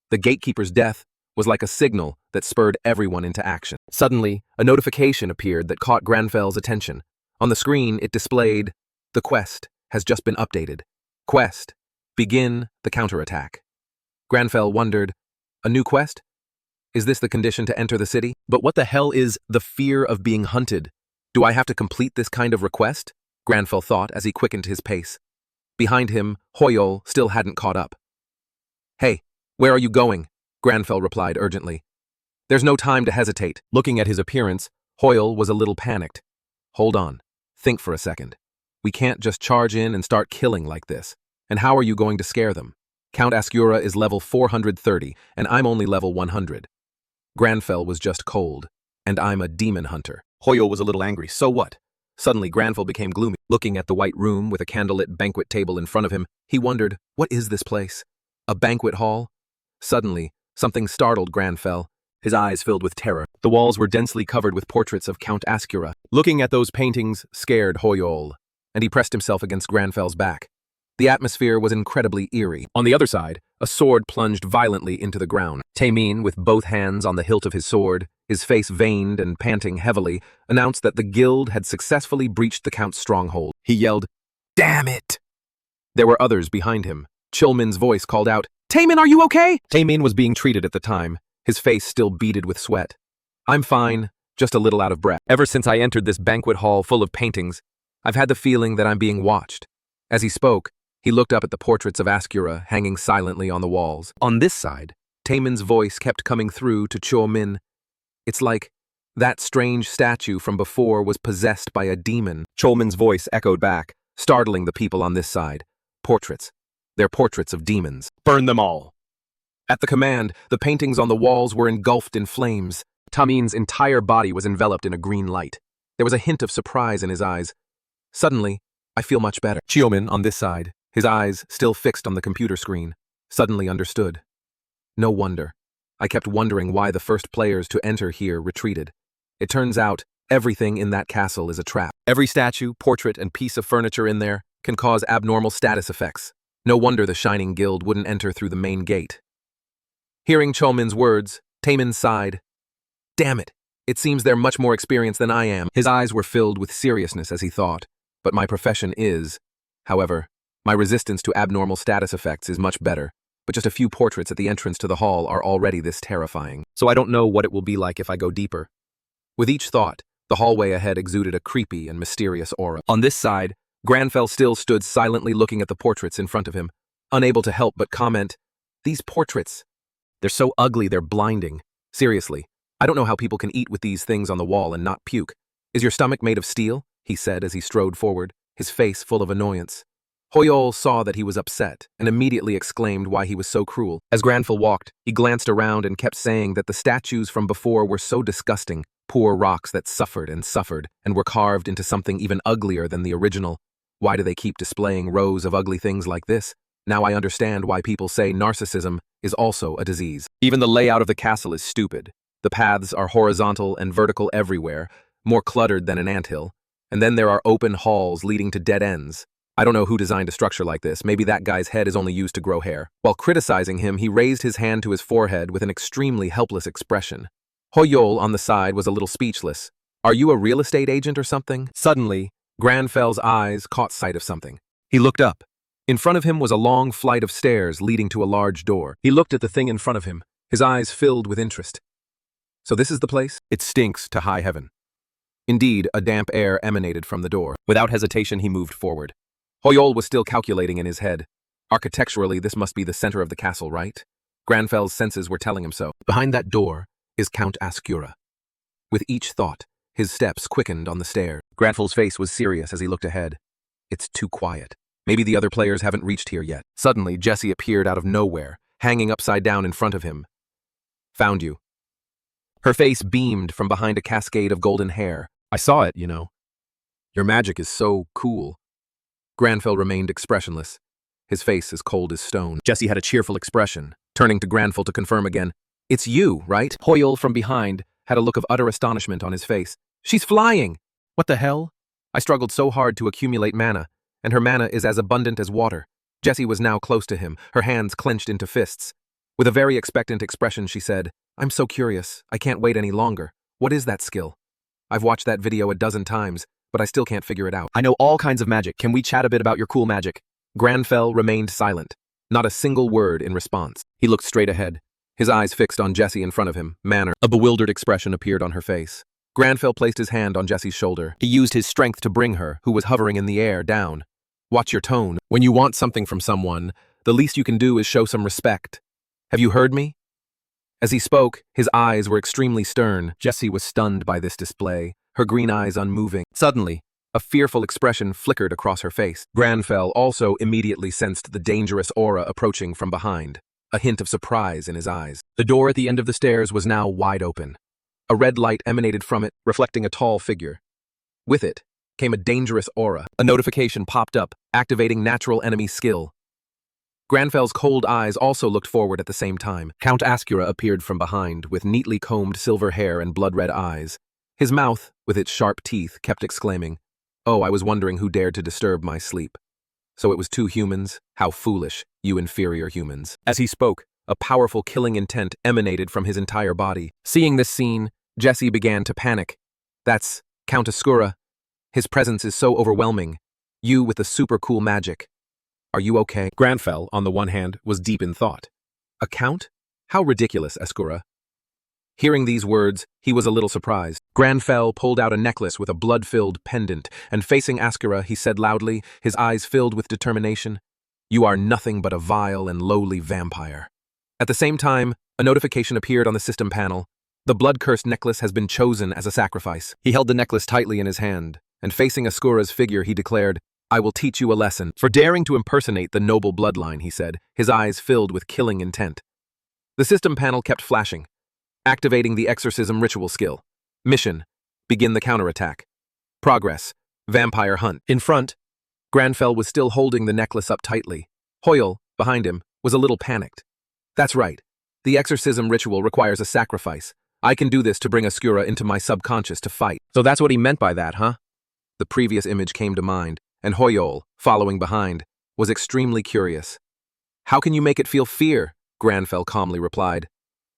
The gatekeeper's death was like a signal that spurred everyone into action. Suddenly, a notification appeared that caught Granfell's attention. On the screen, it displayed, "The quest has just been updated. Quest, begin the counterattack." Granfell wondered, "A new quest? Is this the condition to enter the city? But what the hell is the fear of being hunted? Do I have to complete this kind of request?" Granfell thought as he quickened his pace. Behind him, Hoyol still hadn't caught up. "Hey, where are you going?" Granfell replied urgently. "There's no time to hesitate." Looking at his appearance, Hoyol was a little panicked. "Hold on. Think for a second. We can't just charge in and start killing like this. And how are you going to scare them? Count Ascura is level 430, and I'm only level 100. Granfell was just cold, and I'm a demon hunter." Hoyol was a little angry. So what? Suddenly, Granfell became gloomy. Looking at the white room with a candlelit banquet table in front of him, he wondered, what is this place? A banquet hall? Suddenly, something startled Granfell. His eyes filled with terror. The walls were densely covered with portraits of Count Ascura. Looking at those paintings scared Hoyol, and he pressed himself against Granfell's back. The atmosphere was incredibly eerie. On the other side, a sword plunged violently into the ground. Taemin, with both hands on the hilt of his sword, his face veined and panting heavily, announced that the guild had successfully breached the Count's stronghold. He yelled, "Damn it!" There were others behind him. Chilmin's voice called out, "Taemin, are you okay?" Taemin was being treated at the time, his face still beaded with sweat. "I'm fine, just a little out of breath. Ever since I entered this banquet hall full of paintings, I've had the feeling that I'm being watched." As he spoke, he looked up at the portraits of Ascura hanging silently on the walls. On this side, Taemin's voice kept coming through to Chilmin. "It's like that strange statue from before was possessed by a demon." Chilmin's voice echoed back, startling the people on this side. "Portraits. They're portraits of demons. Burn them all." At the command, the paintings on the walls were engulfed in flames. Taemin's entire body was enveloped in a green light. There was a hint of surprise in his eyes. "Suddenly, I feel much better." Chilmin, on this side, his eyes still fixed on the computer screen, suddenly understood. "No wonder. I kept wondering why the first players to enter here retreated. It turns out everything in that castle is a trap. Every statue, portrait, and piece of furniture in there can cause abnormal status effects. No wonder the Shining Guild wouldn't enter through the main gate." Hearing Chilmin's words, Taemin sighed. "Damn it, it seems they're much more experienced than I am." His eyes were filled with seriousness as he thought, "But my profession is. However, my resistance to abnormal status effects is much better, but just a few portraits at the entrance to the hall are already this terrifying. So I don't know what it will be like if I go deeper." With each thought, the hallway ahead exuded a creepy and mysterious aura. On this side, Granfell still stood silently looking at the portraits in front of him, unable to help but comment, "These portraits, they're so ugly they're blinding. Seriously, I don't know how people can eat with these things on the wall and not puke. Is your stomach made of steel?" he said as he strode forward, his face full of annoyance. Hoyol saw that he was upset and immediately exclaimed why he was so cruel. As Granfell walked, he glanced around and kept saying that the statues from before were so disgusting, poor rocks that suffered and were carved into something even uglier than the original. Why do they keep displaying rows of ugly things like this? Now I understand why people say narcissism is also a disease. Even the layout of the castle is stupid. The paths are horizontal and vertical everywhere, more cluttered than an anthill. And then there are open halls leading to dead ends. I don't know who designed a structure like this. Maybe that guy's head is only used to grow hair. While criticizing him, he raised his hand to his forehead with an extremely helpless expression. Hoyol on the side was a little speechless. "Are you a real estate agent or something?" Suddenly, Granfell's eyes caught sight of something. He looked up. In front of him was a long flight of stairs leading to a large door. He looked at the thing in front of him, his eyes filled with interest. "So this is the place? It stinks to high heaven." Indeed, a damp air emanated from the door. Without hesitation, he moved forward. Hoyol was still calculating in his head. Architecturally, this must be the center of the castle, right? Granfell's senses were telling him so. Behind that door is Count Ascura. With each thought, his steps quickened on the stairs. Granfell's face was serious as he looked ahead. It's too quiet. Maybe the other players haven't reached here yet. Suddenly, Jessie appeared out of nowhere, hanging upside down in front of him. "Found you." Her face beamed from behind a cascade of golden hair. "I saw it, you know. Your magic is so cool." Granfell remained expressionless, his face as cold as stone. Jessie had a cheerful expression, turning to Granfell to confirm again, It's you, right? Hoyle from behind had a look of utter astonishment on his face. She's flying! What the hell? I struggled so hard to accumulate mana, and her mana is as abundant as water. Jessie was now close to him, her hands clenched into fists. With a very expectant expression, she said, I'm so curious. I can't wait any longer. What is that skill? I've watched that video a dozen times, but I still can't figure it out. I know all kinds of magic. Can we chat a bit about your cool magic? Granfell remained silent, not a single word in response. He looked straight ahead, his eyes fixed on Jessie in front of him. A bewildered expression appeared on her face. Granfell placed his hand on Jessie's shoulder. He used his strength to bring her, who was hovering in the air, down. Watch your tone. When you want something from someone, the least you can do is show some respect. Have you heard me? As he spoke, his eyes were extremely stern. Jessie was stunned by this display, her green eyes unmoving. Suddenly, a fearful expression flickered across her face. Granfell also immediately sensed the dangerous aura approaching from behind, a hint of surprise in his eyes. The door at the end of the stairs was now wide open. A red light emanated from it, reflecting a tall figure. With it came a dangerous aura. A notification popped up, activating natural enemy skill. Granfell's cold eyes also looked forward at the same time. Count Ascura appeared from behind, with neatly combed silver hair and blood-red eyes. His mouth, with its sharp teeth, kept exclaiming, Oh, I was wondering who dared to disturb my sleep. So it was 2 humans? How foolish, you inferior humans. As he spoke, a powerful killing intent emanated from his entire body. Seeing this scene, Jessie began to panic. That's Count Ascura. His presence is so overwhelming. You with the super cool magic. Are you okay? Granfell, on the one hand, was deep in thought. A count? How ridiculous, Ascura. Hearing these words, he was a little surprised. Granfell pulled out a necklace with a blood-filled pendant, and facing Ascura, he said loudly, his eyes filled with determination, You are nothing but a vile and lowly vampire. At the same time, a notification appeared on the system panel. The blood-cursed necklace has been chosen as a sacrifice. He held the necklace tightly in his hand, and facing Ascura's figure, he declared, I will teach you a lesson. For daring to impersonate the noble bloodline, he said, his eyes filled with killing intent. The system panel kept flashing, activating the exorcism ritual skill. Mission, begin the counterattack. Progress, vampire hunt. In front, Granfell was still holding the necklace up tightly. Hoyle, behind him, was a little panicked. That's right. The exorcism ritual requires a sacrifice. I can do this to bring Ascura into my subconscious to fight. So that's what he meant by that, huh? The previous image came to mind, and Hoyle, following behind, was extremely curious. How can you make it feel fear? Granfell calmly replied.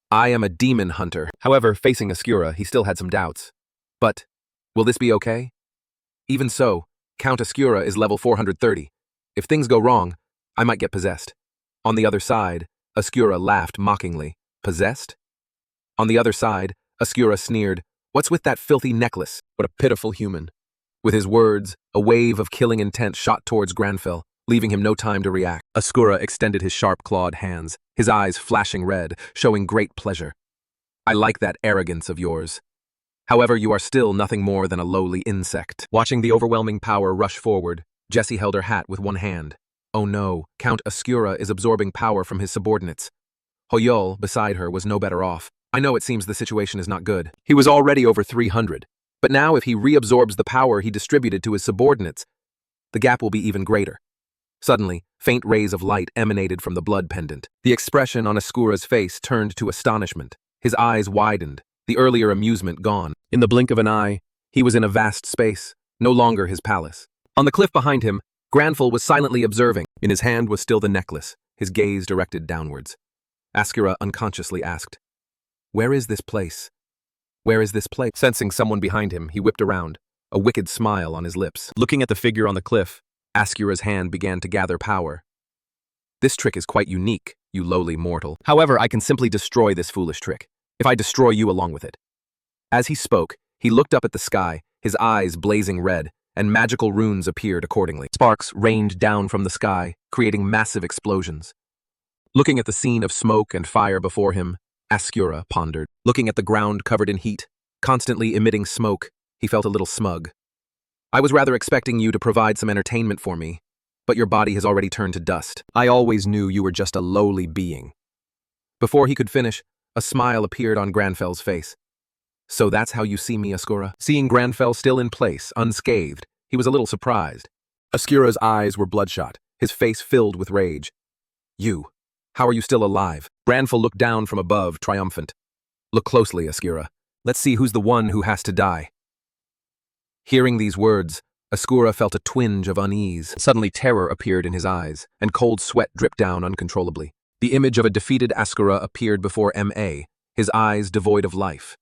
I am a demon hunter. However, facing Ascura, he still had some doubts. But, will this be okay? Even so, Count Ascura is level 430. If things go wrong, I might get possessed. On the other side, Ascura laughed mockingly. Possessed? On the other side, Ascura sneered, What's with that filthy necklace? What a pitiful human. With his words, a wave of killing intent shot towards Granfell, leaving him no time to react. Ascura extended his sharp-clawed hands, his eyes flashing red, showing great pleasure. I like that arrogance of yours. However, you are still nothing more than a lowly insect. Watching the overwhelming power rush forward, Jessie held her hat with one hand. Oh no, Count Ascura is absorbing power from his subordinates. Hoyle, beside her, was no better off. I know it seems the situation is not good. He was already over 300. But now if he reabsorbs the power he distributed to his subordinates, the gap will be even greater. Suddenly, faint rays of light emanated from the blood pendant. The expression on Ascura's face turned to astonishment. His eyes widened, the earlier amusement gone. In the blink of an eye, he was in a vast space, no longer his palace. On the cliff behind him, Granfell was silently observing. In his hand was still the necklace, his gaze directed downwards. Ascura unconsciously asked, Where is this place? Where is this place? Sensing someone behind him, he whipped around, a wicked smile on his lips. Looking at the figure on the cliff, Ascura's hand began to gather power. This trick is quite unique, you lowly mortal. However, I can simply destroy this foolish trick, if I destroy you along with it. As he spoke, he looked up at the sky, his eyes blazing red, and magical runes appeared accordingly. Sparks rained down from the sky, creating massive explosions. Looking at the scene of smoke and fire before him, Ascura pondered. Looking at the ground covered in heat, constantly emitting smoke, he felt a little smug. I was rather expecting you to provide some entertainment for me, but your body has already turned to dust. I always knew you were just a lowly being. Before he could finish, a smile appeared on Granfell's face. So that's how you see me, Ascura? Seeing Granfell still in place, unscathed, he was a little surprised. Ascura's eyes were bloodshot, his face filled with rage. You. How are you still alive? Granfell looked down from above, triumphant. Look closely, Askura. Let's see who's the one who has to die. Hearing these words, Askura felt a twinge of unease. Suddenly terror appeared in his eyes, and cold sweat dripped down uncontrollably. The image of a defeated Askura appeared before M.A., his eyes devoid of life.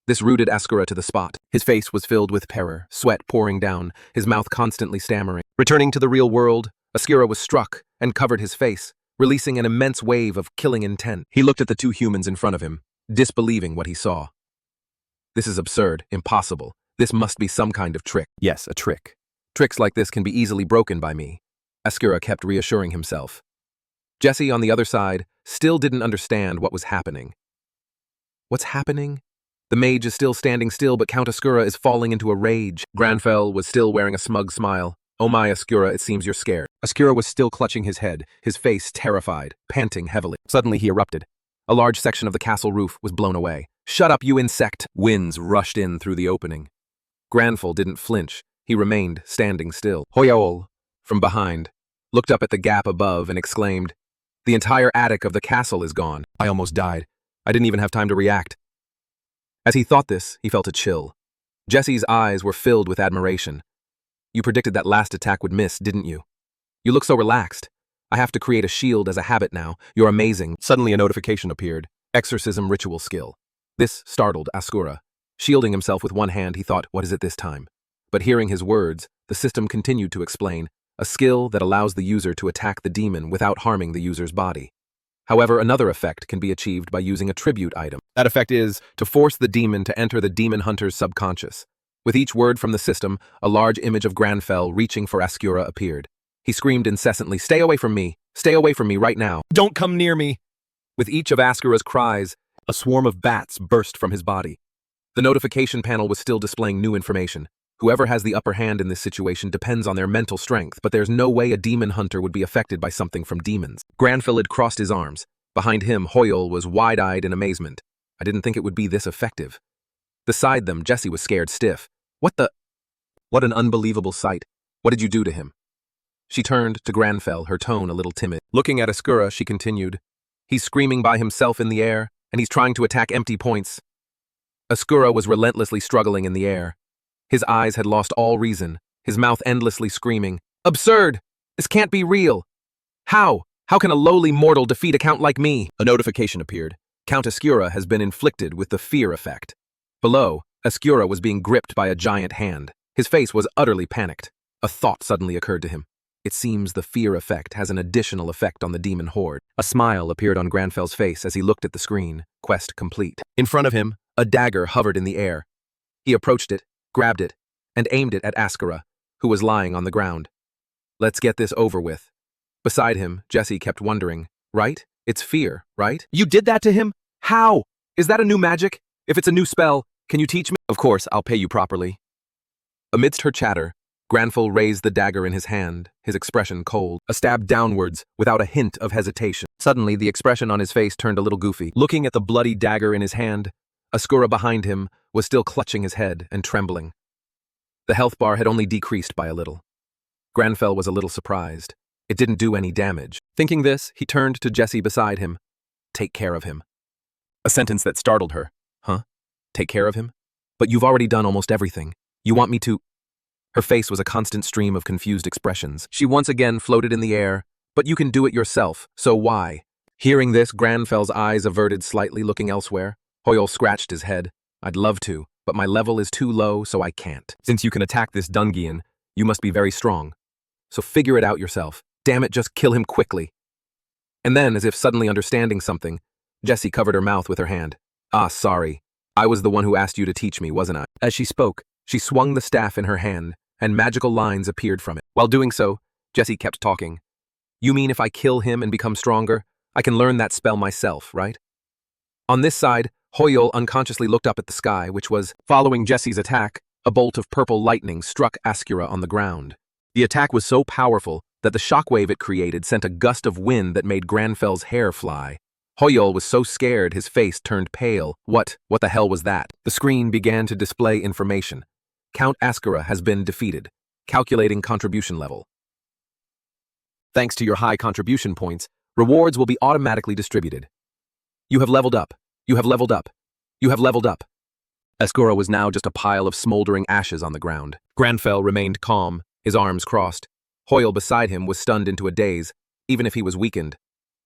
This rooted Askura to the spot. His face was filled with terror, sweat pouring down, his mouth constantly stammering. Returning to the real world, Askura was struck and covered his face, releasing an immense wave of killing intent. He looked at the two humans in front of him, disbelieving what he saw. This is absurd, impossible. This must be some kind of trick. Yes, a trick. Tricks like this can be easily broken by me. Askura kept reassuring himself. Jesse, on the other side, still didn't understand what was happening. What's happening? The mage is still standing still, but Count Askura is falling into a rage. Granfell was still wearing a smug smile. Oh my, Askura, it seems you're scared. Askura was still clutching his head, his face terrified, panting heavily. Suddenly he erupted. A large section of the castle roof was blown away. Shut up, you insect! Winds rushed in through the opening. Granfell didn't flinch. He remained standing still. Hoyaol, from behind, looked up at the gap above and exclaimed, "The entire attic of the castle is gone." I almost died. I didn't even have time to react. As he thought this, he felt a chill. Jesse's eyes were filled with admiration. You predicted that last attack would miss, didn't you? You look so relaxed. I have to create a shield as a habit now. You're amazing. Suddenly a notification appeared. Exorcism ritual skill. This startled Askura. Shielding himself with one hand, he thought, what is it this time? But hearing his words, the system continued to explain, a skill that allows the user to attack the demon without harming the user's body. However, another effect can be achieved by using a tribute item. That effect is to force the demon to enter the demon hunter's subconscious. With each word from the system, a large image of Granfell reaching for Askura appeared. He screamed incessantly, "Stay away from me! Stay away from me right now! Don't come near me!" With each of Askura's cries, a swarm of bats burst from his body. The notification panel was still displaying new information. Whoever has the upper hand in this situation depends on their mental strength, but there's no way a demon hunter would be affected by something from demons. Granfell had crossed his arms. Behind him, Hoyle was wide-eyed in amazement. I didn't think it would be this effective. Beside them, Jesse was scared stiff. What an unbelievable sight. What did you do to him? She turned to Granfell, her tone a little timid. Looking at Askura, she continued, "He's screaming by himself in the air, and he's trying to attack empty points." Askura was relentlessly struggling in the air. His eyes had lost all reason, his mouth endlessly screaming, "Absurd! This can't be real! How? How can a lowly mortal defeat a count like me?" A notification appeared. Count Askura has been inflicted with the fear effect. Below, Askura was being gripped by a giant hand. His face was utterly panicked. A thought suddenly occurred to him. It seems the fear effect has an additional effect on the demon horde. A smile appeared on Granfell's face as he looked at the screen. Quest complete. In front of him, a dagger hovered in the air. He approached it, grabbed it, and aimed it at Askura, who was lying on the ground. Let's get this over with. Beside him, Jesse kept wondering, right? It's fear, right? You did that to him? How? Is that a new magic? If it's a new spell, can you teach me? Of course, I'll pay you properly. Amidst her chatter, Granfell raised the dagger in his hand, his expression cold, a stab downwards, without a hint of hesitation. Suddenly, the expression on his face turned a little goofy. Looking at the bloody dagger in his hand, Askura behind him was still clutching his head and trembling. The health bar had only decreased by a little. Granfell was a little surprised. It didn't do any damage. Thinking this, he turned to Jesse beside him. Take care of him. A sentence that startled her. Huh? Take care of him? But you've already done almost everything. You want me to? Her face was a constant stream of confused expressions. She once again floated in the air. But you can do it yourself, so why? Hearing this, Granfell's eyes averted slightly, looking elsewhere. Hoyle scratched his head. I'd love to, but my level is too low, so I can't. Since you can attack this Dungian, you must be very strong. So figure it out yourself. Damn it, just kill him quickly. And then, as if suddenly understanding something, Jessie covered her mouth with her hand. Ah, sorry. I was the one who asked you to teach me, wasn't I? As she spoke, she swung the staff in her hand, and magical lines appeared from it. While doing so, Jessie kept talking. You mean if I kill him and become stronger, I can learn that spell myself, right? On this side, Hoyle unconsciously looked up at the sky, which was, following Jessie's attack, a bolt of purple lightning struck Askura on the ground. The attack was so powerful that the shockwave it created sent a gust of wind that made Granfell's hair fly. Hoyle was so scared his face turned pale. What the hell was that? The screen began to display information. Count Askura has been defeated. Calculating contribution level. Thanks to your high contribution points, Rewards will be automatically distributed. You have leveled up. You have leveled up. You have leveled up. Escura was now just a pile of smoldering ashes on the ground. Granfell remained calm, his arms crossed. Hoyle beside him was stunned into a daze, even if he was weakened.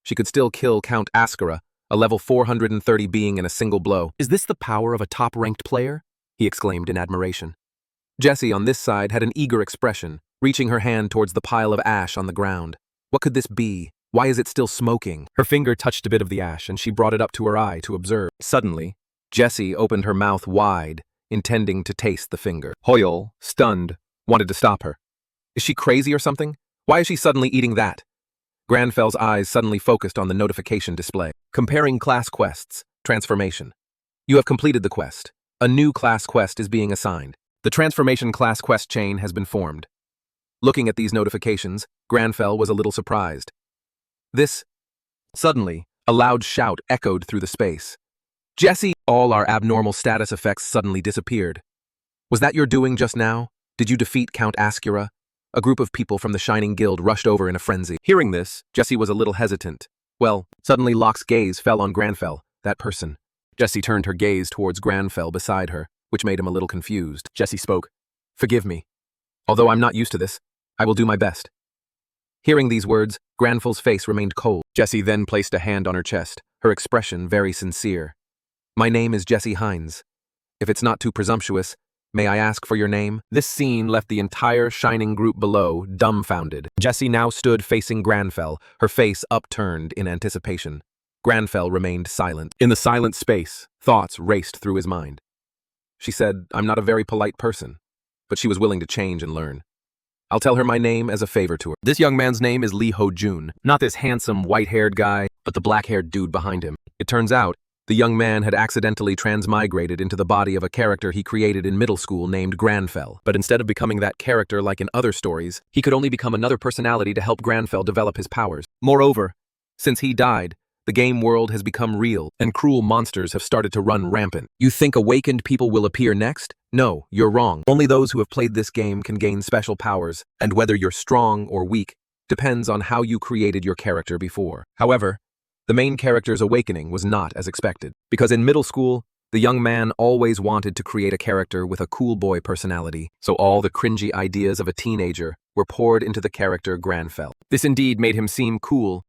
She could still kill Count Ascura, a level 430 being in a single blow. "Is this the power of a top-ranked player?" he exclaimed in admiration. Jessie on this side had an eager expression, reaching her hand towards the pile of ash on the ground. What could this be? Why is it still smoking? Her finger touched a bit of the ash and she brought it up to her eye to observe. Suddenly, Jessie opened her mouth wide, intending to taste the finger. Hoyle, stunned, wanted to stop her. Is she crazy or something? Why is she suddenly eating that? Granfell's eyes suddenly focused on the notification display. Comparing class quests. Transformation. You have completed the quest. A new class quest is being assigned. The transformation class quest chain has been formed. Looking at these notifications, Granfell was a little surprised. Suddenly, a loud shout echoed through the space. "Jessie!" All our abnormal status effects suddenly disappeared. "Was that your doing just now? Did you defeat Count Ascura?" A group of people from the Shining Guild rushed over in a frenzy. Hearing this, Jessie was a little hesitant. Suddenly Locke's gaze fell on Granfell, that person. Jessie turned her gaze towards Granfell beside her, which made him a little confused. Jessie spoke. "Forgive me. Although I'm not used to this, I will do my best." Hearing these words, Granfell's face remained cold. Jessie then placed a hand on her chest, her expression very sincere. "My name is Jessie Hines. If it's not too presumptuous, may I ask for your name?" This scene left the entire Shining group below dumbfounded. Jessie now stood facing Granfell, her face upturned in anticipation. Granfell remained silent. In the silent space, thoughts raced through his mind. She said, "I'm not a very polite person," but she was willing to change and learn. "I'll tell her my name as a favor to her." This young man's name is Lee Ho-jun, not this handsome, white-haired guy, but the black-haired dude behind him. It turns out, the young man had accidentally transmigrated into the body of a character he created in middle school named Granfell. But instead of becoming that character like in other stories, he could only become another personality to help Granfell develop his powers. Moreover, since he died, the game world has become real, and cruel monsters have started to run rampant. You think awakened people will appear next? No, you're wrong. Only those who have played this game can gain special powers, and whether you're strong or weak depends on how you created your character before. However, the main character's awakening was not as expected, because in middle school, the young man always wanted to create a character with a cool boy personality, so all the cringy ideas of a teenager were poured into the character Granfell. This indeed made him seem cool,